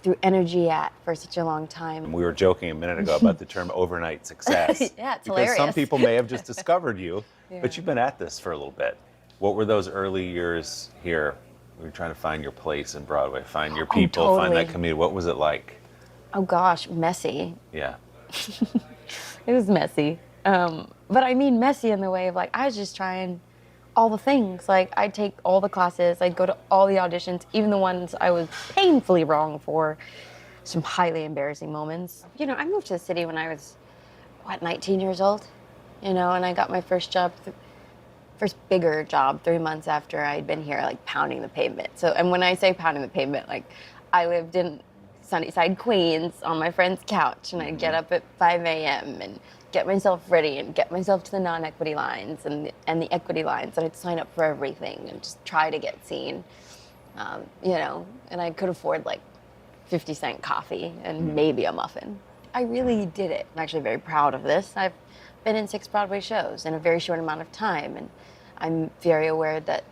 threw energy at for such a long time. We were joking a minute ago about the term overnight success. Yeah, it's because hilarious. some people may have just discovered you, Yeah. but you've been at this for a little bit. What were those early years here? We were trying to find your place in Broadway, find your people, find that totally. community. What was it like? Oh gosh, messy. Yeah. It was messy. But I mean messy in the way of, like, I was just trying all the things. Like, I'd take all the classes, I'd go to all the auditions, even the ones I was painfully wrong for. Some highly embarrassing moments. You know, I moved to the city when I was, 19 years old? You know, and I got my first job, first bigger job 3 months after I'd been here, like, pounding the pavement. So, and when I say pounding the pavement, like, I lived in Sunnyside, Queens on my friend's couch, and I'd get up at 5 a.m. and get myself ready and get myself to the non-equity lines and the equity lines, and I'd sign up for everything and just try to get seen, you know, and I could afford like 50-cent coffee and maybe a muffin. I really did it. I'm actually very proud of this. I've been in 6 Broadway shows in a very short amount of time, and I'm very aware that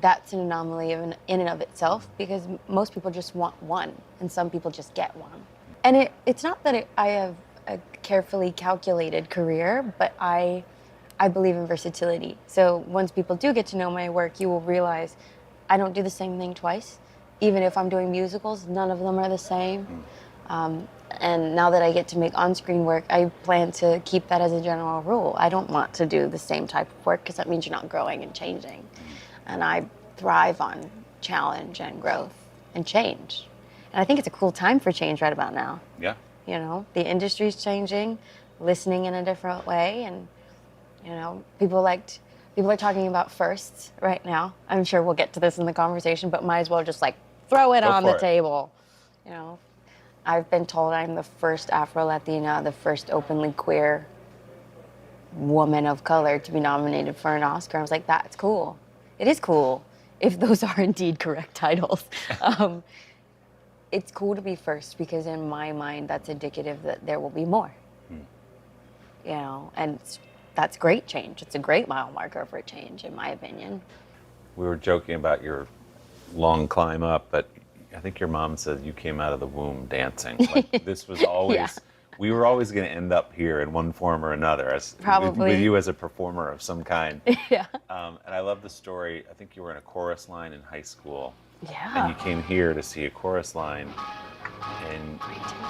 that's an anomaly in and of itself, because most people just want one, and some people just get one. And it's not that I have a carefully calculated career, but I believe in versatility. So once people do get to know my work, you will realize I don't do the same thing twice. Even if I'm doing musicals, none of them are the same. And now that I get to make on-screen work, I plan to keep that as a general rule. I don't want to do the same type of work, because that means you're not growing and changing. And I thrive on challenge and growth and change. And I think it's a cool time for change right about now. Yeah. You know, the industry's changing, listening in a different way, and you know, people are talking about firsts right now. I'm sure we'll get to this in the conversation, but might as well just like throw it on the table. You know, I've been told I'm the first Afro-Latina, the first openly queer woman of color to be nominated for an Oscar. I was like, that's cool. It is cool if those are indeed correct titles. It's cool to be first, because in my mind, that's indicative that there will be more. You know, and that's great change. It's a great mile marker for change, in my opinion. We were joking about your long climb up, but I think your mom said you came out of the womb dancing. Like this was always, Yeah. we were always going to end up here in one form or another, as Probably. with you as a performer of some kind. Yeah. And I love the story. I think you were in a chorus line in high school. Yeah. And you came here to see a chorus line, and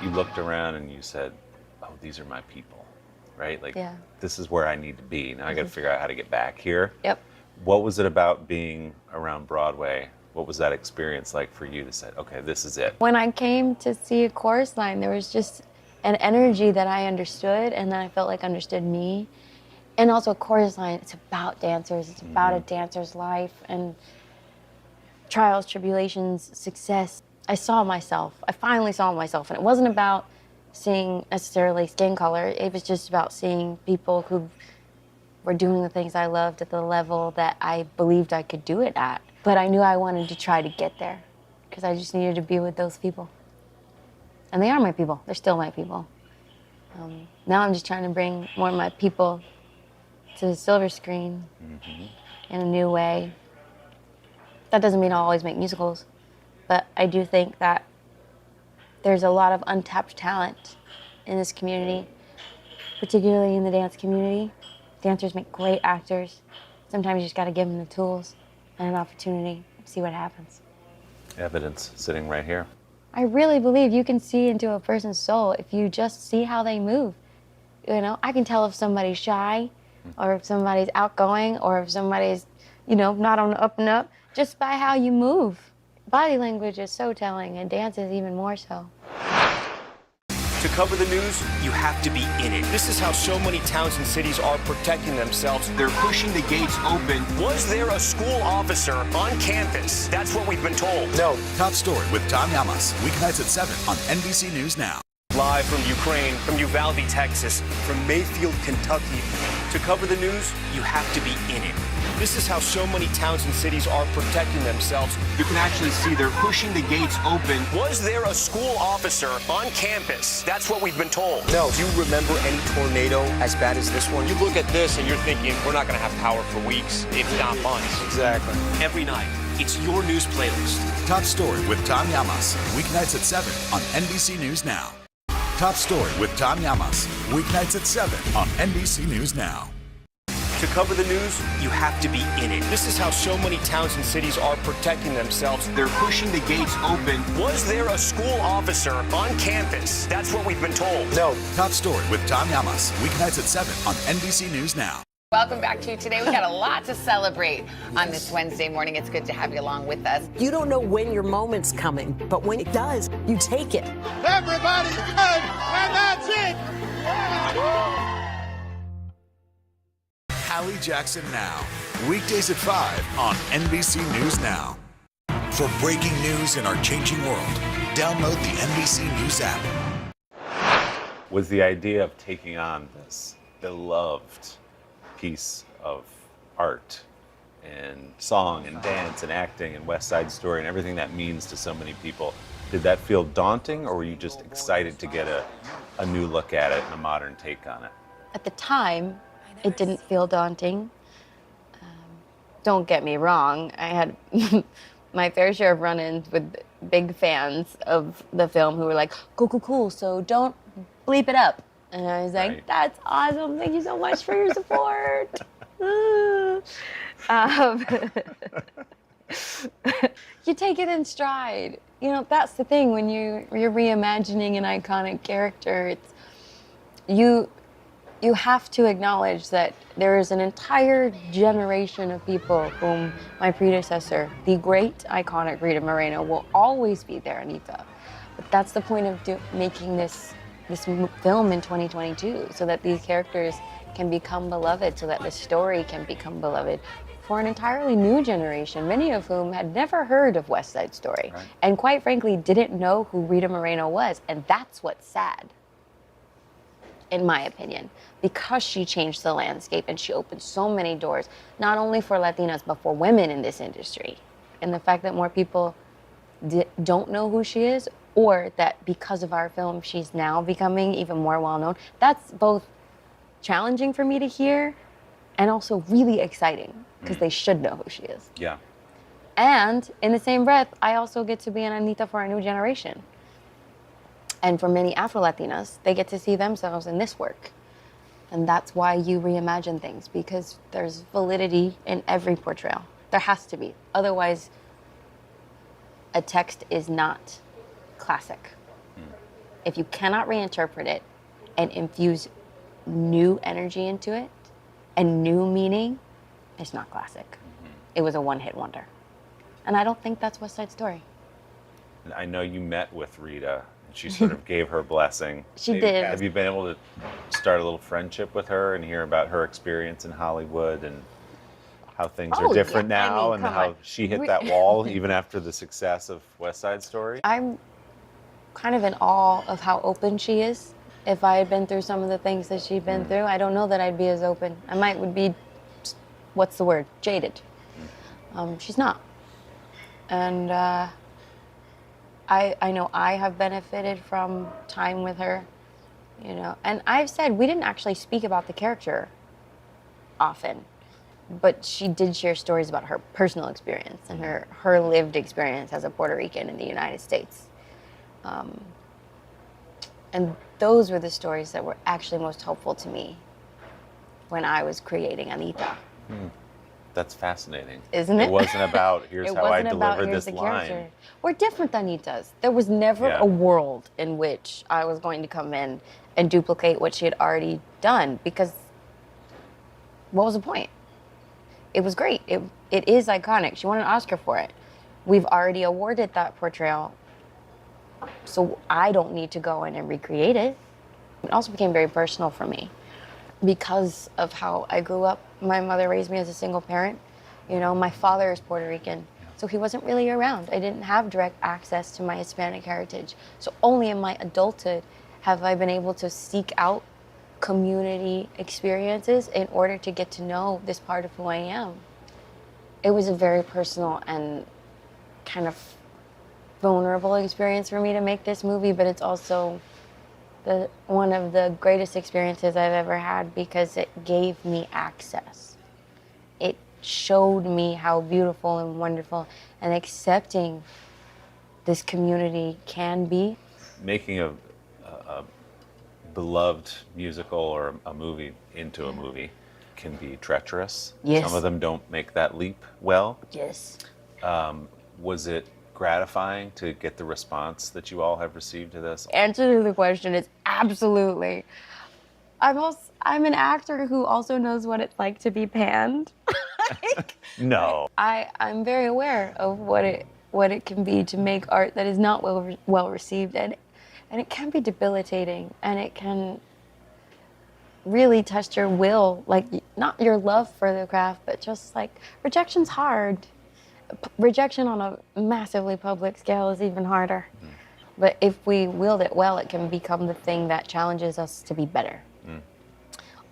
you looked around and you said, "Oh, these are my people." Right? Like, Yeah. this is where I need to be. Now I got to figure out how to get back here. Yep. What was it about being around Broadway? What was that experience like for you to say, okay, this is it? When I came to see a chorus line, there was just an energy that I understood, and then I felt like understood me. And also a chorus line, it's about dancers. It's about a dancer's life and trials, tribulations, success. I saw myself. I finally saw myself. And it wasn't about seeing necessarily skin color. It was just about seeing people who were doing the things I loved at the level that I believed I could do it at. But I knew I wanted to try to get there because I just needed to be with those people. And they are my people. They're still my people. Now I'm just trying to bring more of my people to the silver screen in a new way. That doesn't mean I'll always make musicals, but I do think that there's a lot of untapped talent in this community, particularly in the dance community. Dancers make great actors. Sometimes you just gotta give them the tools and an opportunity, see what happens. Evidence sitting right here. I really believe you can see into a person's soul if you just see how they move. You know, I can tell if somebody's shy, or if somebody's outgoing, or if somebody's, you know, not on the up and up, just by how you move. Body language is so telling, and dance is even more so. To cover the news, you have to be in it. This is how so many towns and cities are protecting themselves. They're pushing the gates open. Was there a school officer on campus? That's what we've been told. No. Top Story with Tom Yamas, weeknights at 7 on NBC News Now. Live from Ukraine, from Uvalde, Texas, from Mayfield, Kentucky. To cover the news, you have to be in it. This is how so many towns and cities are protecting themselves. You can actually see they're pushing the gates open. Was there a school officer on campus? That's what we've been told. No. Do you remember any tornado as bad as this one? You look at this and you're thinking, we're not going to have power for weeks, if not months. Exactly. Every night, it's your news playlist. Top Story with Tom Yamas, weeknights at 7 on NBC News Now. Top Story with Tom Yamas, weeknights at 7 on NBC News Now. To cover the news, you have to be in it. This is how so many towns and cities are protecting themselves. They're pushing the gates open. Was there a school officer on campus? That's what we've been told. No. Top Story with Tom Yamas, weeknights at 7 on NBC News Now. Welcome back to Today. We got a lot to celebrate on this Wednesday morning. It's good to have you along with us. You don't know when your moment's coming, but when it does, you take it. Everybody's good, and that's it. Hallie Jackson Now, weekdays at 5 on NBC News Now. For breaking news in our changing world, download the NBC News app. Was the idea of taking on this beloved piece of art and song and dance and acting and West Side Story and everything that means to so many people, did that feel daunting, or were you just excited to get a new look at it and a modern take on it? At the time, it didn't feel daunting. Don't get me wrong, I had my fair share of run-ins with big fans of the film who were like, cool, so don't bleep it up. And I was like, that's awesome, thank you so much for your support. You take it in stride. You know, that's the thing when you're reimagining an iconic character. It's you have to acknowledge that there is an entire generation of people whom my predecessor, the great iconic Rita Moreno, will always be there, Anita. But that's the point of making this film in 2022, so that these characters can become beloved, so that the story can become beloved for an entirely new generation, many of whom had never heard of West Side Story, and quite frankly didn't know who Rita Moreno was, and that's what's sad, in my opinion, because she changed the landscape and she opened so many doors, not only for Latinas, but for women in this industry. And the fact that more people don't know who she is, or that because of our film, she's now becoming even more well-known, that's both challenging for me to hear and also really exciting because they should know who she is. Yeah. And in the same breath, I also get to be an Anita for a new generation. And for many Afro-Latinas, they get to see themselves in this work. And that's why you reimagine things, because there's validity in every portrayal. There has to be. Otherwise, a text is not classic. If you cannot reinterpret it and infuse new energy into it and new meaning, it's not classic. It was a one-hit wonder. And I don't think that's West Side Story. I know you met with Rita, and she sort of gave her blessing. She did. Have you been able to start a little friendship with her and hear about her experience in Hollywood and how things are different now, and how she hit that wall even after the success of West Side Story? I'm kind of in awe of how open she is. If I had been through some of the things that she'd been through, I don't know that I'd be as open. I would be, what's the word, jaded. She's not. And I know I have benefited from time with her, you know. And I've said we didn't actually speak about the character often, but she did share stories about her personal experience and her lived experience as a Puerto Rican in the United States. And those were the stories that were actually most helpful to me when I was creating Anita. That's fascinating. Isn't it? It wasn't about, here's how I delivered this line. We're different Anitas. There was never a world in which I was going to come in and duplicate what she had already done, because what was the point? It was great. It is iconic. She won an Oscar for it. We've already awarded that portrayal, so I don't need to go in and recreate it. It also became very personal for me because of how I grew up. My mother raised me as a single parent. You know, my father is Puerto Rican, so he wasn't really around. I didn't have direct access to my Hispanic heritage. So only in my adulthood have I been able to seek out community experiences in order to get to know this part of who I am. It was a very personal and kind of vulnerable experience for me to make this movie, but it's also one of the greatest experiences I've ever had because it gave me access. It showed me how beautiful and wonderful and accepting this community can be. Making a beloved musical or a movie into a movie can be treacherous. Yes. Some of them don't make that leap well. Yes. Was it gratifying to get the response that you all have received to this? Answer to the question is absolutely. I'm an actor who also knows what it's like to be panned. No. I'm very aware of what it can be to make art that is not well received, and it can be debilitating, and it can really test your will, like not your love for the craft, but just like rejection's hard. Rejection on a massively public scale is even harder. But if we wield it well, it can become the thing that challenges us to be better.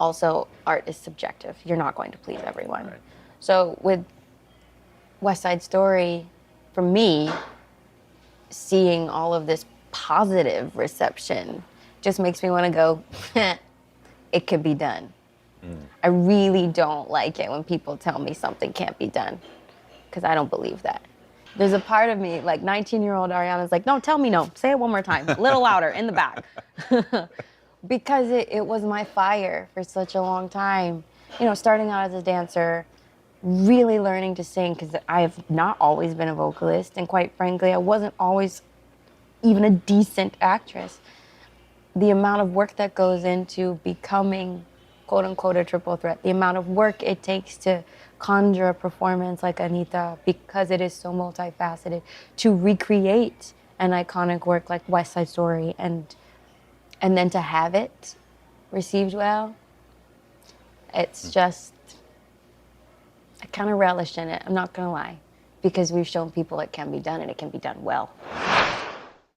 Also, art is subjective. You're not going to please everyone. Right. So with West Side Story, for me, seeing all of this positive reception just makes me want to go, it could be done. I really don't like it when people tell me something can't be done, because I don't believe that. There's a part of me, like 19-year-old Ariana's like, no, tell me no. Say it one more time, a little louder, in the back. Because it was my fire for such a long time. You know, starting out as a dancer, really learning to sing, because I have not always been a vocalist, and quite frankly, I wasn't always even a decent actress. The amount of work that goes into becoming, quote unquote, a triple threat, the amount of work it takes to conjure a performance like Anita, because it is so multifaceted, to recreate an iconic work like West Side Story, and then to have it received well, it's just, I kind of relish in it, I'm not gonna lie, because we've shown people it can be done, and it can be done well.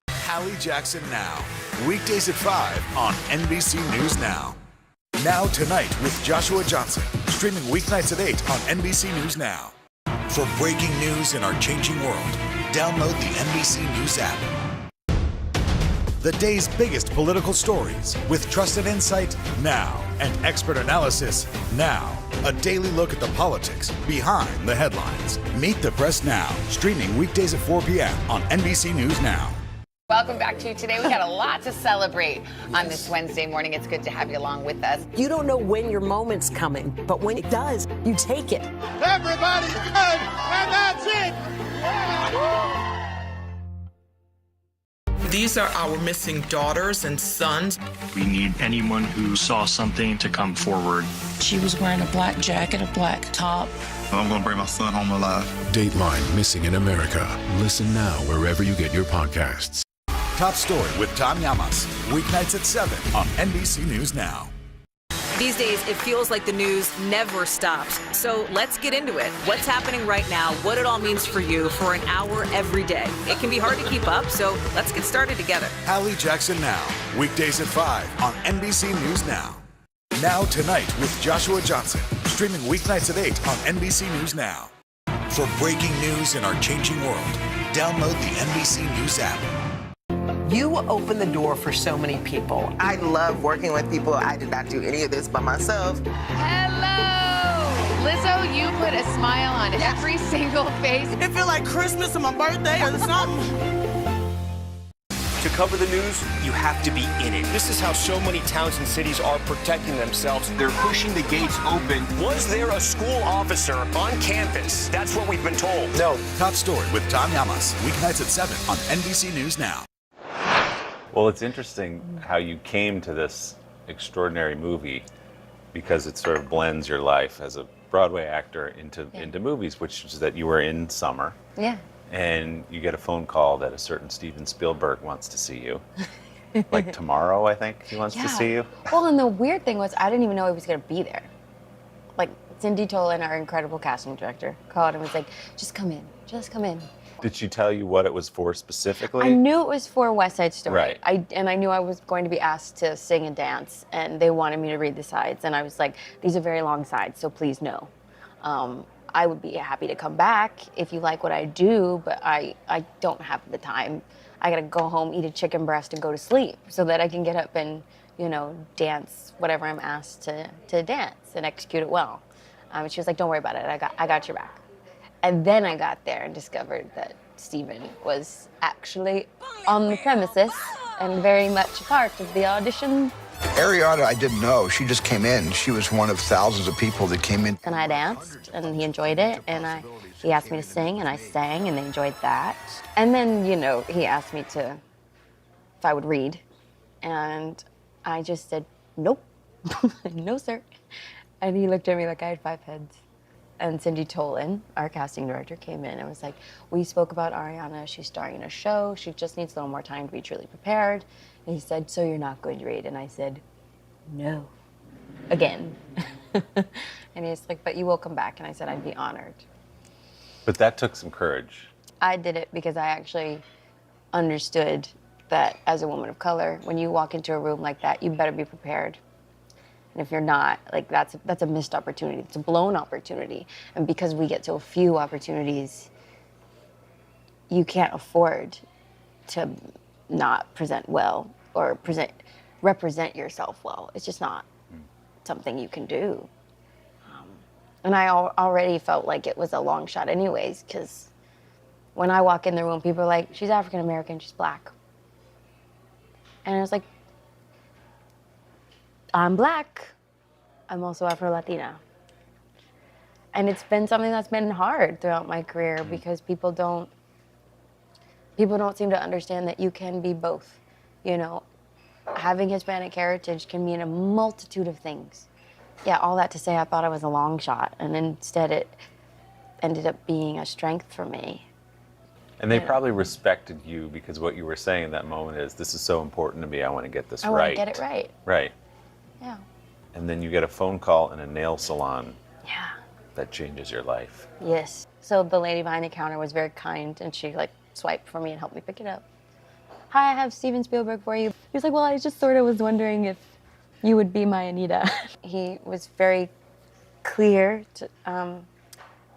Hallie Jackson Now, weekdays at 5 on NBC News Now. Now Tonight with Joshua Johnson, streaming weeknights at 8 on NBC News Now. For breaking news in our changing world, download the NBC News app. The day's biggest political stories with trusted insight now and expert analysis now. A daily look at the politics behind the headlines. Meet the Press Now, streaming weekdays at 4 p.m. on NBC News Now. Welcome back to Today. We got a lot to celebrate on this Wednesday morning. It's good to have you along with us. You don't know when your moment's coming, but when it does, you take it. Everybody's good, and that's it. These are our missing daughters and sons. We need anyone who saw something to come forward. She was wearing a black jacket, a black top. I'm going to bring my son home alive. Dateline Missing in America. Listen now wherever you get your podcasts. Top Story with Tom Llamas, weeknights at 7 on NBC News Now. These days, it feels like the news never stops. So let's get into it. What's happening right now, what it all means for you for an hour every day. It can be hard to keep up, so let's get started together. Hallie Jackson Now, weekdays at 5 on NBC News Now. Now Tonight with Joshua Johnson, streaming weeknights at 8 on NBC News Now. For breaking news in our changing world, download the NBC News app. You open the door for so many people. I love working with people. I did not do any of this by myself. Hello! Lizzo, you put a smile on every single face. It feels like Christmas or my birthday or something. To cover the news, you have to be in it. This is how so many towns and cities are protecting themselves. They're pushing the gates open. Was there a school officer on campus? That's what we've been told. No. Top Story with Tom Llamas, weeknights at 7 on NBC News Now. Well, it's interesting how you came to this extraordinary movie because it sort of blends your life as a Broadway actor into movies, which is that you were in Summer. Yeah. And you get a phone call that a certain Steven Spielberg wants to see you. Like tomorrow, I think he wants to see you. Well, and the weird thing was I didn't even know he was going to be there. Like, Cindy Tolan, our incredible casting director, called and was like, just come in. Just come in. Did she tell you what it was for specifically? I knew it was for West Side Story. Right. I knew I was going to be asked to sing and dance, and they wanted me to read the sides. And I was like, these are very long sides, so please no. I would be happy to come back if you like what I do, but I don't have the time. I gotta go home, eat a chicken breast, and go to sleep so that I can get up and, dance whatever I'm asked to dance and execute it well. She was like, don't worry about it, I got your back. And then I got there and discovered that Steven was actually on the premises and very much a part of the audition. Ariana, I didn't know. She just came in. She was one of thousands of people that came in. And I danced, and he enjoyed it, and he asked me to sing, and I sang, and they enjoyed that. And then, he asked me if I would read, and I just said, nope, no, sir. And he looked at me like I had 5 heads. And Cindy Tolan, our casting director, came in and was like, we spoke about Ariana. She's starring in a show. She just needs a little more time to be truly prepared. And he said, so you're not going to read? And I said, no, again. And he's like, but you will come back. And I said, I'd be honored. But that took some courage. I did it because I actually understood that as a woman of color, when you walk into a room like that, you better be prepared. And if you're not, that's a missed opportunity. It's a blown opportunity. And because we get so few opportunities, you can't afford to not present well or represent yourself well. It's just not something you can do. And I already felt like it was a long shot anyways, because when I walk in the room, people are like, she's African American, she's black. And I was like, I'm black. I'm also Afro-Latina. And it's been something that's been hard throughout my career because people don't seem to understand that you can be both. Having Hispanic heritage can mean a multitude of things. Yeah, all that to say I thought I was a long shot, and instead it ended up being a strength for me. And they probably respected you because what you were saying in that moment is, this is so important to me, I want to get this right. I want to get it right. Right. Yeah. And then you get a phone call in a nail salon. Yeah. That changes your life. Yes. So the lady behind the counter was very kind, and she swiped for me and helped me pick it up. Hi, I have Steven Spielberg for you. He was like, well, I just sort of was wondering if you would be my Anita. He was very clear to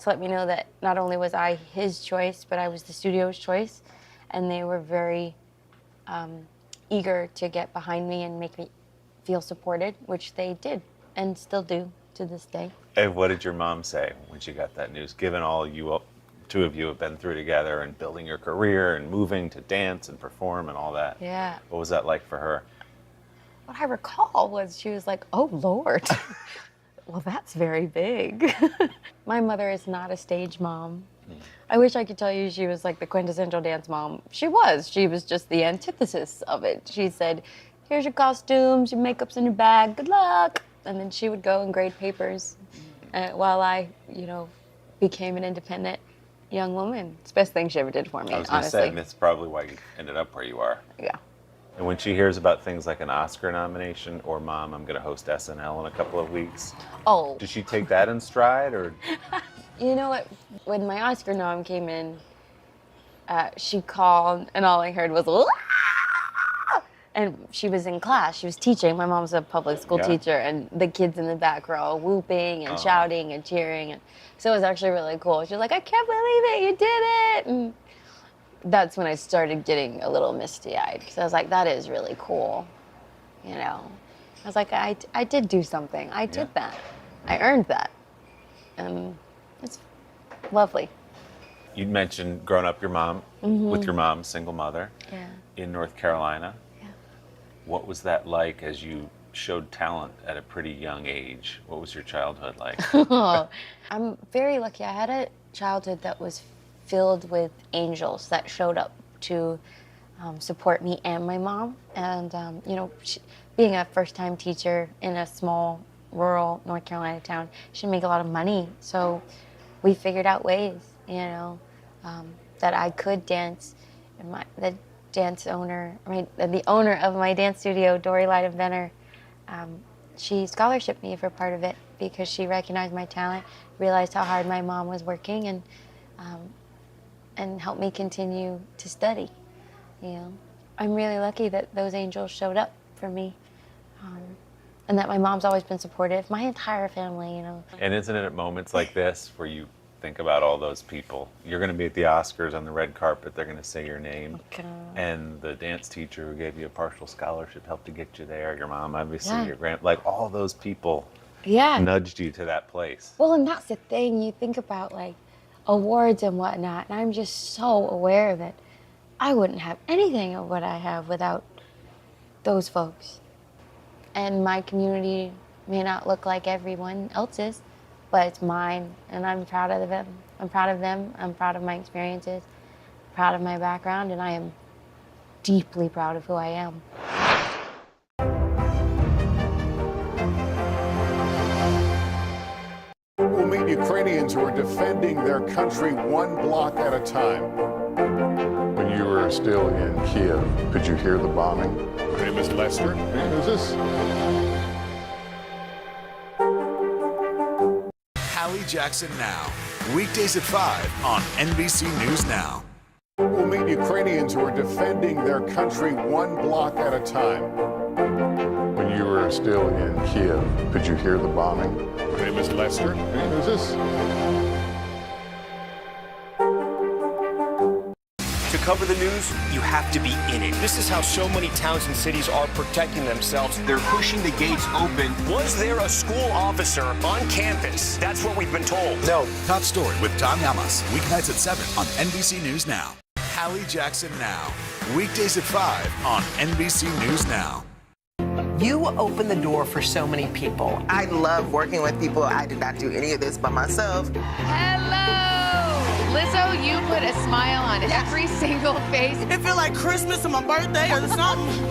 let me know that not only was I his choice, but I was the studio's choice. And they were very eager to get behind me and make me feel supported, which they did and still do to this day. And what did your mom say when she got that news? Given all you two of you have been through together and building your career and moving to dance and perform and all that. Yeah. What was that like for her? What I recall was she was like, oh, Lord. Well, that's very big. My mother is not a stage mom. I wish I could tell you she was like the quintessential dance mom. She was. She was just the antithesis of it. She said, here's your costumes, your makeup's in your bag, good luck. And then she would go and grade papers while I, became an independent young woman. It's the best thing she ever did for me, I was going to say, and that's probably why you ended up where you are. Yeah. And when she hears about things like an Oscar nomination or Mom, I'm going to host SNL in a couple of weeks. Oh. Did she take that in stride or? You know what? When my Oscar nom came in, she called and all I heard was, "Aah!" And she was in class. She was teaching. My mom's a public school teacher, and the kids in the back were all whooping and shouting and cheering. And so it was actually really cool. She was like, I can't believe it, you did it. And that's when I started getting a little misty-eyed, because I was like, that is really cool, I was like, I did do something. I did that. I earned that. It's lovely. You mentioned growing up with your mom, single mother, in North Carolina. Yeah. What was that like as you showed talent at a pretty young age? What was your childhood like? I'm very lucky. I had a childhood that was filled with angels that showed up to support me and my mom. And, being a first-time teacher in a small, rural North Carolina town, she didn't make a lot of money. So we figured out ways, that I could dance. And the owner of my dance studio, Dory Light Inventor, she scholarshiped me for part of it because she recognized my talent, realized how hard my mom was working, and helped me continue to study. I'm really lucky that those angels showed up for me, and that my mom's always been supportive. My entire family, And isn't it at moments like this where you think about all those people? You're going to be at the Oscars on the red carpet. They're going to say your name. And the dance teacher who gave you a partial scholarship helped to get you there. Your mom, obviously, your like all those people nudged you to that place. Well, and that's the thing. You think about like awards and whatnot, and I'm just so aware that I wouldn't have anything of what I have without those folks. And my community may not look like everyone else's, but it's mine, and I'm proud of them. I'm proud of them. I'm proud of my experiences, proud of my background, and I am deeply proud of who I am. We'll meet Ukrainians who are defending their country one block at a time. When you were still in Kiev, could you hear the bombing? My name is Lester. And who's this? Hallie Jackson Now. Weekdays at 5 on NBC News Now. We'll meet Ukrainians who are defending their country one block at a time. When you were still in Kiev, could you hear the bombing? My name is Lester. And who's this? To cover the news, you have to be in it. This is how so many towns and cities are protecting themselves. They're pushing the gates open. Was there a school officer on campus? That's what we've been told. No. Top story with Tom Yamas. Weeknights at 7 on NBC News Now. Hallie Jackson Now. Weekdays at 5 on NBC News Now. You open the door for so many people. I love working with people. I did not do any of this by myself. Hello! Lizzo, you put a smile on every single face. It feel like Christmas or my birthday or something.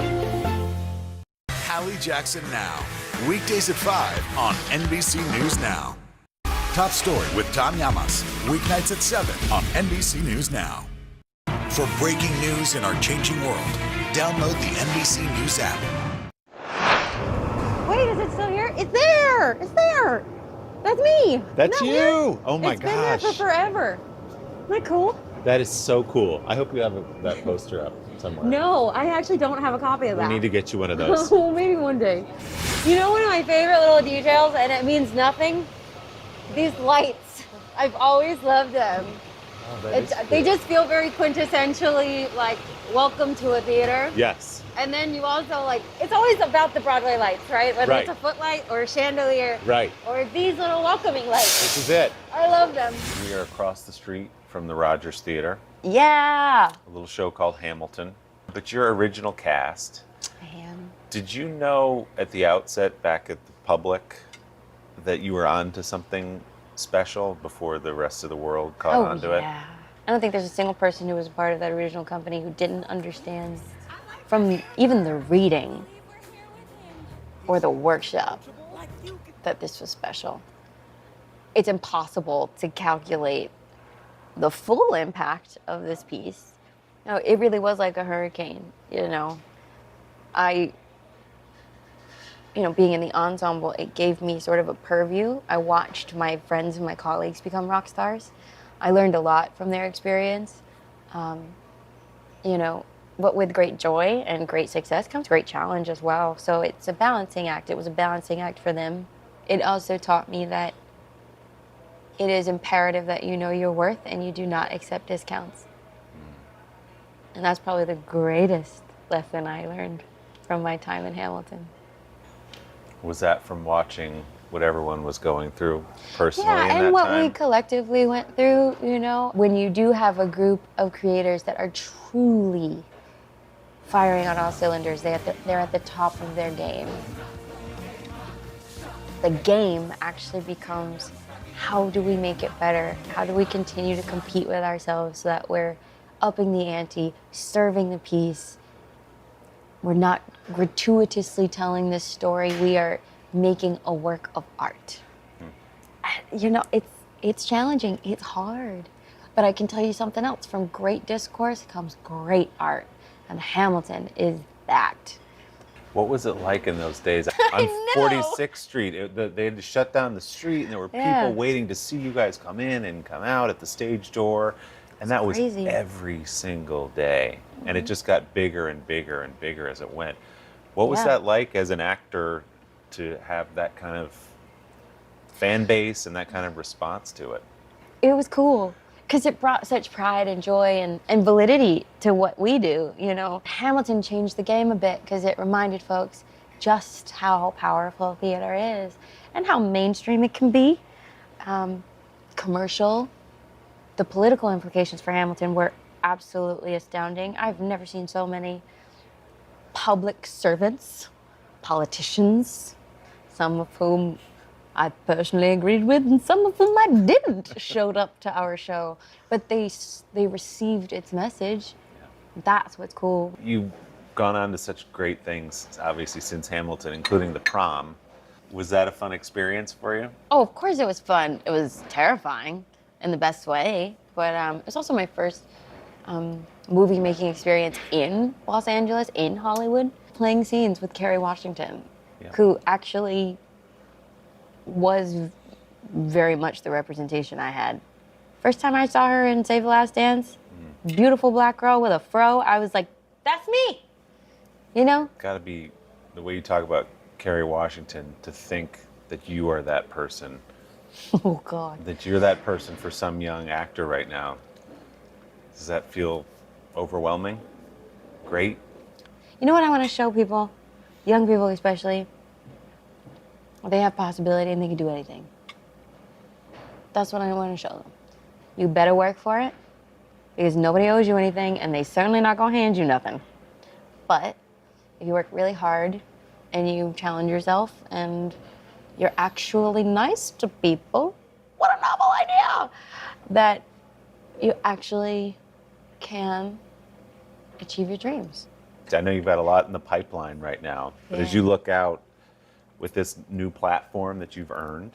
Hallie Jackson Now. Weekdays at 5 on NBC News Now. Top story with Tom Yamas. Weeknights at 7 on NBC News Now. For breaking news in our changing world, download the NBC News app. Wait, is it still here? It's there! It's there! That's me! That's Isn't you! that weird? Oh my It's been there gosh. for forever. Isn't that cool? That is so cool. I hope you have that poster up somewhere. No, I actually don't have a copy of that. We need to get you one of those. Oh, maybe one day. You know, one of my favorite little details, and it means nothing? These lights. I've always loved them. Oh, They just feel very quintessentially like welcome to a theater. Yes. And then you also like, it's always about the Broadway lights, right? Whether it's a footlight or a chandelier. Right. Or these little welcoming lights. This is it. I love them. We are across the street from the Rogers Theater. Yeah. A little show called Hamilton. But your original cast. I am. Did you know at the outset, back at the public, that you were on to something special before the rest of the world caught onto it? I don't think there's a single person who was a part of that original company who didn't understand from even the reading or the workshop that this was special. It's impossible to calculate the full impact of this piece. No, it really was like a hurricane, you know. Being in the ensemble, it gave me sort of a purview. I watched my friends and my colleagues become rock stars. I learned a lot from their experience. But with great joy and great success comes great challenge as well. So it's a balancing act. It was a balancing act for them. It also taught me that it is imperative that you know your worth and you do not accept discounts. And that's probably the greatest lesson I learned from my time in Hamilton. Was that from watching what everyone was going through personally in Yeah, that and what time? we collectively went through, you know, when you do have a group of creators that are truly firing on all cylinders, they're at the top of their game. The game actually becomes, how do we make it better? How do we continue to compete with ourselves so that we're upping the ante, serving the piece? We're not gratuitously telling this story. We are making a work of art. You know, it's challenging. It's hard. But I can tell you something else. From great discourse comes great art. And Hamilton is that. What was it like in those days? On 46th Street, they had to shut down the street, and there were people waiting to see you guys come in and come out at the stage door. And that was crazy. Every single day. And it just got bigger and bigger and bigger as it went. What was that like as an actor to have that kind of fan base and that kind of response to it? It was cool because it brought such pride and joy and validity to what we do, you know. Hamilton changed the game a bit because it reminded folks just how powerful theater is and how mainstream it can be, commercial. The political implications for Hamilton were absolutely astounding. I've never seen so many public servants, politicians, some of whom I personally agreed with and some of whom I didn't, showed up to our show. But they received its message. That's what's cool. You've gone on to such great things, obviously, since Hamilton, including the prom. Was that a fun experience for you? Oh, of course it was fun. It was terrifying in the best way. But it was also my first movie-making experience in Los Angeles, in Hollywood, playing scenes with Kerry Washington, who actually was very much the representation I had. First time I saw her in Save the Last Dance, beautiful black girl with a fro, I was like, that's me, you know? Gotta be, the way you talk about Kerry Washington, to think that you are that person. Oh, God. That you're that person for some young actor right now. Does that feel overwhelming? Great? You know what I want to show people, young people especially? They have possibility and they can do anything. That's what I want to show them. You better work for it because nobody owes you anything and they certainly not going to hand you nothing. But if you work really hard and you challenge yourself and you're actually nice to people, what a novel idea! That you actually can achieve your dreams. I know you've got a lot in the pipeline right now, but as you look out with this new platform that you've earned,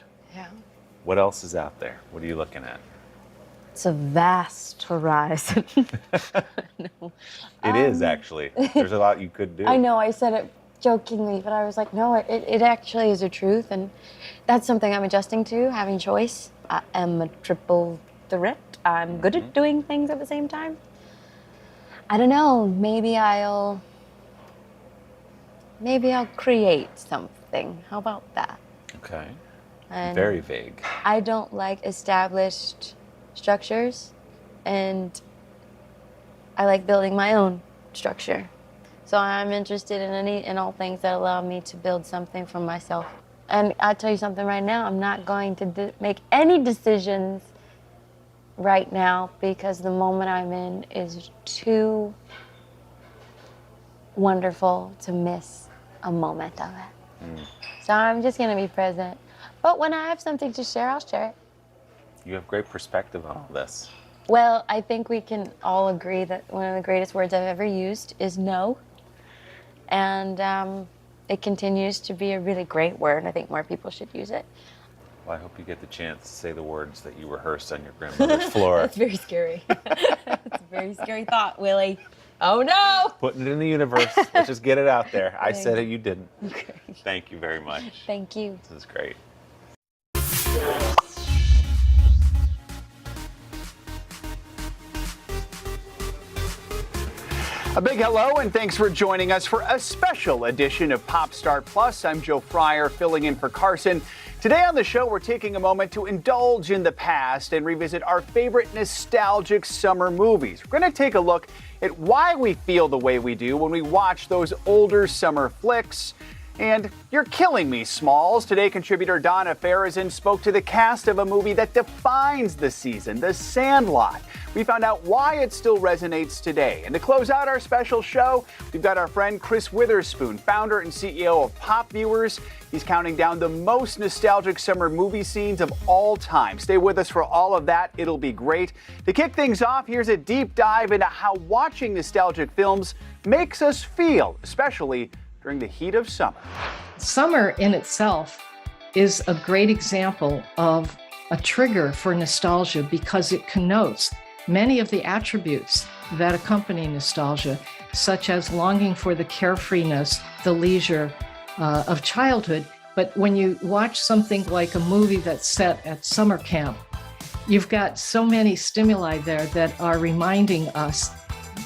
what else is out there? What are you looking at? It's a vast horizon. No. It is, actually. There's a lot you could do. I know, I said it jokingly, but I was like, no, it actually is a truth, and that's something I'm adjusting to, having choice. I am a triple threat. I'm good at doing things at the same time. I don't know, maybe I'll create something. How about that? Okay. And very vague. I don't like established structures, and I like building my own structure. So I'm interested in all things that allow me to build something for myself. And I'll tell you something right now, I'm not going to make any decisions right now because the moment I'm in is too wonderful to miss a moment of it. So I'm just gonna be present. But when I have something to share, I'll share it. You have great perspective on all this. Well, I think we can all agree that one of the greatest words I've ever used is no. And it continues to be a really great word. I think more people should use it. Well, I hope you get the chance to say the words that you rehearsed on your grandmother's floor. That's very scary. That's a very scary thought, Willie. Oh no! Putting it in the universe. Let's just get it out there. I said it, you didn't. Okay. Thank you very much. Thank you. This is great. A big hello and thanks for joining us for a special edition of Pop Star Plus. I'm Joe Fryer filling in for Carson. Today on the show, we're taking a moment to indulge in the past and revisit our favorite nostalgic summer movies. We're going to take a look at why we feel the way we do when we watch those older summer flicks. And you're killing me, Smalls. Today, contributor Donna Farazan spoke to the cast of a movie that defines the season, The Sandlot. We found out why it still resonates today. And to close out our special show, we've got our friend Chris Witherspoon, founder and CEO of Pop Viewers. He's counting down the most nostalgic summer movie scenes of all time. Stay with us for all of that. It'll be great. To kick things off, here's a deep dive into how watching nostalgic films makes us feel, especially during the heat of summer. Summer in itself is a great example of a trigger for nostalgia because it connotes many of the attributes that accompany nostalgia, such as longing for the carefreeness, the leisure of childhood. But when you watch something like a movie that's set at summer camp, you've got so many stimuli there that are reminding us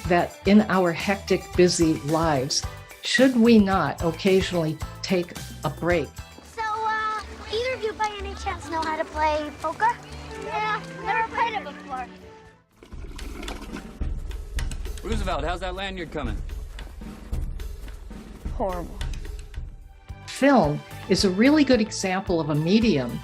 that in our hectic, busy lives, should we not occasionally take a break? So, either of you by any chance know how to play poker? Yeah, never played it before. Roosevelt, how's that lanyard coming? Horrible. Film is a really good example of a medium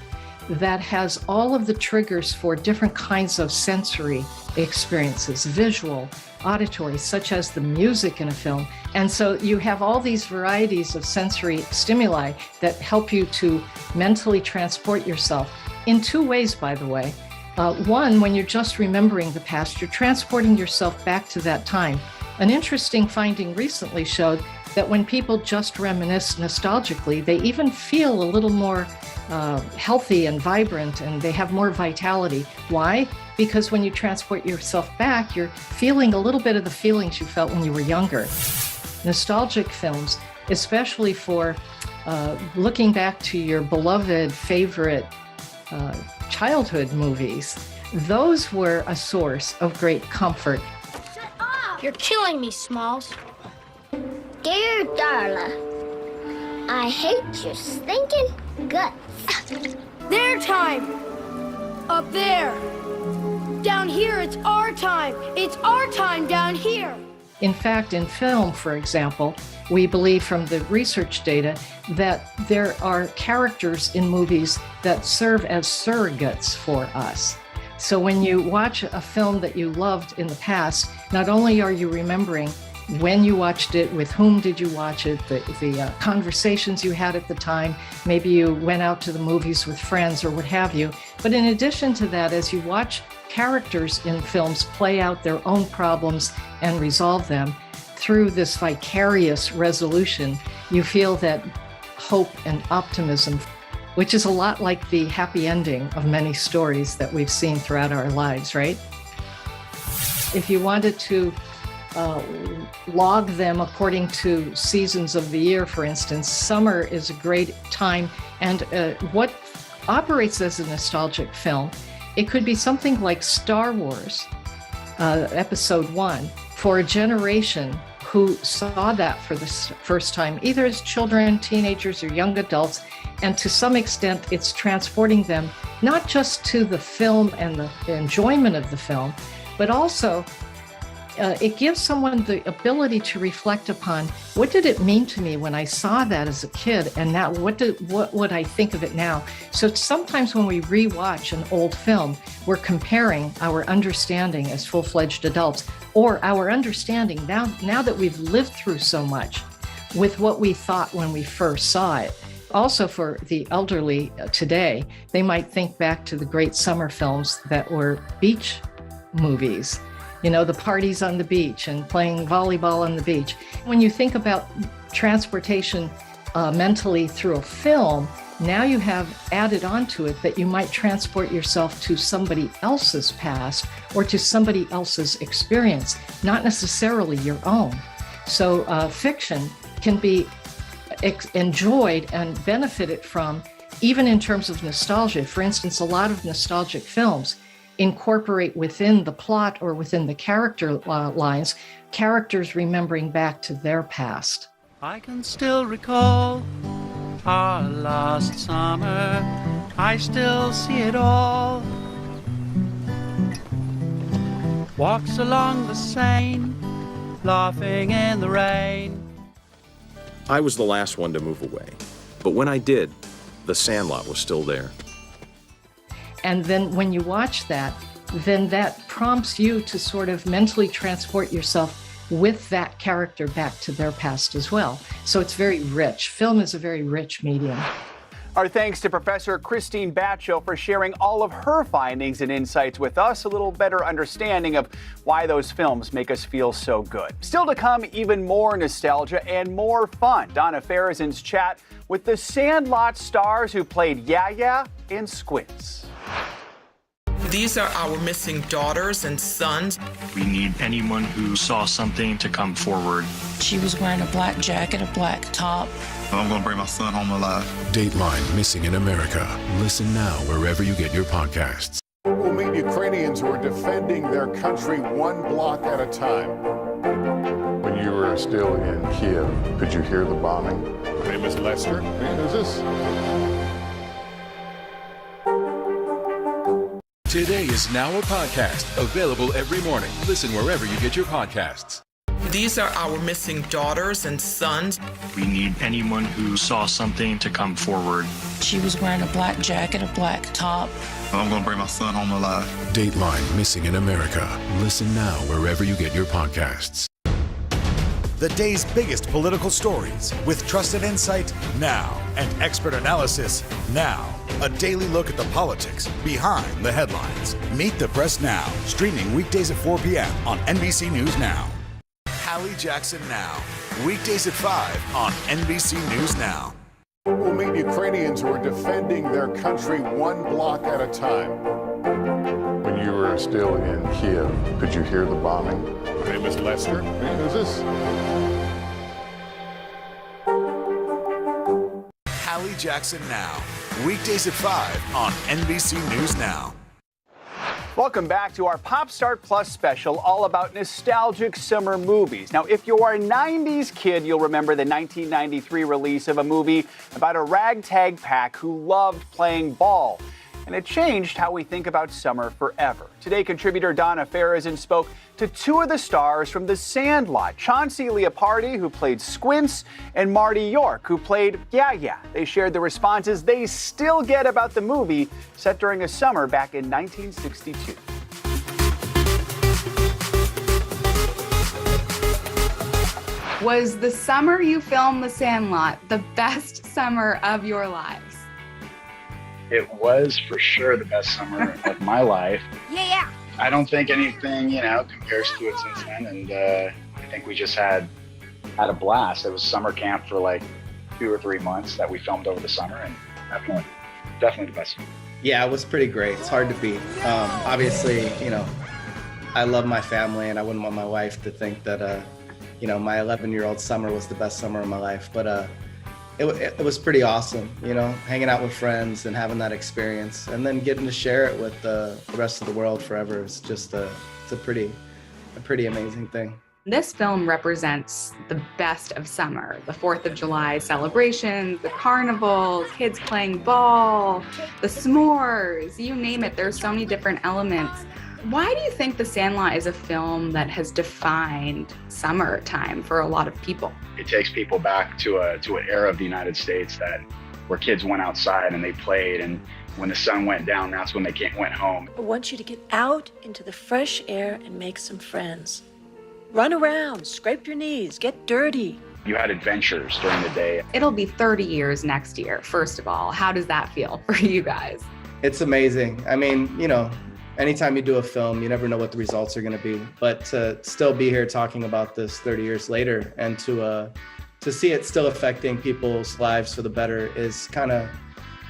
that has all of the triggers for different kinds of sensory experiences, visual, auditory, such as the music in a film. And so you have all these varieties of sensory stimuli that help you to mentally transport yourself in two ways, by the way. One, when you're just remembering the past, you're transporting yourself back to that time. An interesting finding recently showed that when people just reminisce nostalgically, they even feel a little more healthy and vibrant, and they have more vitality. Why? Because when you transport yourself back, you're feeling a little bit of the feelings you felt when you were younger. Nostalgic films, especially for looking back to your beloved favorite childhood movies, those were a source of great comfort. Shut up! You're killing me, Smalls. Dear Darla, I hate your stinking guts. Their time! Up there! Down here, it's our time! It's our time down here! In fact, in film, for example, we believe from the research data that there are characters in movies that serve as surrogates for us. So when you watch a film that you loved in the past, not only are you remembering when you watched it, with whom did you watch it, the conversations you had at the time, maybe you went out to the movies with friends or what have you. But in addition to that, as you watch characters in films play out their own problems and resolve them through this vicarious resolution, you feel that hope and optimism, which is a lot like the happy ending of many stories that we've seen throughout our lives, right? If you wanted to log them according to seasons of the year, for instance, summer is a great time. And what operates as a nostalgic film, it could be something like Star Wars, Episode 1, for a generation who saw that for the first time, either as children, teenagers, or young adults. And to some extent, it's transporting them not just to the film and the enjoyment of the film, but also it gives someone the ability to reflect upon what did it mean to me when I saw that as a kid, and now what would I think of it now? So sometimes when we rewatch an old film, we're comparing our understanding as full-fledged adults, or our understanding now that we've lived through so much, with what we thought when we first saw it. Also, for the elderly today, they might think back to the great summer films that were beach movies. You know, the parties on the beach and playing volleyball on the beach. When you think about transportation mentally through a film, now you have added onto it that you might transport yourself to somebody else's past or to somebody else's experience, not necessarily your own. So fiction can be enjoyed and benefited from, even in terms of nostalgia. For instance, a lot of nostalgic films incorporate within the plot or within the character lines, characters remembering back to their past. I can still recall our last summer. I still see it all. Walks along the Seine, laughing in the rain. I was the last one to move away, but when I did, the Sandlot was still there. And then when you watch that, then that prompts you to sort of mentally transport yourself with that character back to their past as well. So it's very rich. Film is a very rich medium. Our thanks to Professor Christine Batcho for sharing all of her findings and insights with us, a little better understanding of why those films make us feel so good. Still to come, even more nostalgia and more fun. Donna Farazin's chat with the Sandlot stars who played Yaya and Squints. These are our missing daughters and sons. We need anyone who saw something to come forward. She was wearing a black jacket, a black top. I'm going to bring my son home alive. Dateline Missing in America. Listen now wherever you get your podcasts. We'll meet Ukrainians who are defending their country one block at a time. When you were still in Kiev, could you hear the bombing? My name is Lester. Who's this? Today is now a podcast, available every morning. Listen wherever you get your podcasts. These are our missing daughters and sons. We need anyone who saw something to come forward. She was wearing a black jacket, a black top. I'm going to bring my son home alive. Dateline Missing in America. Listen now wherever you get your podcasts. The day's biggest political stories with trusted insight now and expert analysis now. A daily look at the politics behind the headlines. Meet the Press Now, streaming weekdays at 4 p.m. on NBC News Now. Hallie Jackson Now, weekdays at 5 on NBC News Now. We'll meet Ukrainians who are defending their country one block at a time. When you were still in Kiev, could you hear the bombing? My name is Lester. Who's this? Hallie Jackson Now, weekdays at 5 on NBC News Now. Welcome back to our Pop Start Plus special, all about nostalgic summer movies. Now, if you're a 90s kid, you'll remember the 1993 release of a movie about a ragtag pack who loved playing ball. And it changed how we think about summer forever. Today, contributor Donna Farazin spoke to two of the stars from The Sandlot, Chauncey Leopardi, who played Squints, and Marty York, who played Yaya. They shared the responses they still get about the movie set during a summer back in 1962. Was the summer you filmed The Sandlot the best summer of your lives? It was for sure the best summer of my life. Yeah. I don't think anything, compares to it since then. And I think we just had a blast. It was summer camp for like 2 or 3 months that we filmed over the summer, and definitely the best. Yeah, it was pretty great. It's hard to beat. Obviously, I love my family, and I wouldn't want my wife to think that, my 11-year-old summer was the best summer of my life. But it was pretty awesome, hanging out with friends and having that experience, and then getting to share it with the rest of the world forever. It's just it's a pretty amazing thing. This film represents the best of summer, the 4th of July celebrations, the carnival, kids playing ball, the s'mores, you name it. There's so many different elements. Why do you think The Sandlot is a film that has defined summertime for a lot of people? It takes people back to an era of the United States where kids went outside and they played, and when the sun went down, that's when they went home. I want you to get out into the fresh air and make some friends. Run around, scrape your knees, get dirty. You had adventures during the day. It'll be 30 years next year, first of all. How does that feel for you guys? It's amazing. I mean, anytime you do a film, you never know what the results are going to be. But to still be here talking about this 30 years later and to see it still affecting people's lives for the better is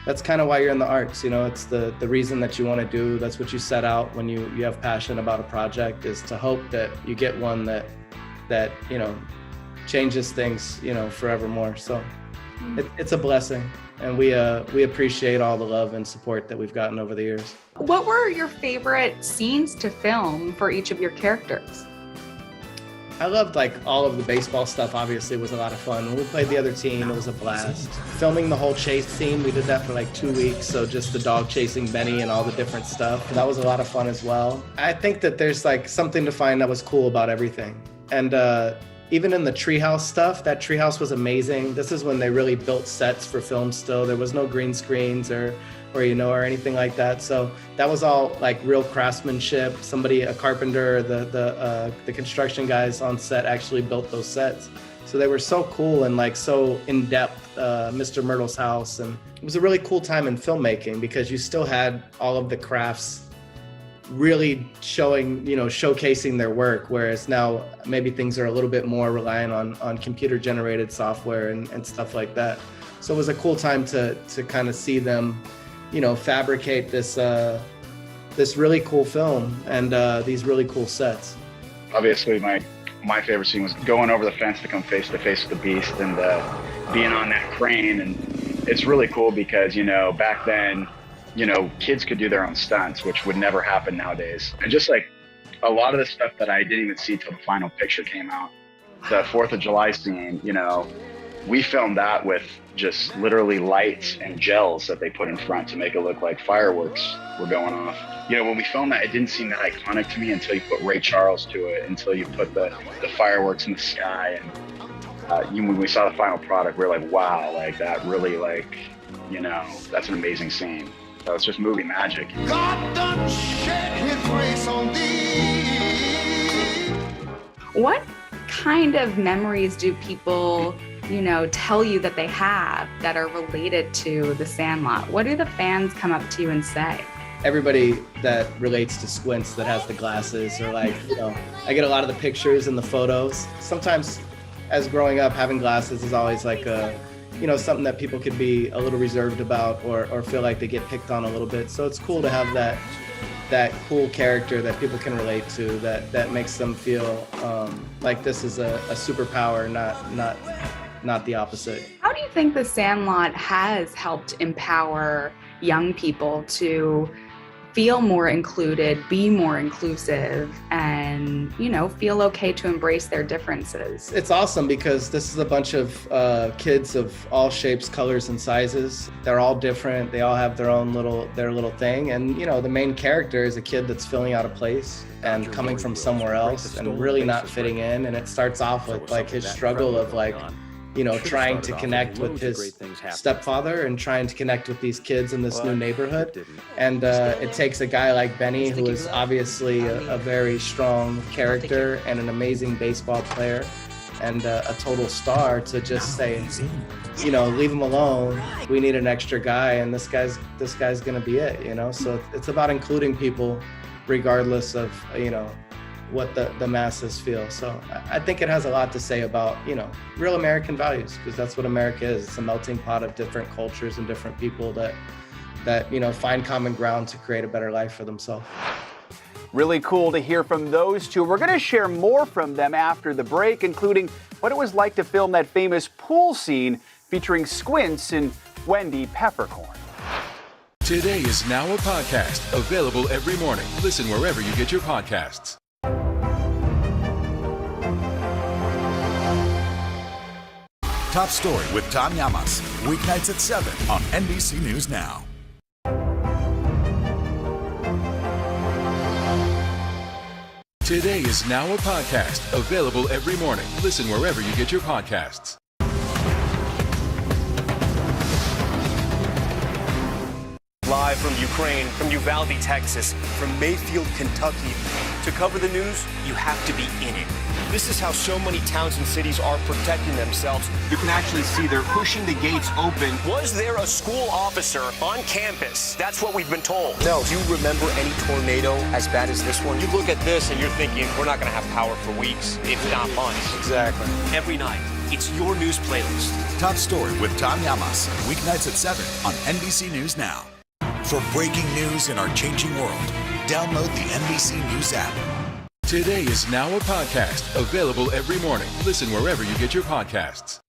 that's kind of why you're in the arts. It's the reason that you want to do. That's what you set out when you have passion about a project, is to hope that you get one that changes things, forevermore. So it's a blessing. And we appreciate all the love and support that we've gotten over the years. What were your favorite scenes to film for each of your characters? I loved all of the baseball stuff. Obviously, it was a lot of fun. When we played the other team, it was a blast. Filming the whole chase scene, we did that for 2 weeks. So just the dog chasing Benny and all the different stuff. That was a lot of fun as well. I think that there's something to find that was cool about everything. And even in the treehouse stuff, that treehouse was amazing. This is when they really built sets for film still. There was no green screens or anything like that. So that was all real craftsmanship. A carpenter, the construction guys on set actually built those sets. So they were so cool and so in depth, Mr. Myrtle's house. And it was a really cool time in filmmaking because you still had all of the crafts really showcasing their work, whereas now maybe things are a little bit more reliant on computer generated software and stuff like that. So it was a cool time to kind of see them fabricate this really cool film and these really cool sets. Obviously, my favorite scene was going over the fence to come face to face with the beast and being on that crane. And it's really cool because, back then, kids could do their own stunts, which would never happen nowadays. And just a lot of the stuff that I didn't even see till the final picture came out. The 4th of July scene, we filmed that with just literally lights and gels that they put in front to make it look like fireworks were going off. When we filmed that, it didn't seem that iconic to me until you put Ray Charles to it, until you put the fireworks in the sky. And when we saw the final product, we were like, wow, that really that's an amazing scene. So it's just movie magic. God done shed his grace on thee. What kind of memories do people, tell you that they have that are related to The Sandlot? What do the fans come up to you and say? Everybody that relates to Squints that has the glasses or I get a lot of the pictures and the photos. Sometimes as growing up, having glasses is always something that people could be a little reserved about or feel like they get picked on a little bit. So it's cool to have that cool character that people can relate to, that makes them feel like this is a superpower, not the opposite. How do you think The Sandlot has helped empower young people to feel more included, be more inclusive, and, feel okay to embrace their differences? It's awesome because this is a bunch of kids of all shapes, colors, and sizes. They're all different. They all have their own little thing. And, the main character is a kid that's filling out a place and coming from somewhere else and really not fitting in. And it starts off with his struggle of trying to connect with his stepfather and trying to connect with these kids in this new neighborhood. And it takes a guy like Benny, who is obviously a very strong character and an amazing baseball player and a total star, to just say, leave him alone. We need an extra guy, and this guy's gonna be it, So it's about including people regardless of, what the masses feel. So I think it has a lot to say about, real American values, because that's what America is. It's a melting pot of different cultures and different people that find common ground to create a better life for themselves. Really cool to hear from those two. We're going to share more from them after the break, including what it was like to film that famous pool scene featuring Squints and Wendy Peppercorn. Today is now a podcast, available every morning. Listen wherever you get your podcasts. Top Story with Tom Llamas, weeknights at 7 on NBC News Now. Today is now a podcast, available every morning. Listen wherever you get your podcasts. Live from Ukraine, from Uvalde, Texas, from Mayfield, Kentucky. To cover the news, you have to be in it. This is how so many towns and cities are protecting themselves. You can actually see they're pushing the gates open. Was there a school officer on campus? That's what we've been told. No. Do you remember any tornado as bad as this one? You look at this and you're thinking, we're not going to have power for weeks, if not months. Exactly. Every night, it's your news playlist. Top Story with Tom Llamas, weeknights at 7 on NBC News Now. For breaking news in our changing world, download the NBC News app. Today is now a podcast, available every morning. Listen wherever you get your podcasts.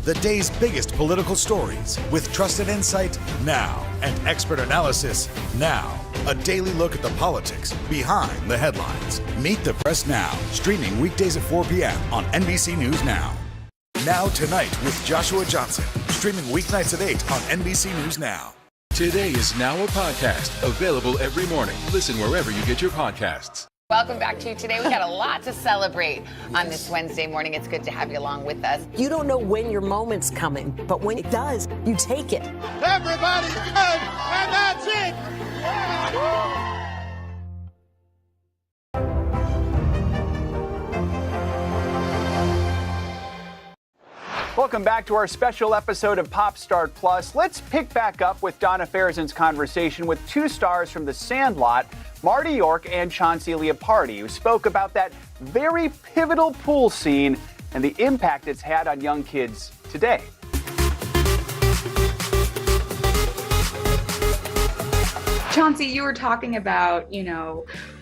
The day's biggest political stories with trusted insight now and expert analysis now. A daily look at the politics behind the headlines. Meet the Press Now, streaming weekdays at 4 p.m. on NBC News Now. Now Tonight with Joshua Johnson, streaming weeknights at 8 on NBC News Now. Today is now a podcast, available every morning. Listen wherever you get your podcasts. Welcome back to Today. We got a lot to celebrate on this Wednesday morning. It's good to have you along with us. You don't know when your moment's coming, but when it does, you take it. Everybody's good, and that's it. Welcome back to our special episode of Pop Start Plus. Let's pick back up with Donna Fairzen's conversation with two stars from The Sandlot, Marty York and Chauncey Leopardi, who spoke about that very pivotal pool scene and the impact it's had on young kids today. Chauncey, you were talking about,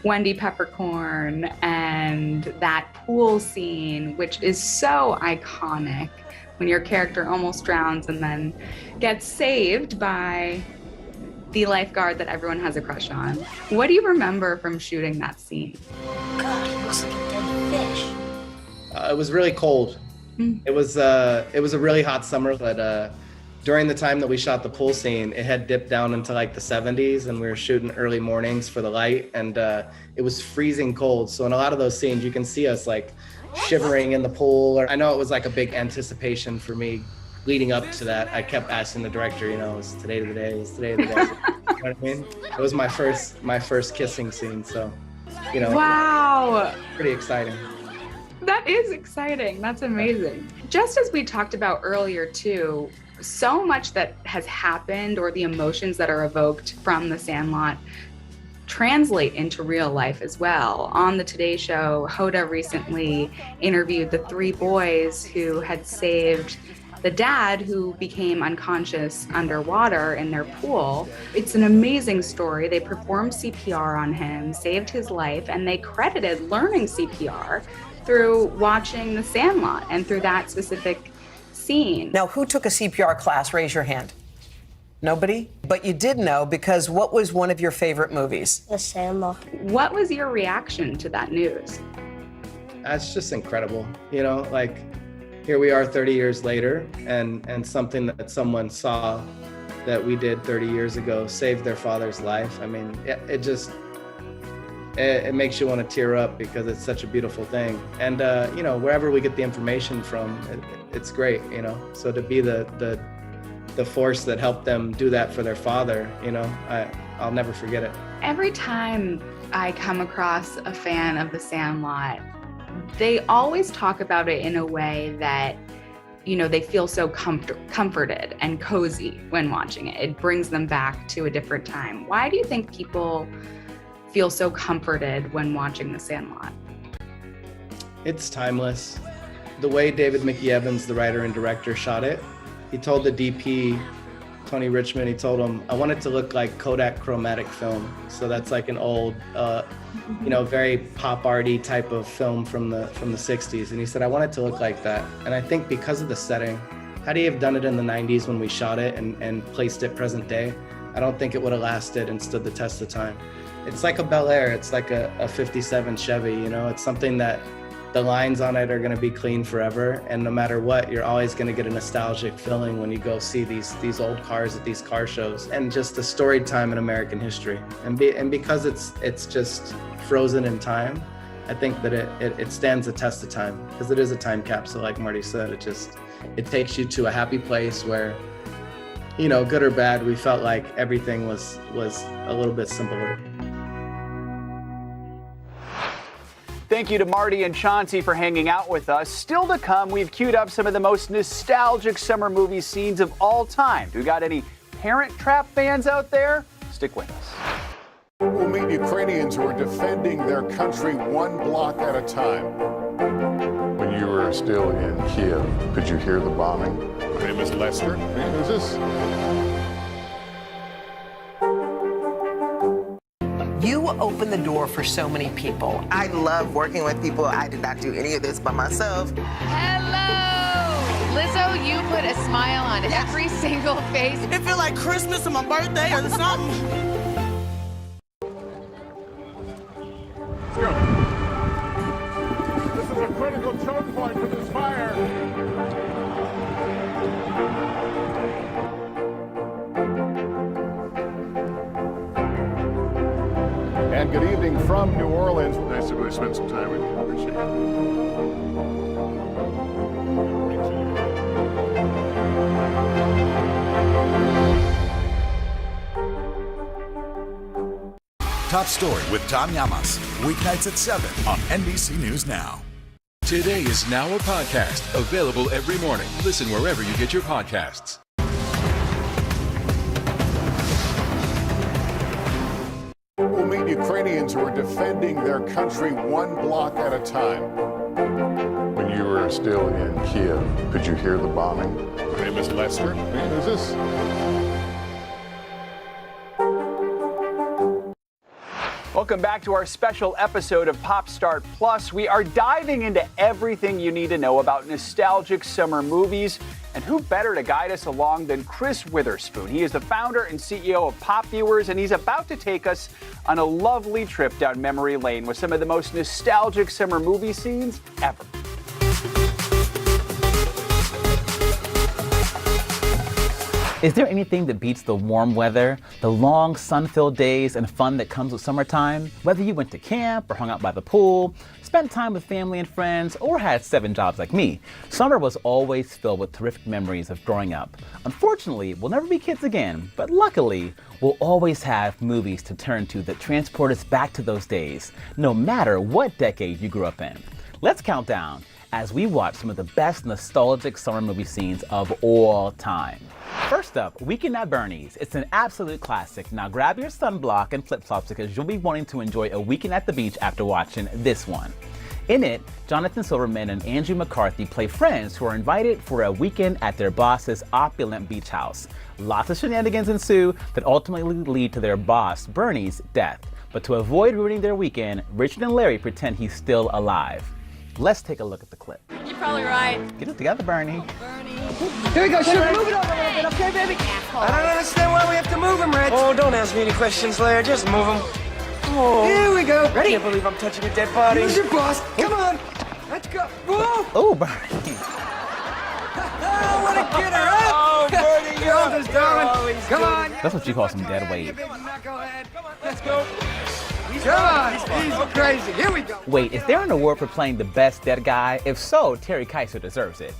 Wendy Peppercorn and that pool scene, which is so iconic when your character almost drowns and then gets saved by the lifeguard that everyone has a crush on. What do you remember from shooting that scene? God, it looks like a dead fish. It was really cold. It was a really hot summer, but during the time that we shot the pool scene, it had dipped down into like the 70s, and we were shooting early mornings for the light, and it was freezing cold. So in a lot of those scenes, you can see us like shivering in the pool. I know it was like a big anticipation for me leading up to that. I kept asking the director, is today the day? Is today the day? You know what I mean? It was my first kissing scene, so Wow. Pretty exciting. That is exciting. That's amazing. Just as we talked about earlier too, so much that has happened, or the emotions that are evoked from The Sandlot, translate into real life as well. On the Today Show, Hoda recently interviewed the three boys who had saved the dad who became unconscious underwater in their pool. It's an amazing story. They performed CPR on him, saved his life, and they credited learning CPR through watching The Sandlot and through that specific scene. Now, who took a CPR class? Raise your hand. Nobody? But you did know, because what was one of your favorite movies? The Sandlot. What was your reaction to that news? That's just incredible. Here we are 30 years later, and something that someone saw that we did 30 years ago saved their father's life. I mean, it makes you want to tear up because it's such a beautiful thing. And, wherever we get the information from, it's great, So to be the force that helped them do that for their father, I'll never forget it. Every time I come across a fan of The Sandlot, they always talk about it in a way that, they feel so comforted and cozy when watching it. It brings them back to a different time. Why do you think people feel so comforted when watching The Sandlot? It's timeless. The way David Mickey Evans, the writer and director, shot it, he told the DP, Tony Richmond, he told him, I want it to look like Kodak chromatic film. So that's like an old, very pop arty type of film from the 60s. And he said, I want it to look like that. And I think because of the setting, had he have done it in the 90s when we shot it and placed it present day, I don't think it would have lasted and stood the test of time. It's like a Bel Air. It's like a 57 Chevy, It's something that The lines on it are going to be clean forever, and no matter what, you're always going to get a nostalgic feeling when you go see these old cars at these car shows, and just the storied time in American history. And because it's just frozen in time, I think that it stands the test of time, because it is a time capsule, like Marty said. It takes you to a happy place where, you know, good or bad, we felt like everything was a little bit simpler. Thank you to Marty and Chauncey for hanging out with us. Still to come, we've queued up some of the most nostalgic summer movie scenes of all time. Do we got any Parent Trap fans out there? Stick with us. We'll meet Ukrainians who are defending their country one block at a time. When you were still in Kiev, could you hear the bombing? My name is Lester. Hey, who's this? You open the door for so many people. I love working with people. I did not do any of this by myself. Hello! Lizzo, you put a smile on every single face. It feel like Christmas or my birthday or something. Let's go. This is a critical choke point for this fire. And good evening from New Orleans. Nice to really spend some time with you. Appreciate it. Top Story with Tom Llamas. Weeknights at 7 on NBC News Now. Today is now a podcast available every morning. Listen wherever you get your podcasts. We'll meet Ukrainians who are defending their country one block at a time. When you were still in Kiev, could you hear the bombing? My name is Lester. Hey, who's this? Welcome back to our special episode of Pop Start Plus. We are diving into everything you need to know about nostalgic summer movies. And who better to guide us along than Chris Witherspoon? He is the founder and CEO of Pop Viewers, and he's about to take us on a lovely trip down memory lane with some of the most nostalgic summer movie scenes ever. Is there anything that beats the warm weather, the long sun-filled days and fun that comes with summertime? Whether you went to camp or hung out by the pool, spent time with family and friends, or had 7 jobs like me, summer was always filled with terrific memories of growing up. Unfortunately, we'll never be kids again, but luckily, we'll always have movies to turn to that transport us back to those days, no matter what decade you grew up in. Let's count down as we watch some of the best nostalgic summer movie scenes of all time. First up, Weekend at Bernie's. It's an absolute classic. Now grab your sunblock and flip-flops because you'll be wanting to enjoy a weekend at the beach after watching this one. In it, Jonathan Silverman and Andrew McCarthy play friends who are invited for a weekend at their boss's opulent beach house. Lots of shenanigans ensue that ultimately lead to their boss, Bernie's, death. But to avoid ruining their weekend, Richard and Larry pretend he's still alive. Let's take a look at the clip. You're probably right. Get it together, Bernie. Here we go, shoot. Move it over a little bit, okay, baby? I don't understand why we have to move him, Reg. Oh, don't ask me any questions, Larry. Just move him. Oh. Here we go. Ready? I can't believe I'm touching a dead body. Here's your boss. Come on. Let's go. Whoa. Oh, Bernie. Oh, what a kidder, huh? Oh, Bernie, you're on this, darling. Come on. That's what you call some dead weight. Let's go. Come on, he's crazy. Here we go. Wait, is there an award for playing the best dead guy? If so, Terry Kaiser deserves it.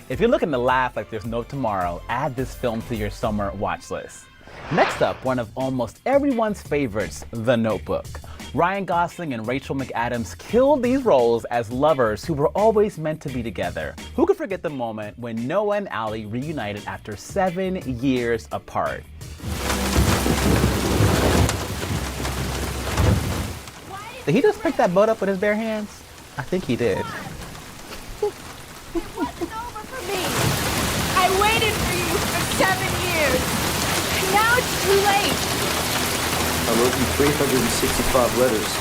If you're looking to laugh like there's no tomorrow, add this film to your summer watch list. Next up, one of almost everyone's favorites, The Notebook. Ryan Gosling and Rachel McAdams killed these roles as lovers who were always meant to be together. Who could forget the moment when Noah and Allie reunited after 7 years apart? Did he just pick that boat up with his bare hands? I think he did. It wasn't over for me. I waited for you for 7 years. Now it's too late. I wrote you 365 letters.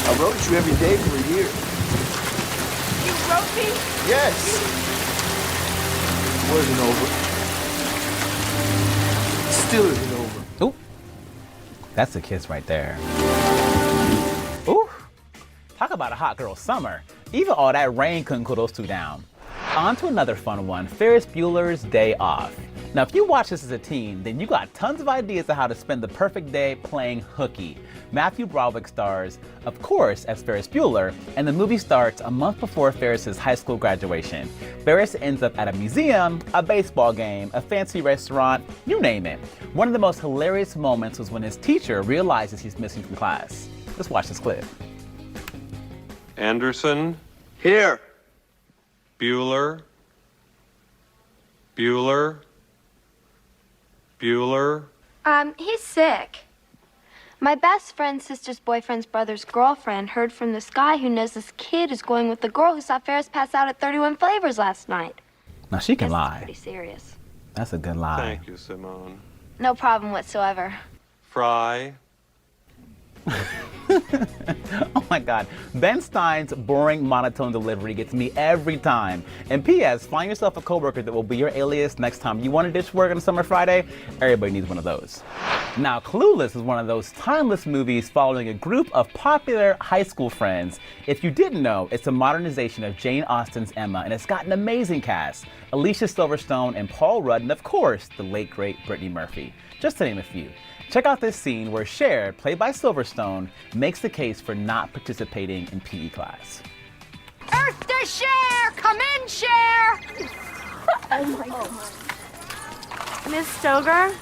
I wrote you every day for a year. You wrote me? Yes. It wasn't over. It still isn't over. Ooh. That's a kiss right there. Ooh. Talk about a hot girl summer. Even all that rain couldn't cool those two down. On to another fun one, Ferris Bueller's Day Off. Now, if you watch this as a teen, then you got tons of ideas of how to spend the perfect day playing hooky. Matthew Broderick stars, of course, as Ferris Bueller, and the movie starts a month before Ferris's high school graduation. Ferris ends up at a museum, a baseball game, a fancy restaurant, you name it. One of the most hilarious moments was when his teacher realizes he's missing from class. Let's watch this clip. Anderson. Here. Bueller. Bueller. Bueller. He's sick. My best friend's sister's boyfriend's brother's girlfriend heard from this guy who knows this kid is going with the girl who saw Ferris pass out at 31 Flavors last night. Now she can lie. Pretty serious. That's a good lie. Thank you, Simone. No problem whatsoever. Fry. Oh my God. Ben Stein's boring, monotone delivery gets me every time. And P.S., find yourself a coworker that will be your alias next time you want to ditch work on a summer Friday. Everybody needs one of those. Now, Clueless is one of those timeless movies following a group of popular high school friends. If you didn't know, it's a modernization of Jane Austen's Emma, and it's got an amazing cast. Alicia Silverstone and Paul Rudd, and of course, the late, great Brittany Murphy. Just to name a few. Check out this scene where Cher, played by Silverstone, makes the case for not participating in PE class. Earth to Cher! Come in, Cher! Oh my God. Ms. Stoger,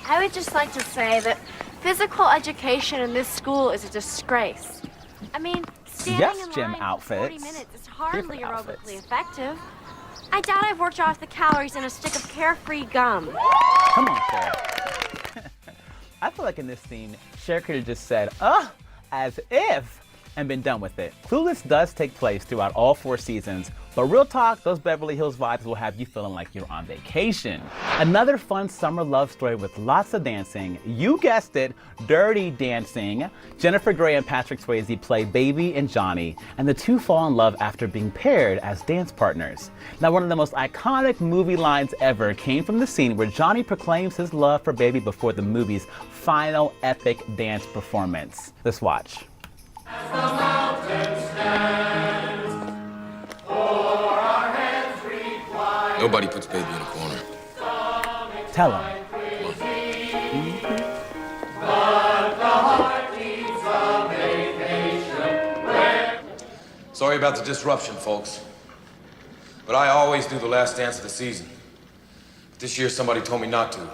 I would just like to say that physical education in this school is a disgrace. I mean, standing in gym line outfits. for 40 minutes is hardly Different aerobically outfits. effective. I doubt I've worked off the calories in a stick of carefree gum. Come on, Cher. I feel like in this scene, Cher could have just said, as if, and been done with it. Clueless does take place throughout all 4 seasons, but real talk, those Beverly Hills vibes will have you feeling like you're on vacation. Another fun summer love story with lots of dancing. You guessed it, Dirty Dancing. Jennifer Grey and Patrick Swayze play Baby and Johnny, and the two fall in love after being paired as dance partners. Now, one of the most iconic movie lines ever came from the scene where Johnny proclaims his love for Baby before the movie's final epic dance performance. Let's watch. Nobody puts Baby in a corner. Tell him. Sorry about the disruption, folks. But I always do the last dance of the season. But this year somebody told me not to.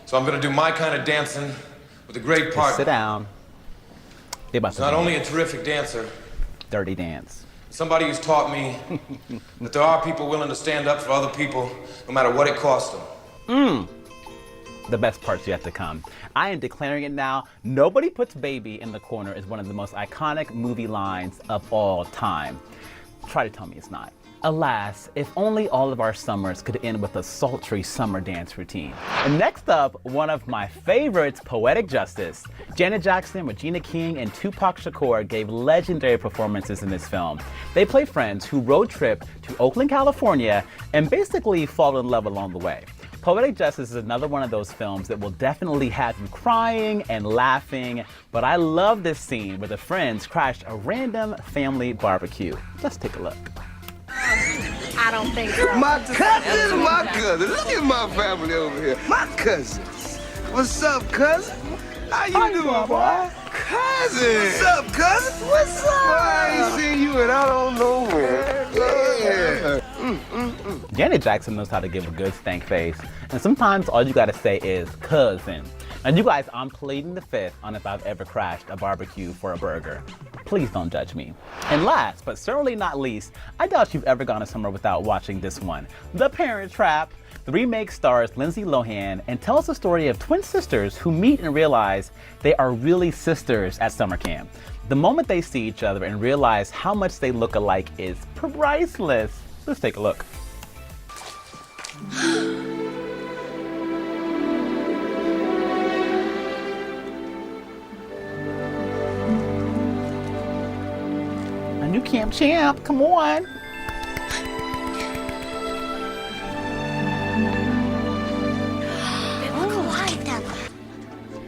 So I'm gonna do my kind of dancing with a great partner. Sit down. He's not only a terrific dancer. Dirty dance. Somebody who's taught me that there are people willing to stand up for other people no matter what it costs them. The best part's yet to come. I am declaring it now. Nobody puts Baby in the corner is one of the most iconic movie lines of all time. Try to tell me it's not. Alas, if only all of our summers could end with a sultry summer dance routine. And next up, one of my favorites, Poetic Justice. Janet Jackson, Regina King, and Tupac Shakur gave legendary performances in this film. They play friends who road trip to Oakland, California, and basically fall in love along the way. Poetic Justice is another one of those films that will definitely have you crying and laughing, but I love this scene where the friends crashed a random family barbecue. Let's take a look. I don't think so. My cousin. Look at my family over here. My cousins. What's up, cousin? How you doing, boy? Cousin. What's up, cousin? What's up? Boy, I ain't seen you and I don't know where. Yeah. Janet Jackson knows how to give a good stank face, and sometimes all you gotta say is cousin. And you guys, I'm pleading the fifth on if I've ever crashed a barbecue for a burger. Please don't judge me. And last, but certainly not least, I doubt you've ever gone a summer without watching this one. The Parent Trap. The remake stars Lindsay Lohan and tells the story of twin sisters who meet and realize they are really sisters at summer camp. The moment they see each other and realize how much they look alike is priceless. Let's take a look. A new camp champ, come on.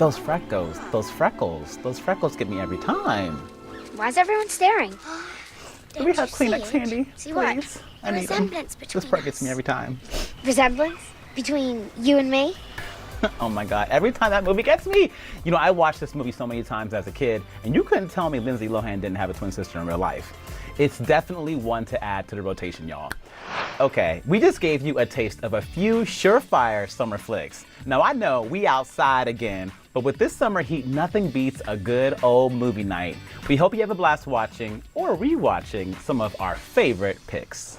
Those freckles get me every time. Why's everyone staring? Do we have Kleenex handy? See what? Please? I need them. This part gets me every time. Resemblance between you and me? Oh my God, every time that movie gets me. You know, I watched this movie so many times as a kid, and you couldn't tell me Lindsay Lohan didn't have a twin sister in real life. It's definitely one to add to the rotation, y'all. Okay, we just gave you a taste of a few surefire summer flicks. Now I know we outside again, but with this summer heat, nothing beats a good old movie night. We hope you have a blast watching or rewatching some of our favorite picks.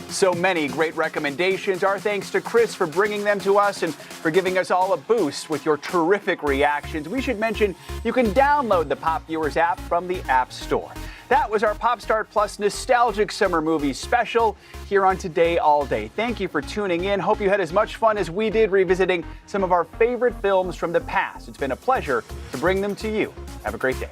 So many great recommendations. Our thanks to Chris for bringing them to us and for giving us all a boost with your terrific reactions. We should mention you can download the Pop Viewers app from the App Store. That was our Popstart Plus Nostalgic Summer Movie Special here on Today All Day. Thank you for tuning in. Hope you had as much fun as we did revisiting some of our favorite films from the past. It's been a pleasure to bring them to you. Have a great day.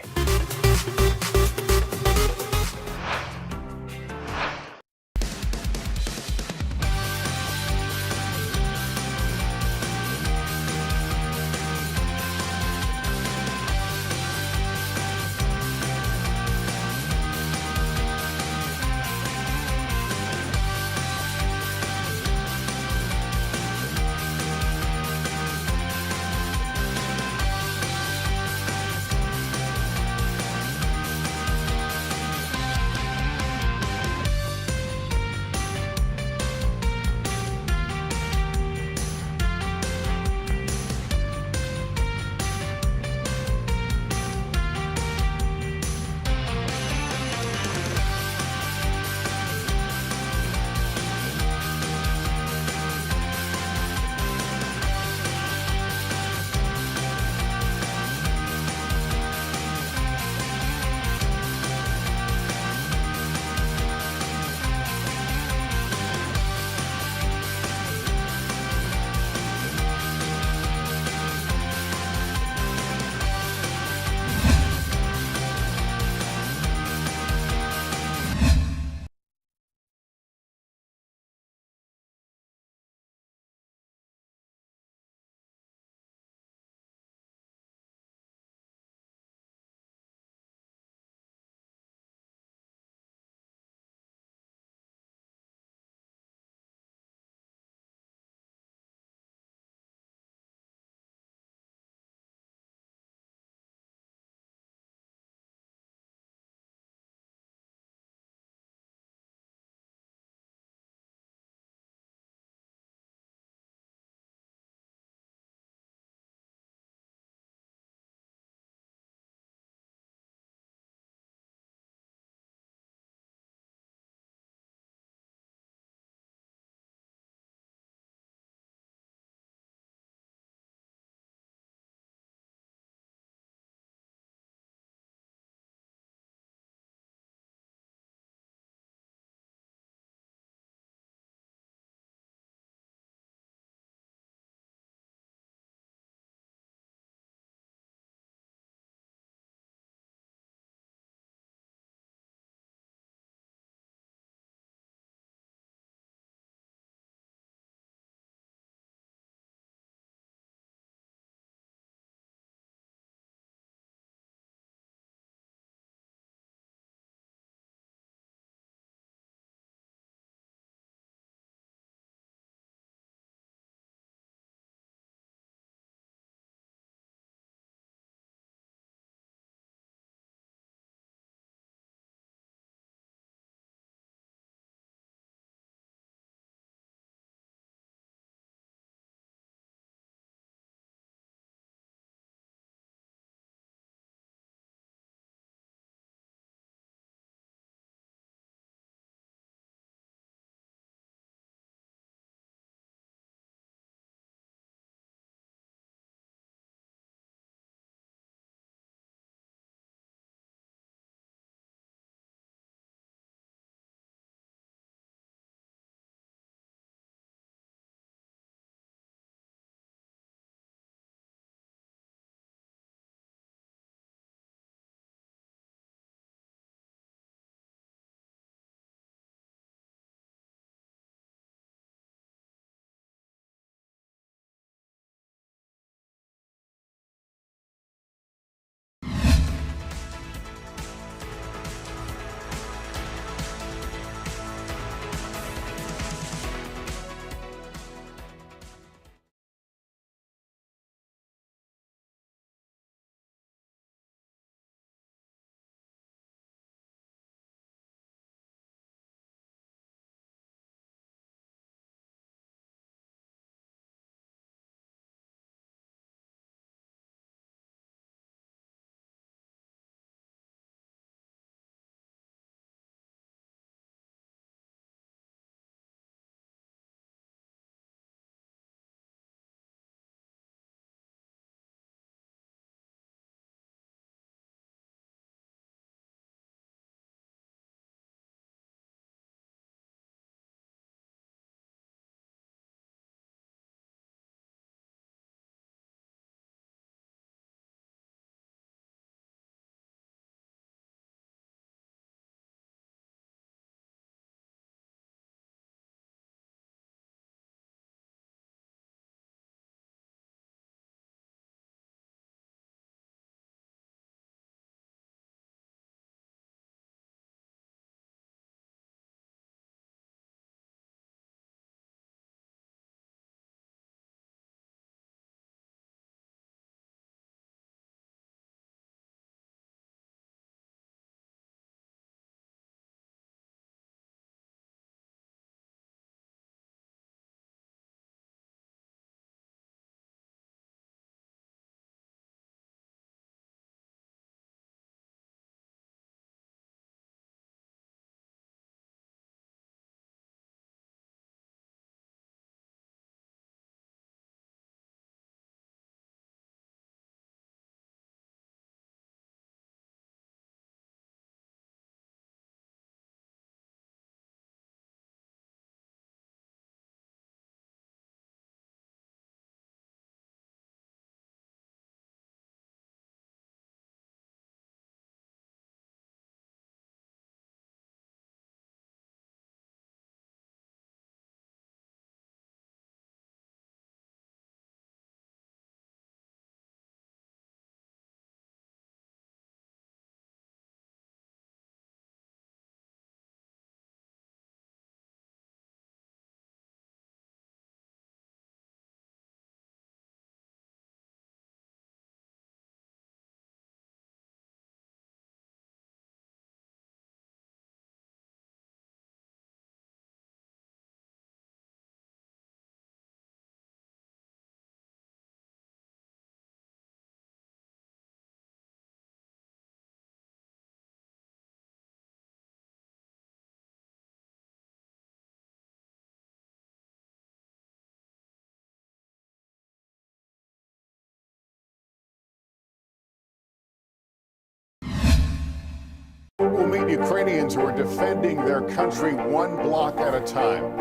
We'll meet Ukrainians who are defending their country one block at a time.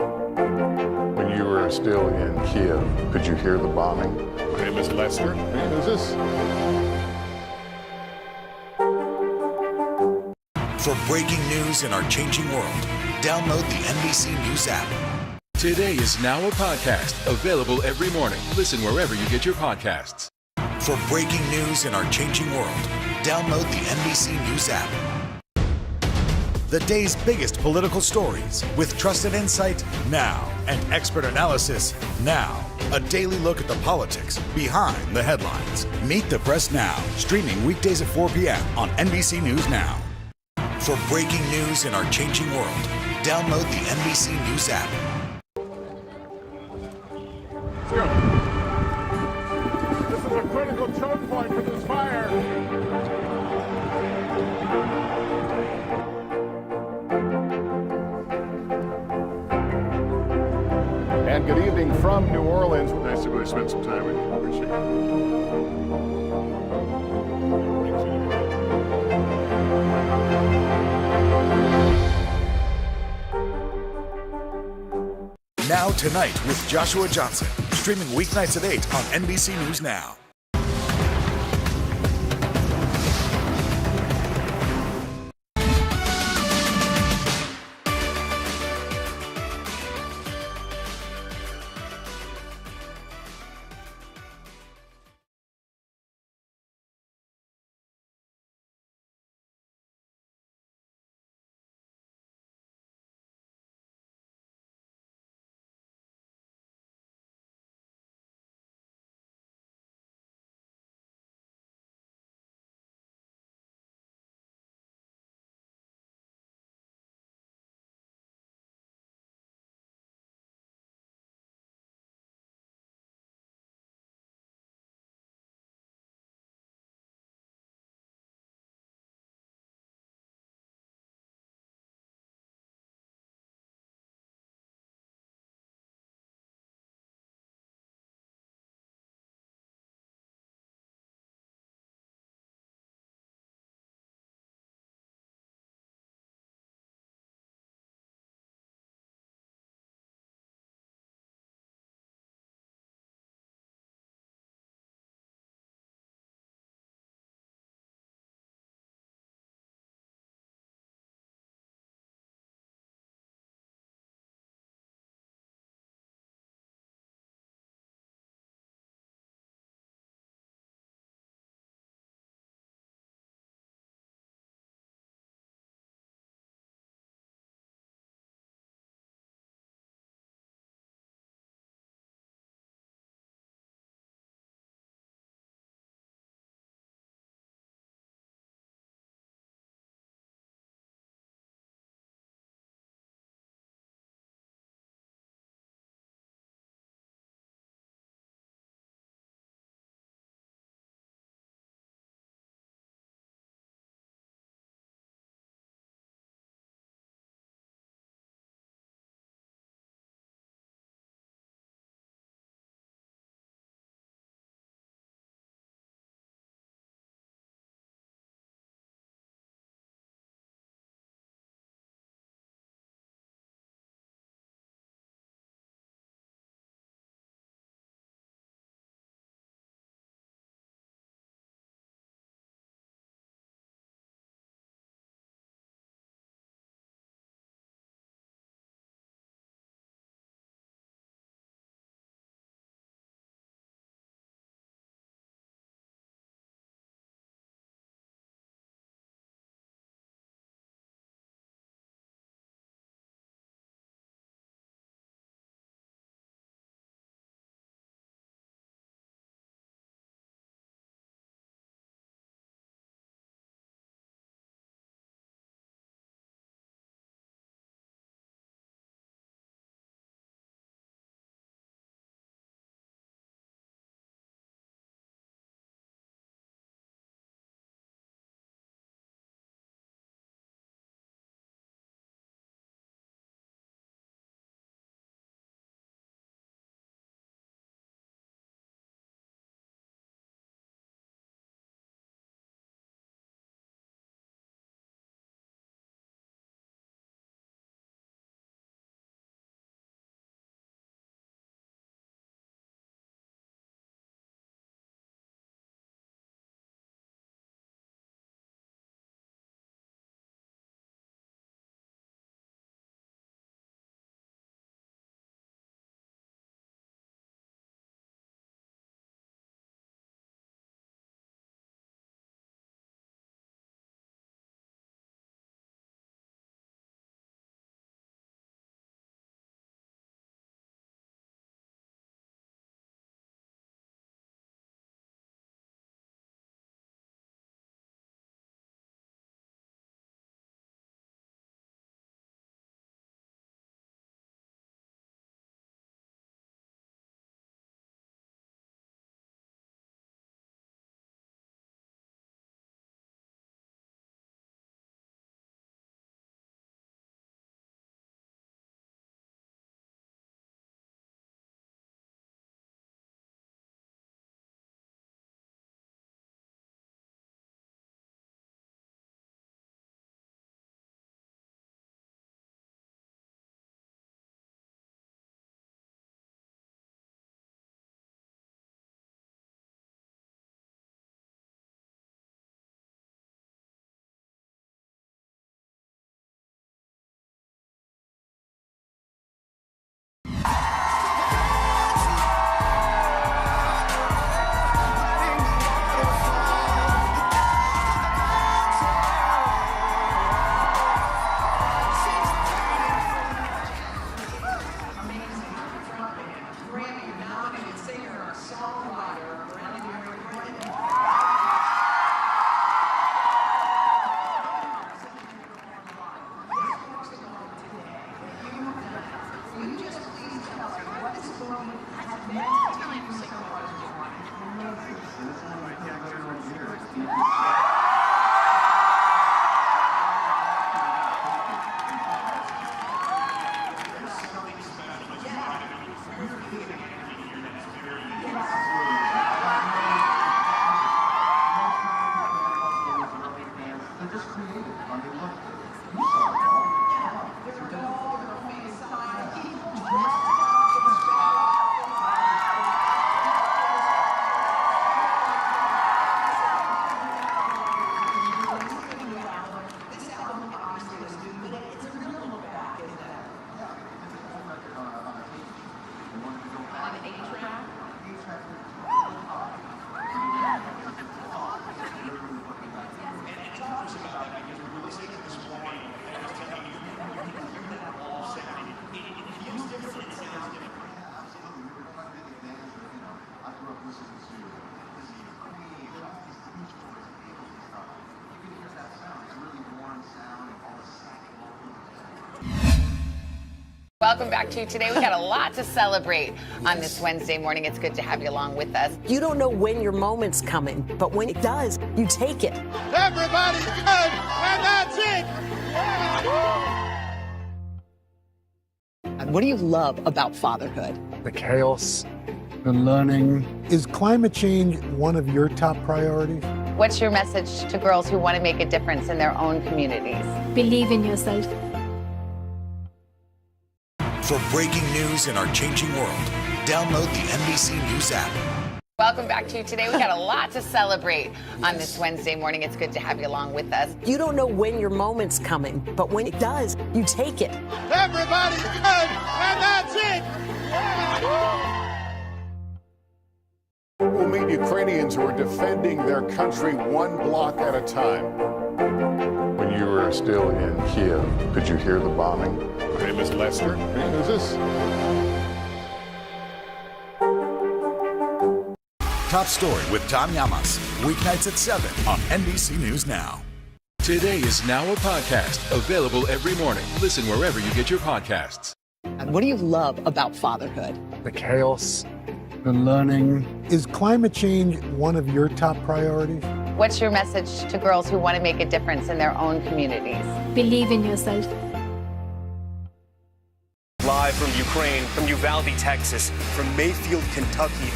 When you were still in Kiev, could you hear the bombing? My name is Lester. Who's this? For breaking news in our changing world, download the NBC News app. Today is now a podcast, available every morning. Listen wherever you get your podcasts. For breaking news in our changing world, download the NBC News app. The day's biggest political stories with trusted insight now and expert analysis now. A daily look at the politics behind the headlines. Meet the Press Now, streaming weekdays at 4 p.m. on NBC News Now. For breaking news in our changing world, download the NBC News app. Let's go. This is a critical choke point for this fire. And good evening from New Orleans. Nice to really spend some time with you. Appreciate it. Now Tonight with Joshua Johnson, streaming weeknights at 8 on NBC News Now. Welcome back to Today. We got a lot to celebrate on this Wednesday morning. It's good to have you along with us. You don't know when your moment's coming, but when it does, you take it. Everybody's good, and that's it. What do you love about fatherhood? The chaos, the learning. Is climate change one of your top priorities? What's your message to girls who want to make a difference in their own communities? Believe in yourself. For breaking news in our changing world, download the NBC News app. Welcome back to Today. We got a lot to celebrate on this Wednesday morning. It's good to have you along with us. You don't know when your moment's coming, but when it does, you take it. Everybody's good, and that's it. We'll meet Ukrainians who are defending their country one block at a time. When you were still in Kiev, did you hear the bombing? My name is Lester. Who's this? Top Story with Tom Llamas. Weeknights at 7 on NBC News Now. Today is now a podcast available every morning. Listen wherever you get your podcasts. What do you love about fatherhood? The chaos, the learning. Is climate change one of your top priorities? What's your message to girls who want to make a difference in their own communities? Believe in yourself. Live from Ukraine, from Uvalde, Texas, from Mayfield, Kentucky.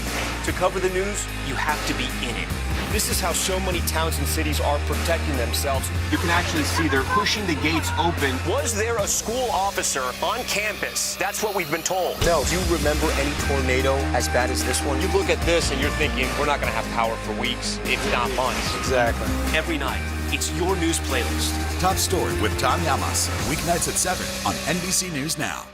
To cover the news, you have to be in it. This is how so many towns and cities are protecting themselves. You can actually see they're pushing the gates open. Was there a school officer on campus? That's what we've been told. No. Do you remember any tornado as bad as this one? You look at this and you're thinking, we're not going to have power for weeks, if not months. Exactly. Every night, it's your news playlist. Top Story with Tom Llamas. Weeknights at 7 on NBC News Now.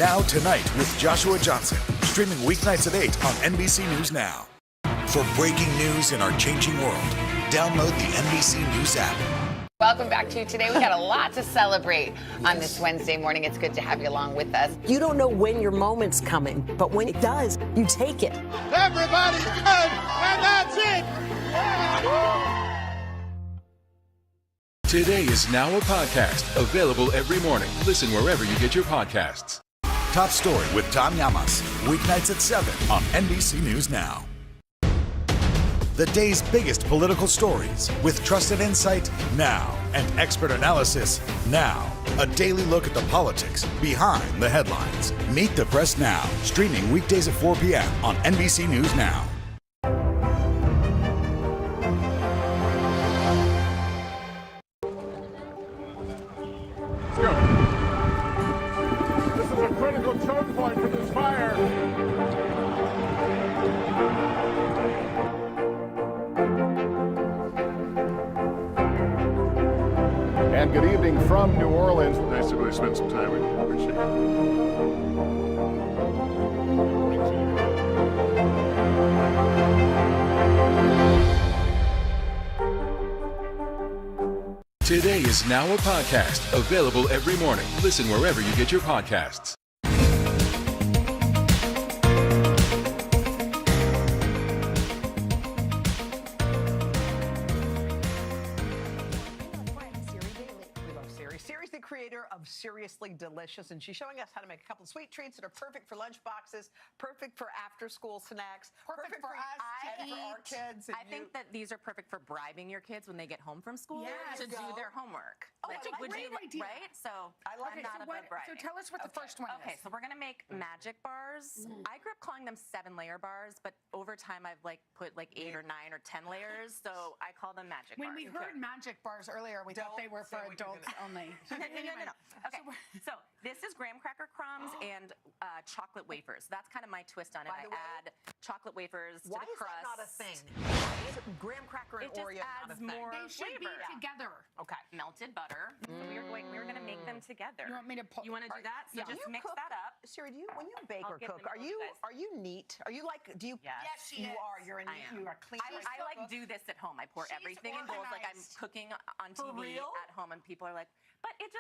Now Tonight with Joshua Johnson, streaming weeknights at 8 on NBC News Now. For breaking news in our changing world, download the NBC News app. Welcome back to Today. We got a lot to celebrate on this Wednesday morning. It's good to have you along with us. You don't know when your moment's coming, but when it does, you take it. Everybody's good, and that's it. Today is now a podcast, available every morning. Listen wherever you get your podcasts. Top Story with Tom Llamas, weeknights at 7 on NBC News Now. The day's biggest political stories with trusted insight now and expert analysis now. A daily look at the politics behind the headlines. Meet the Press Now, streaming weekdays at 4 p.m. on NBC News Now. Let's go. This is a critical choke point for this fire. And good evening from New Orleans. Nice to really spend some time with you. Appreciate it. Today is now a podcast, available every morning. Listen wherever you get your podcasts. Siri's the creator of Seriously Delicious, and she's showing us how to make a couple of sweet treats that are perfect for lunch boxes, perfect for after-school snacks, perfect for us, and for our kids. I think that these are perfect for bribing your kids when they get home from school to do their homework. That's a great idea. Right? So I like I'm it. not above bribing. So tell us what the first one is. Okay, so we're gonna make magic bars. I grew up calling them 7-layer bars, but over time I've put 8 or 9 or 10 layers, so I call them magic bars. When we heard magic bars earlier, we thought they were for adults only. No. Okay, so this is graham cracker crumbs and chocolate wafers. That's kind of my twist on it. I add chocolate wafers to the crust. Why is that not a thing? Why is graham cracker and Oreo not a thing? More They should be flavor. together. Okay. Melted butter. So we were going to make them together. You want me to pull? You want to do that? So just mix that up. Siri, when you bake I'll or give cook, them are to you you guys. neat? Are you do you? Yes. Yes, she you is. are. You're a I neat. am. You are clean. I do this at home. I pour everything indoors like I'm cooking on For TV real? at home, and people are like, but it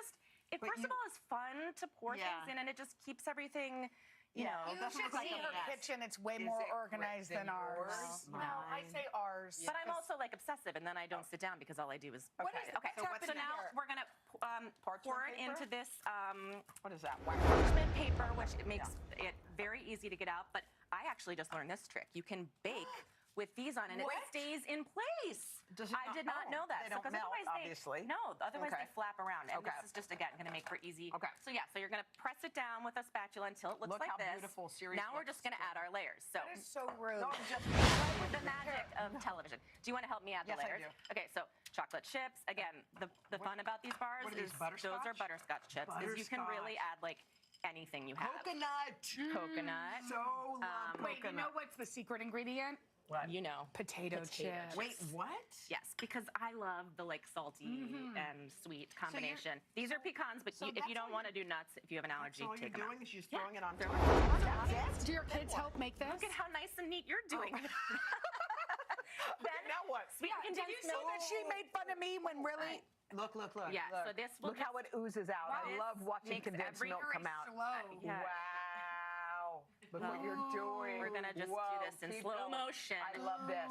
first of all is fun to pour things in, and it just keeps everything. You know, You should see her kitchen. It's way more organized than ours. Well, I say ours. But I'm also obsessive, and then I don't sit down because all I do is. What is it? Okay, so now we're gonna pour it into this. What is that? Parchment paper, which it makes it very easy to get out. But I actually just learned this trick. You can bake with these on, and it stays in place. I did not know that. They don't melt, obviously. Otherwise they flap around. And this is just, again, going to make for easy. Okay. So yeah, so you're going to press it down with a spatula until it looks like this. Beautiful, Siri. Now we're just going to add our layers. So that is so rude. the magic of television. Do you want to help me add the layers? I do. Okay, so chocolate chips. Again, the fun about these bars is those are butterscotch chips. Is you can really add anything you have. Coconut. Coconut. So love Wait, you know what's the secret ingredient? What? You know. Potato chips. Wait, what? Yes, because I love the salty and sweet combination. These are pecans, but if you don't want to do nuts, if you have an allergy, take them out. She's throwing it on top. Do your kids help make this? Look at how nice and neat you're doing. Then now what? Sweet and Did you see condensed milk. that she made fun of me when really? Look. Yeah, so this will Look how it oozes out. I love watching condensed milk come out. Yeah. Wow. Look what you're doing. We're gonna just do this in slow motion. I love this.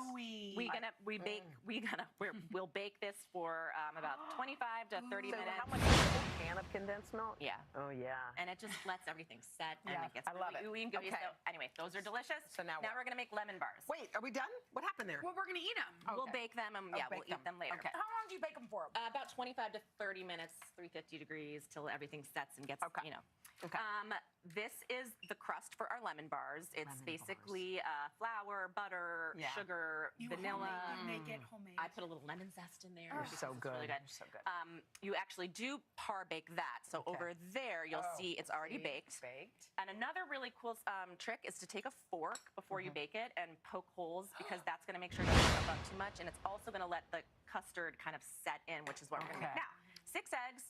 We'll bake this for about 25 to 30 minutes. How much is a can of condensed milk? Yeah. Oh yeah. And it just lets everything set and it gets I love really ooey and gooey. Okay. So anyway, those are delicious. So now we're gonna make lemon bars. Wait, are we done? What happened there? Well, we're gonna eat them. We'll bake them and we'll eat them later. Okay. How long do you bake them for? About 25 to 30 minutes, 350 degrees till everything sets and gets, Okay. This is the crust for our lemon bars. It's basically flour, butter, sugar, vanilla. Make it homemade. I put a little lemon zest in there. because so it's good. Really good. So good. You actually do par bake that. So over there, you'll see it's already baked. And another really cool trick is to take a fork before you bake it and poke holes because that's going to make sure it doesn't puff up too much. And it's also going to let the custard kind of set in, which is what we're going to make now. 6 eggs.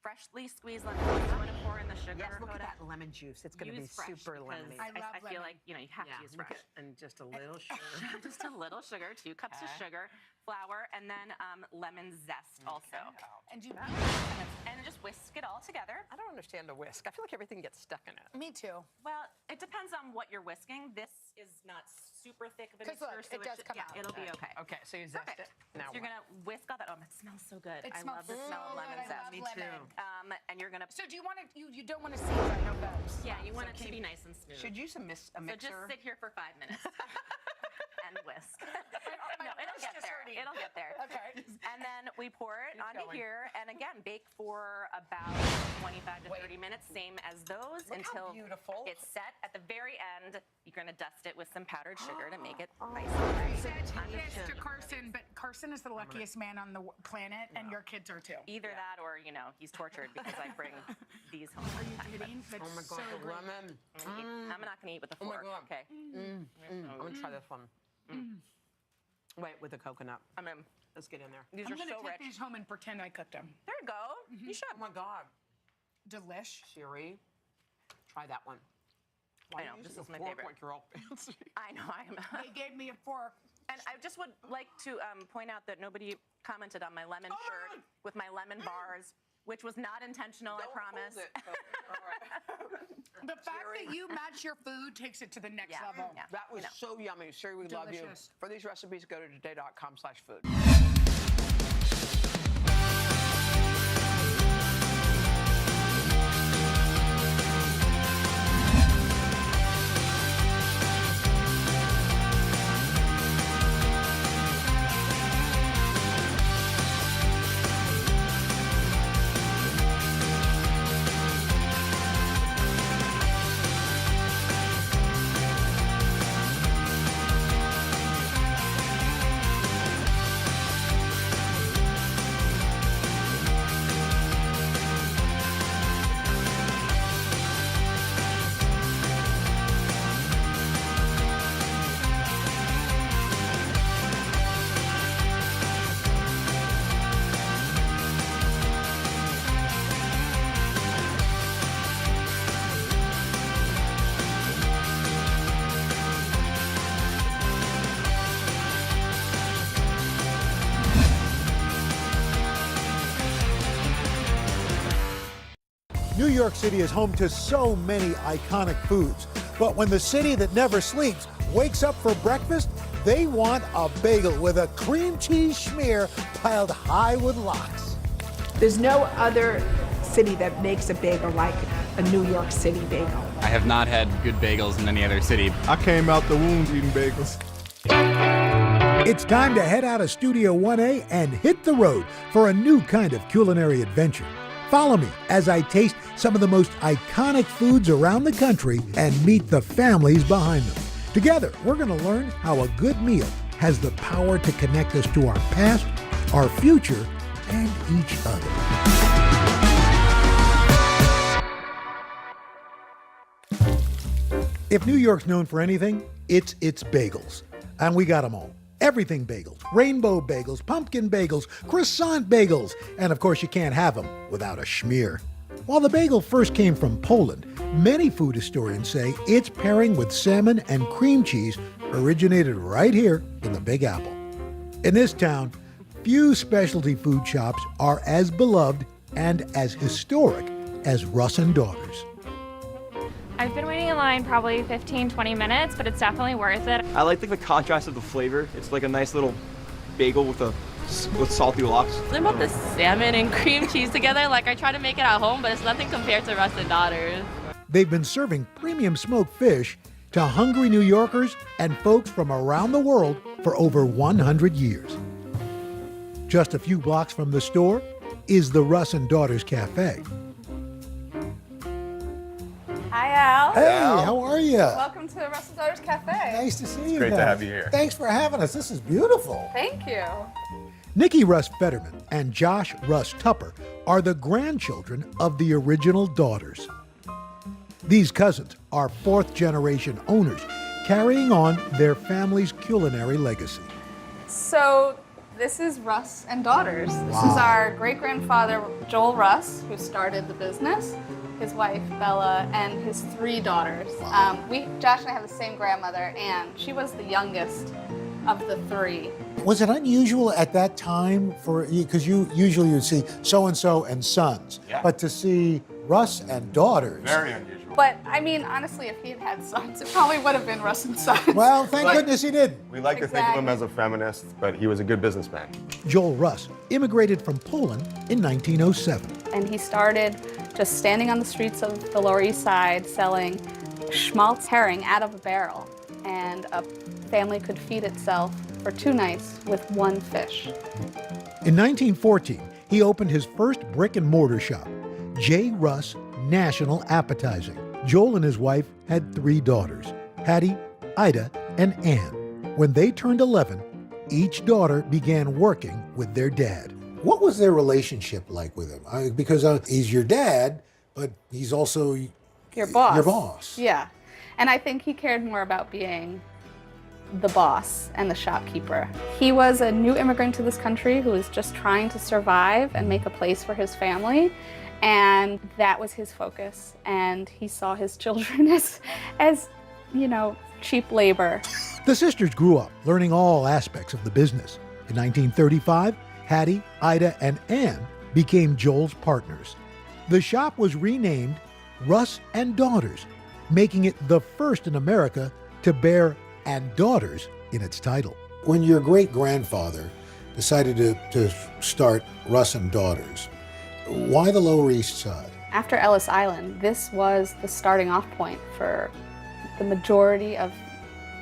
freshly squeezed lemon juice. I'm going to pour in the sugar. Yes, look at Hoda. that lemon juice. It's going to be Use fresh super because lemony. I feel like, you have to use look fresh. at- and just a little sugar. Just a little sugar, 2 cups of sugar, flour, and then lemon zest also. And you And just whisk it all together. I don't understand a whisk. I feel like everything gets stuck in it. Me too. Well, it depends on what you're whisking. This is not super thick of a 'Cause mixture, look, so it does come yeah, out. it'll be okay. Okay, so you zest it. Now So you're what? gonna whisk all that. Oh, it smells so good. It I smells love the smell so of lemon good. I zest. love Me lemon. too. And you're gonna. So do you want to? You don't want to season, no bugs. Yeah, you want So it to keep- be nice and smooth. Should use a mixer. So just sit here for 5 minutes and whisk. My No, it'll wrist get is there. hurting. It'll get there. Okay. And then we pour it onto going. here, and again, bake for about 25 to 30 minutes, same as those, Look until how beautiful. it's set. At the very end, you're gonna dust it with some powdered sugar to make it nice. I said this to Carson, but Carson is the luckiest man on the planet, and your kids are too. Either that, or he's tortured because I bring these home. Are you kidding? That's Oh my so god, the great. lemon. I'm not gonna eat with a Oh my fork. God. Okay. I'm gonna try this one. Wait, with the coconut. I'm in. Let's get in there. These I'm are gonna so take rich. these home and pretend I cooked them. There you go. You should. Oh my god. Delish. Sherry, try that one. Why I are know, you this using is a my fork favorite. Like you're all fancy. I know. They gave me a fork. And I just would like to point out that nobody commented on my lemon shirt with my lemon bars, which was not intentional, I promise. The fact that you match your food takes it to the next level. Yeah. That was so yummy. Sherry, we love you. Delicious. For these recipes, go to today.com/food. New York City is home to so many iconic foods, but when the city that never sleeps wakes up for breakfast, they want a bagel with a cream cheese schmear piled high with lox. There's no other city that makes a bagel like a New York City bagel. I have not had good bagels in any other city. I came out the womb eating bagels. It's time to head out of Studio 1A and hit the road for a new kind of culinary adventure. Follow me as I taste some of the most iconic foods around the country and meet the families behind them. Together, we're going to learn how a good meal has the power to connect us to our past, our future, and each other. If New York's known for anything, it's its bagels. And we got them all. Everything bagels, rainbow bagels, pumpkin bagels, croissant bagels, and of course you can't have them without a schmear. While the bagel first came from Poland, many food historians say its pairing with salmon and cream cheese originated right here in the Big Apple. In this town, few specialty food shops are as beloved and as historic as Russ and Daughters. I've been waiting in line probably 15, 20 minutes, but it's definitely worth it. I like the contrast of the flavor. It's like a nice little bagel with salty lox. Something about the salmon and cream cheese together, I try to make it at home, but it's nothing compared to Russ and Daughters. They've been serving premium smoked fish to hungry New Yorkers and folks from around the world for over 100 years. Just a few blocks from the store is the Russ and Daughters Cafe. Hi, Al. Hey, how are you? Welcome to the Russ and Daughters Cafe. Nice to see you great to guys. have you here. Thanks for having us. This is beautiful. Thank you. Nikki Russ Fetterman and Josh Russ Tupper are the grandchildren of the original Daughters. These cousins are fourth-generation owners, carrying on their family's culinary legacy. So This is Russ and Daughters. This is our great-grandfather, Joel Russ, who started the business, his wife, Bella, and his 3 daughters. Josh and I have the same grandmother, Anne. She was the youngest of the 3. Was it unusual at that time for you, because you usually would see so-and-so and sons, but to see Russ and Daughters? Very unusual. But, I mean, honestly, if he had had sons, it probably would have been Russ and Sons. Well, thank goodness he did. We like to think of him as a feminist, but he was a good businessman. Joel Russ immigrated from Poland in 1907. And he started just standing on the streets of the Lower East Side selling schmaltz herring out of a barrel. And a family could feed itself for 2 nights with 1 fish. In 1914, he opened his first brick and mortar shop, J. Russ National Appetizing. Joel and his wife had 3 daughters, Hattie, Ida, and Ann. When they turned 11, each daughter began working with their dad. What was their relationship like with him? Because he's your dad, but he's also your boss. Your boss. Yeah. And I think he cared more about being the boss and the shopkeeper. He was a new immigrant to this country who was just trying to survive and make a place for his family. And that was his focus. And he saw his children as cheap labor. The sisters grew up learning all aspects of the business. In 1935, Hattie, Ida, and Ann became Joel's partners. The shop was renamed Russ and Daughters, making it the first in America to bear "and Daughters" in its title. When your great-grandfather decided to start Russ and Daughters, why the Lower East Side? After Ellis Island, this was the starting off point for the majority of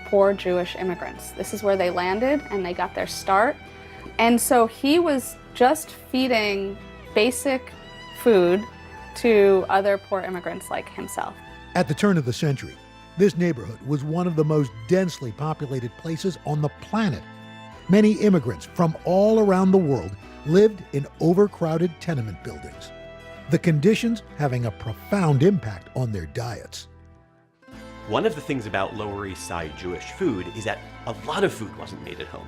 poor Jewish immigrants. This is where they landed and they got their start. And so he was just feeding basic food to other poor immigrants like himself. At the turn of the century, this neighborhood was one of the most densely populated places on the planet. Many immigrants from all around the world lived in overcrowded tenement buildings, the conditions having a profound impact on their diets. One of the things about Lower East Side Jewish food is that a lot of food wasn't made at home.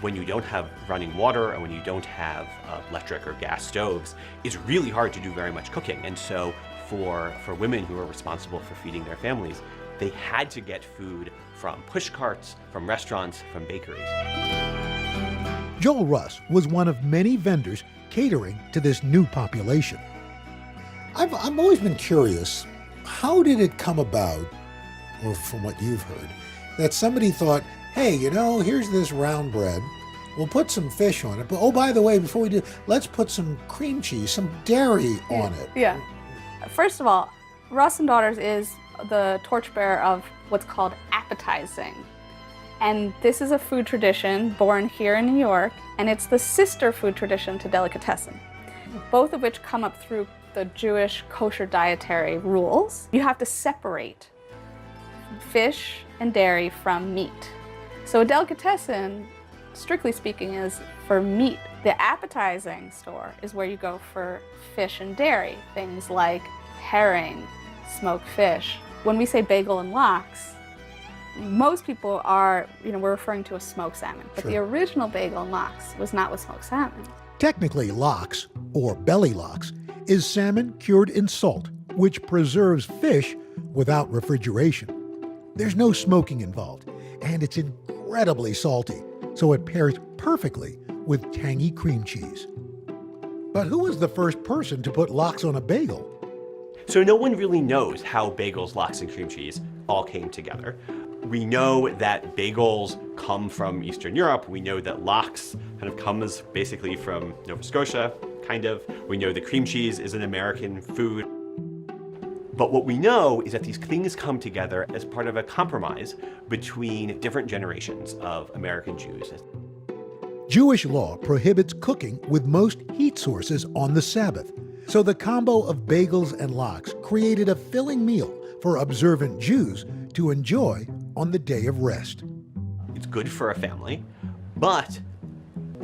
When you don't have running water and when you don't have electric or gas stoves, it's really hard to do very much cooking. And so for women who are responsible for feeding their families, they had to get food from push carts, from restaurants, from bakeries. Joel Russ was one of many vendors catering to this new population. I've always been curious, how did it come about, or from what you've heard, that somebody thought, hey, here's this round bread, we'll put some fish on it, but oh, by the way, before we do, let's put some cream cheese, some dairy on it. Yeah. First of all, Russ and Daughters is the torchbearer of what's called appetizing. And this is a food tradition born here in New York, and it's the sister food tradition to delicatessen, both of which come up through the Jewish kosher dietary rules. You have to separate fish and dairy from meat. So a delicatessen, strictly speaking, is for meat. The appetizing store is where you go for fish and dairy, things like herring, smoked fish. When we say bagel and lox, most people are, we're referring to a smoked salmon, but the original bagel and lox was not with smoked salmon. Technically, lox, or belly lox, is salmon cured in salt, which preserves fish without refrigeration. There's no smoking involved, and it's incredibly salty, so it pairs perfectly with tangy cream cheese. But who was the first person to put lox on a bagel? So no one really knows how bagels, lox, and cream cheese all came together. We know that bagels come from Eastern Europe. We know that lox kind of comes basically from Nova Scotia, kind of. We know that cream cheese is an American food. But what we know is that these things come together as part of a compromise between different generations of American Jews. Jewish law prohibits cooking with most heat sources on the Sabbath, so the combo of bagels and lox created a filling meal for observant Jews to enjoy on the day of rest. It's good for a family, but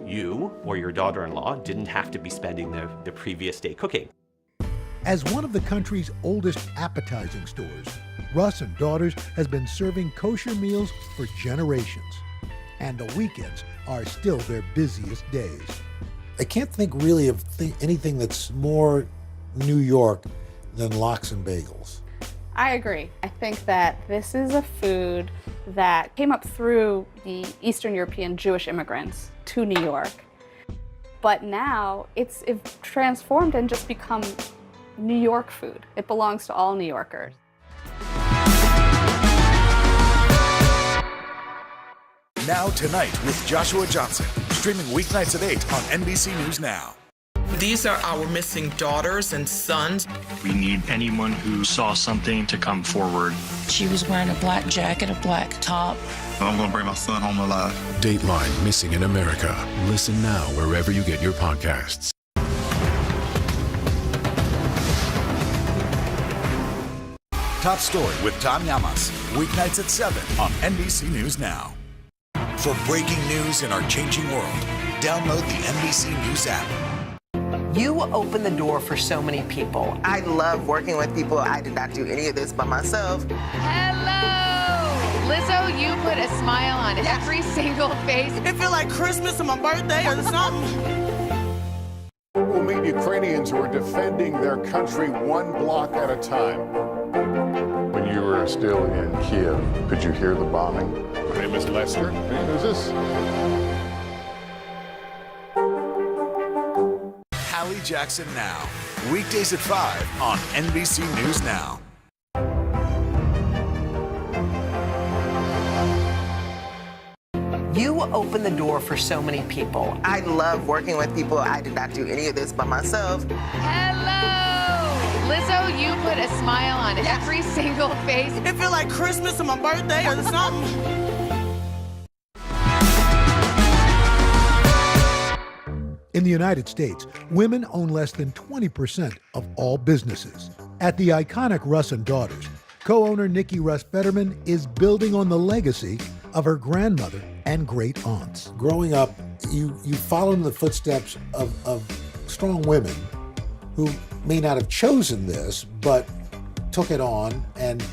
you or your daughter-in-law didn't have to be spending the previous day cooking. As one of the country's oldest appetizing stores, Russ and Daughters has been serving kosher meals for generations. and the weekends are still their busiest days. I can't think really of anything that's more New York than lox and bagels. I agree. I think that this is a food that came up through the Eastern European Jewish immigrants to New York. But now it's transformed and just become New York food. It belongs to all New Yorkers. Now Tonight with Joshua Johnson, streaming weeknights at 8 on NBC News Now. These are our missing daughters and sons. We need anyone who saw something to come forward. She was wearing a black jacket, a black top. I'm going to bring my son home alive. Dateline Missing in America. Listen now wherever you get your podcasts. Top Story with Tom Llamas, weeknights at 7 on NBC News Now. For breaking news in our changing world, download the NBC News app. You open the door for so many people. I love working with people. I did not do any of this by myself. Hello! Lizzo, you put a smile on every single face. It feels like Christmas or my birthday or something. We'll meet Ukrainians who are defending their country one block at a time. When you were still in Kiev, could you hear the bombing? My name is Lester. Who's this? Hallie Jackson Now, weekdays at 5 on NBC News Now. You open the door for so many people. I love working with people. I did not do any of this by myself. Hello! Lizzo, you put a smile on every single face. It feels like Christmas or my birthday or something. In the United States, women own less than 20% of all businesses. At the iconic Russ and Daughters, co-owner Nikki Russ Fetterman is building on the legacy of her grandmother and great aunts. Growing up, you followed in the footsteps of strong women who may not have chosen this, but took it on and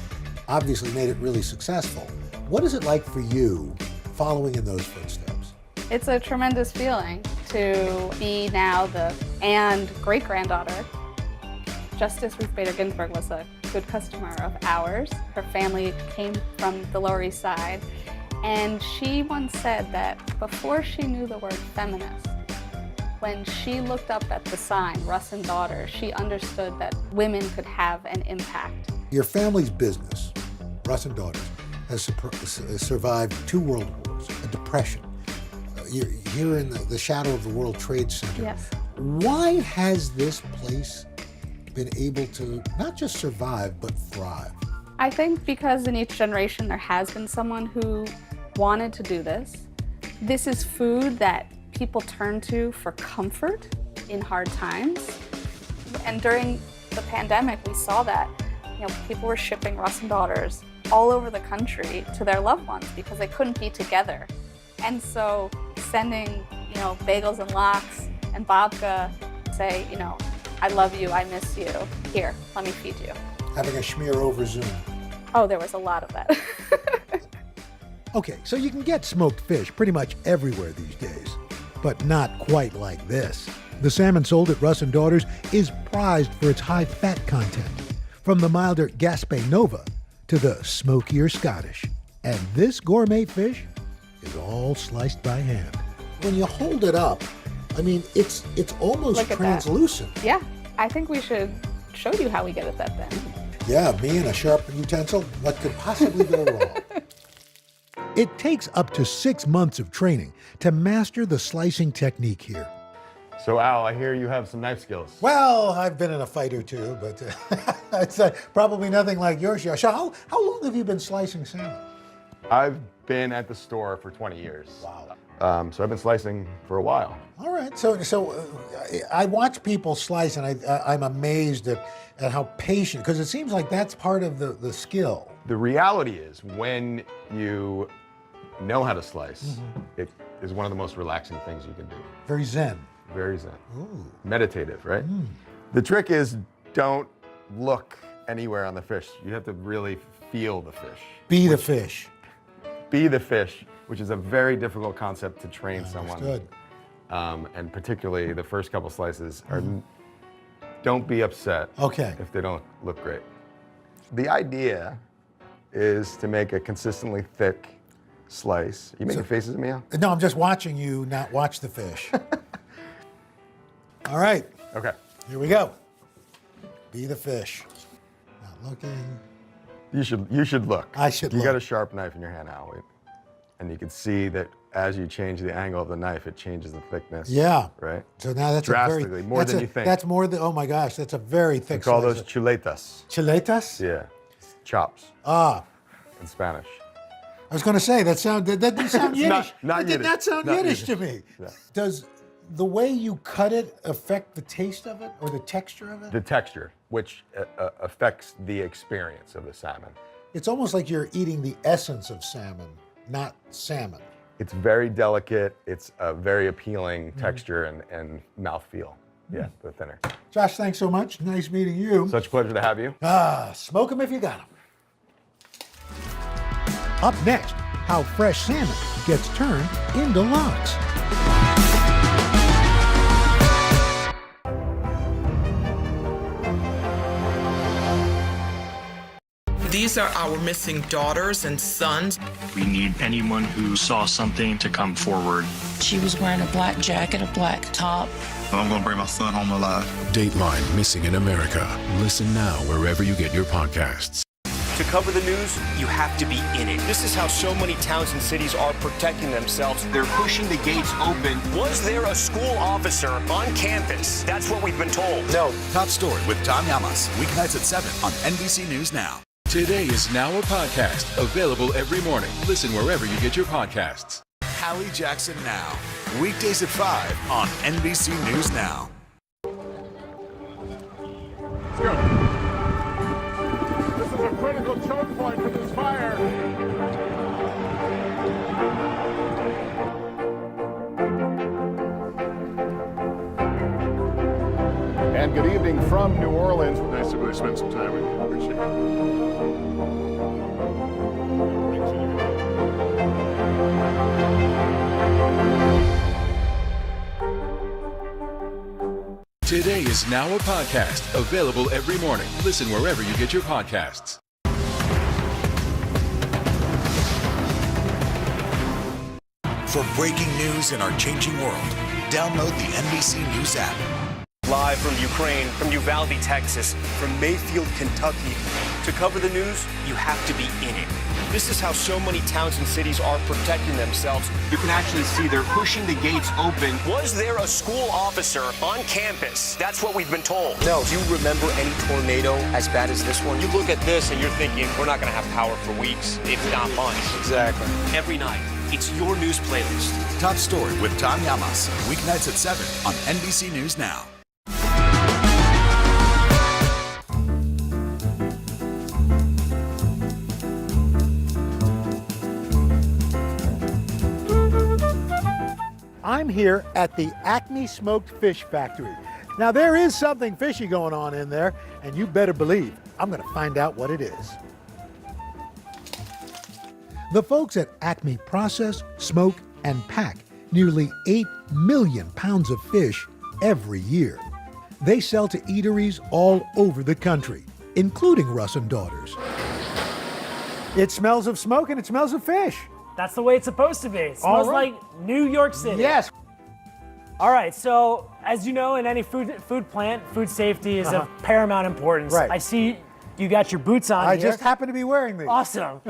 obviously made it really successful. What is it like for you following in those footsteps? It's a tremendous feeling to be now the great-granddaughter. Justice Ruth Bader Ginsburg was a good customer of ours. Her family came from the Lower East Side, and she once said that before she knew the word feminist, when she looked up at the sign, Russ and Daughters, she understood that women could have an impact. Your family's business, Russ and Daughters, has survived 2 world wars, a depression. You're here in the shadow of the World Trade Center. Yes. Why has this place been able to not just survive, but thrive? I think because in each generation there has been someone who wanted to do this. This is food that people turn to for comfort in hard times. And during the pandemic, we saw that people were shipping Russ and Daughters all over the country to their loved ones because they couldn't be together. And so sending, bagels and lox and babka, say, I love you, I miss you. Here, let me feed you. Having a schmear over Zoom. Oh, there was a lot of that. Okay, so you can get smoked fish pretty much everywhere these days, but not quite like this. The salmon sold at Russ and Daughters is prized for its high fat content, from the milder Gaspé Nova to the smokier Scottish. And this gourmet fish is all sliced by hand. When you hold it up, it's almost translucent. That. Yeah, I think we should show you how we get it that thin. Yeah, me and a sharp utensil, what could possibly go wrong? It takes up to 6 months of training to master the slicing technique here. So Al, I hear you have some knife skills. Well, I've been in a fight or two, but it's probably nothing like yours. How long have you been slicing salmon? I've been at the store for 20 years. Wow. So I've been slicing for a while. All right. So I watch people slice, and I'm amazed at how patient, because it seems like that's part of the skill. The reality is, when you know how to slice, it is one of the most relaxing things you can do. Very zen. Very zen. Ooh. Meditative, right? The trick is, don't look anywhere on the fish. You have to really feel the fish. Be the fish. Be the fish. which is a very difficult concept to train someone. Understood. And particularly the first couple slices are, don't be upset if they don't look great. The idea is to make a consistently thick slice. You making faces at me, Al? No, I'm just watching you not watch the fish. All right. Okay. Here we go. Be the fish. Not looking. You should look. I should You look. got a sharp knife in your hand, Al. And you can see that as you change the angle of the knife, it changes the thickness. Yeah. Right? So now that's drastically, more than you think. That's more than, oh my gosh, that's a very thick We call slice. those chuletas. Chuletas? Yeah. Chops. Ah. In Spanish. I was going to say, that didn't sound Yiddish. Not That did Yiddish. not sound Not Yiddish to Yiddish. me. Yeah. Does the way you cut it affect the taste of it or the texture of it? The texture, which affects the experience of the salmon. It's almost like you're eating the essence of salmon, not salmon. It's very delicate. It's a very appealing texture and mouthfeel. Yeah, the thinner. Josh, thanks so much. Nice meeting you. Such a pleasure to have you. Smoke them if you got them. Up next, how fresh salmon gets turned into lox. These are our missing daughters and sons. We need anyone who saw something to come forward. She was wearing a black jacket, a black top. I'm gonna bring my son home alive. Dateline Missing in America. Listen now wherever you get your podcasts. To cover the news, you have to be in it. This is how so many towns and cities are protecting themselves. They're pushing the gates open. Was there a school officer on campus? That's what we've been told. No. Top Story with Tom Llamas. Weeknights at 7 on NBC News Now. Today is now a podcast available every morning. Listen wherever you get your podcasts. Hallie Jackson Now. Weekdays at 5 on NBC News Now. Let's go. This is a critical choke point for this fire. And good evening from New Orleans. Nice to really spend some time with you. Appreciate it. Today is now a podcast available every morning. Listen wherever you get your podcasts. For breaking news in our changing world, download the NBC News app. Live from Ukraine, from Uvalde, Texas, from Mayfield, Kentucky. To cover the news, you have to be in it. This is how so many towns and cities are protecting themselves. You can actually see they're pushing the gates open. Was there a school officer on campus? That's what we've been told. No. Do you remember any tornado as bad as this one? You look at this and you're thinking, we're not going to have power for weeks, if not months. Exactly. Every night, it's your news playlist. Top Story with Tom Llamas. Weeknights at 7 on NBC News Now. I'm here at the Acme Smoked Fish Factory. Now there is something fishy going on in there, and you better believe I'm gonna find out what it is. The folks at Acme process, smoke, and pack nearly 8 million pounds of fish every year. They sell to eateries all over the country, including Russ and Daughters. It smells of smoke and it smells of fish. That's the way it's supposed to be. It smells like New York City. Yes. All right, so as you know, in any food plant, food safety is of paramount importance. Right. I see you got your boots on I here. just happen to be wearing these. Awesome.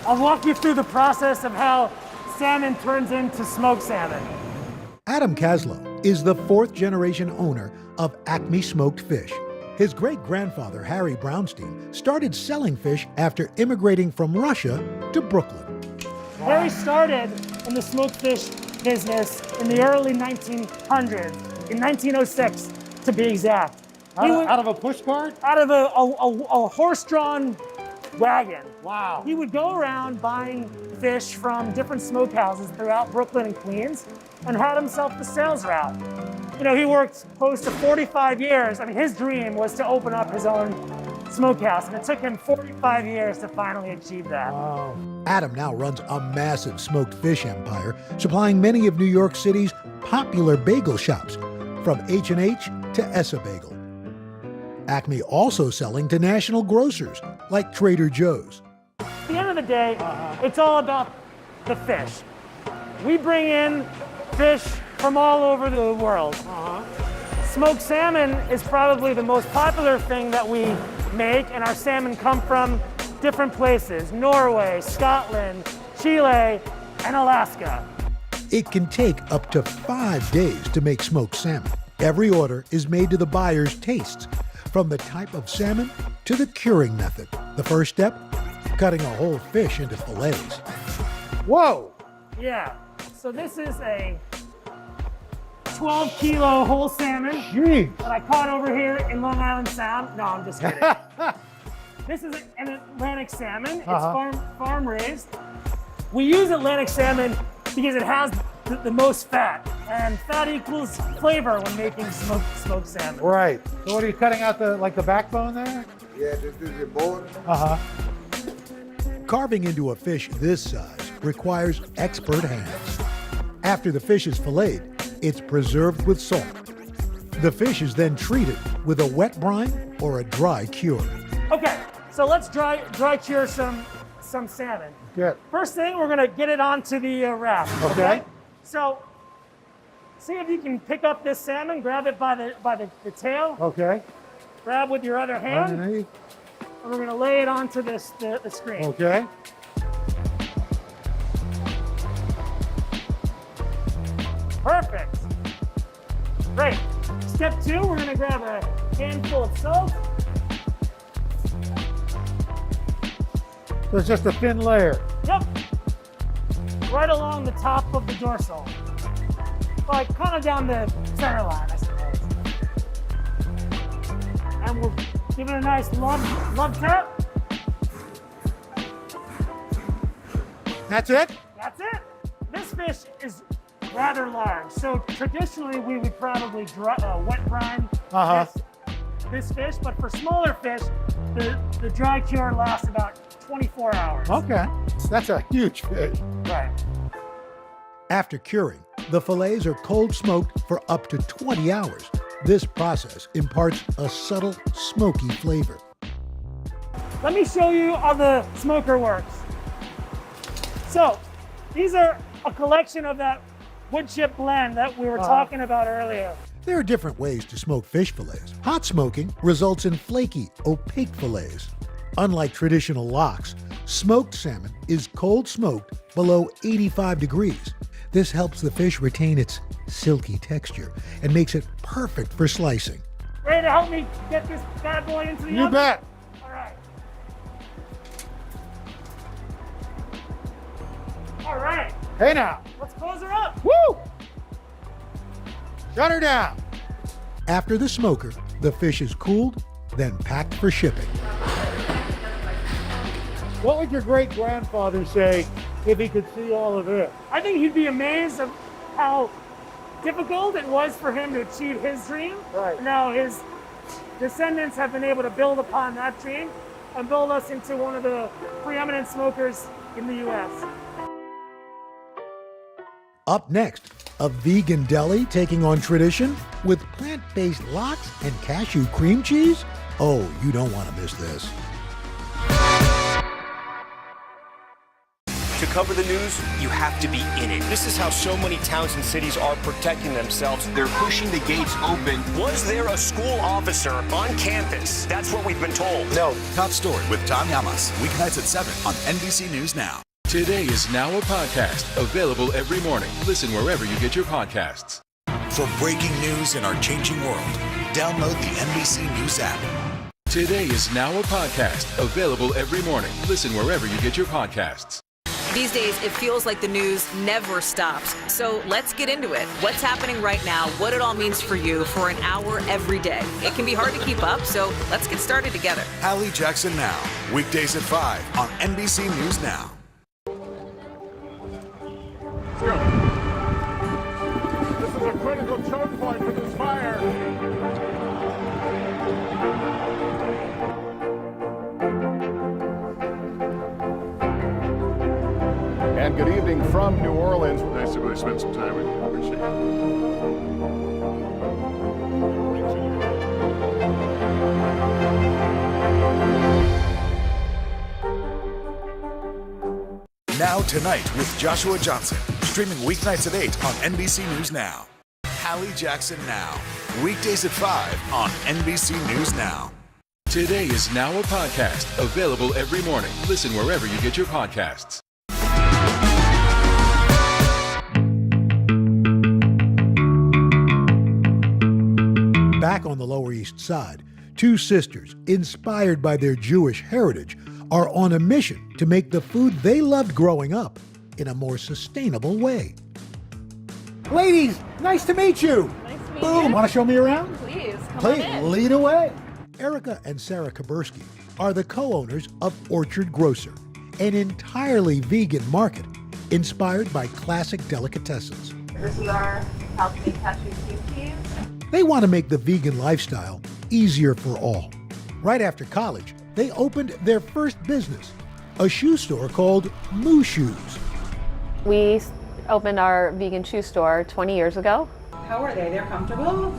I'll walk you through the process of how salmon turns into smoked salmon. Adam Kaslow is the 4th generation owner of Acme Smoked Fish. His great-grandfather, Harry Brownstein, started selling fish after immigrating from Russia to Brooklyn. Harry started in the smoked fish business in the early 1900s, in 1906 to be exact. Out of a push cart? Out of a horse-drawn wagon. Wow. He would go around buying fish from different smokehouses throughout Brooklyn and Queens and had himself the sales route. You know, he worked close to 45 years. I mean, his dream was to open up his own smokehouse, and it took him 45 years to finally achieve that. Wow. Adam now runs a massive smoked fish empire, supplying many of New York City's popular bagel shops, from H&H to Essa Bagel. Acme also selling to national grocers like Trader Joe's. At the end of the day, it's all about the fish. We bring in fish from all over the world. Smoked salmon is probably the most popular thing that we make, and our salmon come from different places: Norway, Scotland, Chile, and Alaska. It can take up to 5 days to make smoked salmon. Every order is made to the buyer's tastes, from the type of salmon to the curing method. The first step, cutting a whole fish into fillets. Whoa! Yeah, so this is a 12-kilo whole salmon that I caught over here in Long Island Sound. No, I'm just kidding. This is an Atlantic salmon. It's farm raised. We use Atlantic salmon because it has the most fat, and fat equals flavor when making smoked salmon. Right. So what are you cutting out, the backbone there? Yeah, this is the bone. Carving into a fish this size requires expert hands. After the fish is filleted, it's preserved with salt. The fish is then treated with a wet brine or a dry cure. Okay, so let's dry cure some salmon. Good. First thing, we're gonna get it onto the raft. Okay. So, see if you can pick up this salmon, grab it by the tail. Okay. Grab with your other hand. Underneath. And we're gonna lay it onto the screen. Okay. Perfect. Great. Step 2, we're gonna grab a handful of soap. So it's just a thin layer. Yep. Right along the top of the dorsal. Like kind of down the center line, I suppose. And we'll give it a nice love tap. That's it? That's it. This fish is rather large. So traditionally we would probably wet brine this fish, but for smaller fish, the dry cure lasts about 24 hours. Okay. That's a huge fish. Right. After curing, the fillets are cold smoked for up to 20 hours. This process imparts a subtle, smoky flavor. Let me show you how the smoker works. So, these are a collection of that wood chip blend that we were talking about earlier. There are different ways to smoke fish fillets. Hot smoking results in flaky, opaque fillets. Unlike traditional lox, smoked salmon is cold smoked below 85 degrees. This helps the fish retain its silky texture and makes it perfect for slicing. Ready to help me get this bad boy into the oven? You bet. All right. All right. Hey now. Let's close her up. Woo! Shut her down. After the smoker, the fish is cooled, then packed for shipping. What would your great-grandfather say if he could see all of it? I think he'd be amazed at how difficult it was for him to achieve his dream. Right. Now his descendants have been able to build upon that dream and build us into one of the preeminent smokers in the U.S. Up next, a vegan deli taking on tradition with plant-based lox and cashew cream cheese? Oh, you don't want to miss this. To cover the news, you have to be in it. This is how so many towns and cities are protecting themselves. They're pushing the gates open. Was there a school officer on campus? That's what we've been told. No. Top Story with Tom Llamas. Weeknights at 7 on NBC News Now. Today is now a podcast available every morning. Listen wherever you get your podcasts. For breaking news in our changing world, download the NBC News app. Today is now a podcast available every morning. Listen wherever you get your podcasts. These days, it feels like the news never stops. So let's get into it. What's happening right now, what it all means for you for an hour every day. It can be hard to keep up, so let's get started together. Hallie Jackson Now, weekdays at 5 on NBC News Now. Let's go. This is a critical choke point for this fire. And good evening from New Orleans. Nice to really spend some time with you. I appreciate it. Now Tonight with Joshua Johnson, streaming weeknights at 8 on NBC News Now. Hallie Jackson Now, weekdays at 5 on NBC News Now. Today is now a podcast, available every morning. Listen wherever you get your podcasts. Back on the Lower East Side, two sisters, inspired by their Jewish heritage, are on a mission to make the food they loved growing up in a more sustainable way. Ladies, nice to meet you. Nice to meet Boom. you. Want to show me around? Please, come Please, on in. lead away. Erica and Sarah Kabursky are the co-owners of Orchard Grocer, an entirely vegan market inspired by classic delicatessens. This is our alchemy cashew cream cheese. They want to make the vegan lifestyle easier for all. Right after college, they opened their first business, a shoe store called Moo Shoes. We opened our vegan shoe store 20 years ago. How are they? They're comfortable?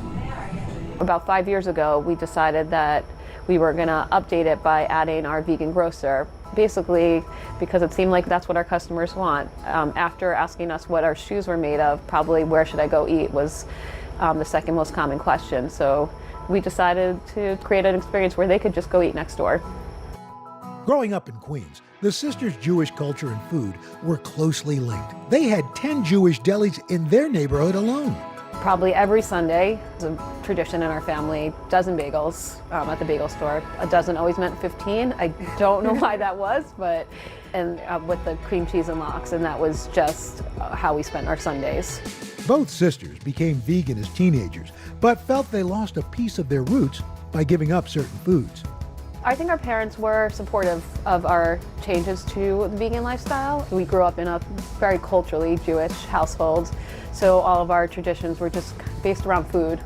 About 5 years ago, we decided that we were going to update it by adding our vegan grocer, basically because it seemed like that's what our customers want. After asking us what our shoes were made of, probably where should I go eat was the second most common question. So we decided to create an experience where they could just go eat next door. Growing up in Queens, the sisters' Jewish culture and food were closely linked. They had 10 Jewish delis in their neighborhood alone. Probably every Sunday, it's a tradition in our family, a dozen bagels at the bagel store. A dozen always meant 15. I don't know why that was, but with the cream cheese and lox, and that was just how we spent our Sundays. Both sisters became vegan as teenagers, but felt they lost a piece of their roots by giving up certain foods. I think our parents were supportive of our changes to the vegan lifestyle. We grew up in a very culturally Jewish household, so all of our traditions were just based around food.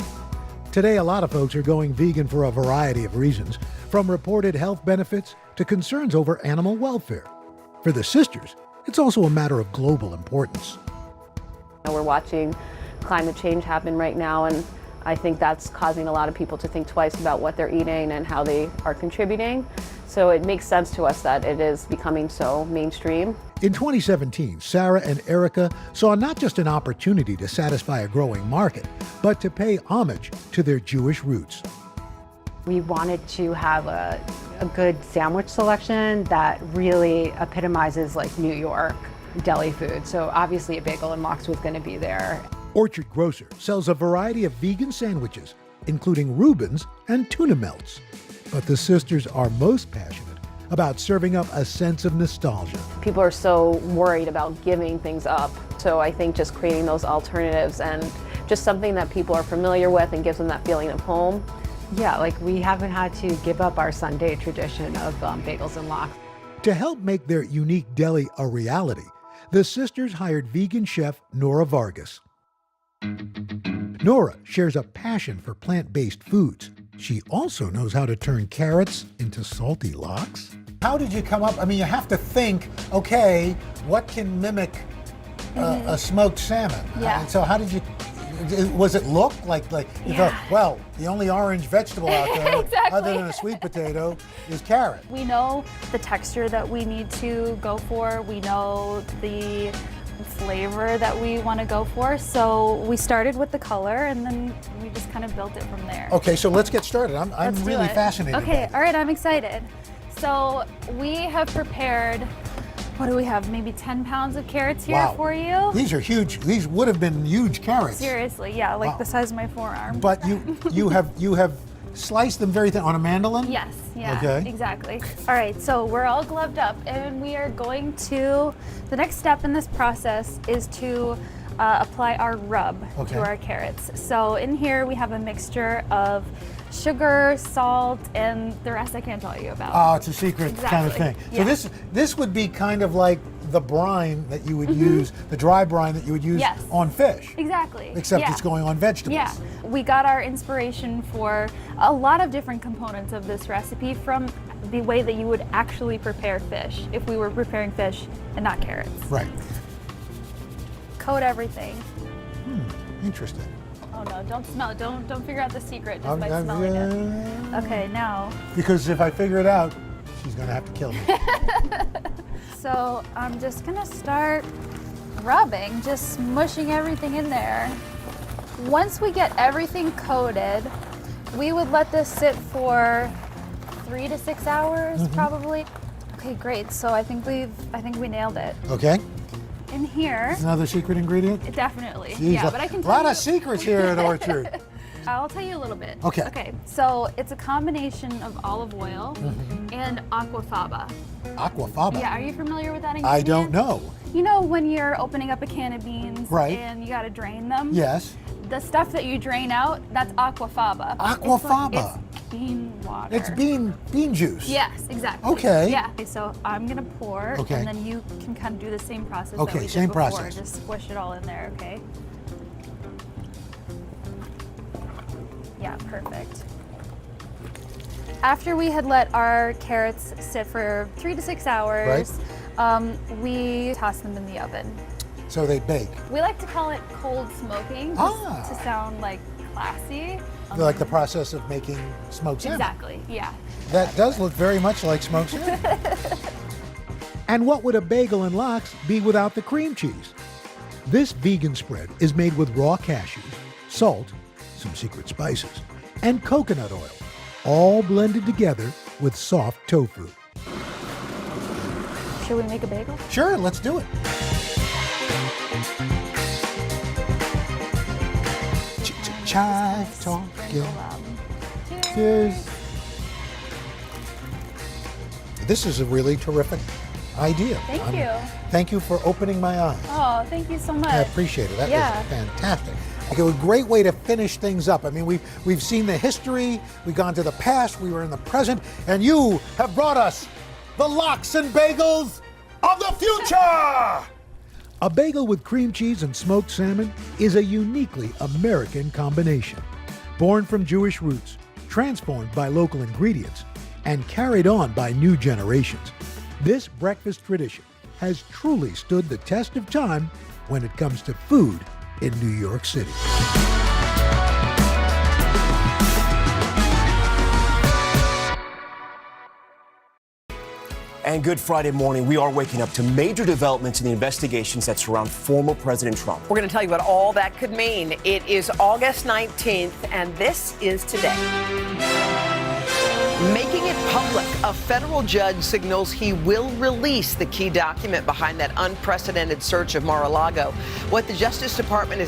Today, a lot of folks are going vegan for a variety of reasons, from reported health benefits to concerns over animal welfare. For the sisters, it's also a matter of global importance. We're watching climate change happen right now, and I think that's causing a lot of people to think twice about what they're eating and how they are contributing. So it makes sense to us that it is becoming so mainstream. In 2017, Sarah and Erica saw not just an opportunity to satisfy a growing market, but to pay homage to their Jewish roots. We wanted to have a good sandwich selection that really epitomizes like New York deli food. So obviously a bagel and lox was going to be there. Orchard Grocer sells a variety of vegan sandwiches, including Reubens and tuna melts. But the sisters are most passionate about serving up a sense of nostalgia. People are so worried about giving things up. So I think just creating those alternatives and just something that people are familiar with and gives them that feeling of home. Yeah, like we haven't had to give up our Sunday tradition of bagels and lox. To help make their unique deli a reality, the sisters hired vegan chef Nora Vargas. Nora shares a passion for plant-based foods. She also knows how to turn carrots into salty lox. How did you come up? I mean, you have to think, okay, what can mimic a smoked salmon? Yeah. So how did you, was it look like you thought, well, the only orange vegetable out there Exactly. other than a sweet potato is carrot. We know the texture that we need to go for. We know the flavor that we want to go for. So we started with the color and then we just kind of built it from there. Okay, so let's get started. I'm really fascinated. Okay, all right, I'm excited. So we have prepared, what do we have, maybe 10 pounds of carrots here for you. These are huge. These would have been huge carrots. Seriously, yeah, like the size of my forearm. But you have slice them very thin on a mandolin? Yes, yeah, Okay. exactly. All right, so we're all gloved up and we are going to, the next step in this process is to apply our rub to our carrots. So in here we have a mixture of sugar, salt, and the rest I can't tell you about. Oh, it's a secret kind of thing. Yeah. So this would be kind of like the brine that you would use, the dry brine that you would use on fish. Exactly. Except it's going on vegetables. Yeah. We got our inspiration for a lot of different components of this recipe from the way that you would actually prepare fish if we were preparing fish and not carrots. Right. Coat everything. Interesting. Oh no, don't smell it. Don't figure out the secret just by smelling it. Okay, now. Because if I figure it out, she's gonna have to kill me. So I'm just gonna start rubbing, just smushing everything in there. Once we get everything coated, we would let this sit for 3 to 6 hours probably. Okay, great. So I think we nailed it. Okay. In here. Another secret ingredient? Definitely. Jeez, Yeah, but I can tell a lot you. of secrets here at Orchard. I'll tell you a little bit. Okay. Okay, so it's a combination of olive oil and aquafaba. Aquafaba? Yeah, are you familiar with that ingredient? I don't know. You know when you're opening up a can of beans Right. and you gotta drain them? Yes. The stuff that you drain out, that's aquafaba. Aquafaba? It's bean water. It's bean juice. Yes, exactly. Okay. Yeah. Okay, so I'm gonna pour, Okay. and then you can kind of do the same process Okay, that we did same before. process. Just squish it all in there, okay? Yeah, perfect. After we had let our carrots sit for 3 to 6 hours, we tossed them in the oven. So they bake. We like to call it cold smoking just to sound like classy. Like the process of making smoked salmon. Exactly, yeah. That does look very much like smoked salmon. And what would a bagel and lox be without the cream cheese? This vegan spread is made with raw cashews, salt, some secret spices, and coconut oil, all blended together with soft tofu. Should we make a bagel? Sure, let's do it. Chive talking. Cheers. This is a really terrific idea. Thank you. Thank you for opening my eyes. Oh, thank you so much. I appreciate it. That Yeah. was fantastic. Okay, a great way to finish things up. I mean, we've seen the history, we've gone to the past, we were in the present, and you have brought us the lox and bagels of the future! A bagel with cream cheese and smoked salmon is a uniquely American combination. Born from Jewish roots, transformed by local ingredients, and carried on by new generations, this breakfast tradition has truly stood the test of time when it comes to food in New York City. And Good Friday morning, we are waking up to major developments in the investigations that surround former President Trump. We're going to tell you what all that could mean. It is August 19th, and this is today. Making it public, a federal judge signals he will release the key document behind that unprecedented search of Mar-a-Lago. What the Justice Department is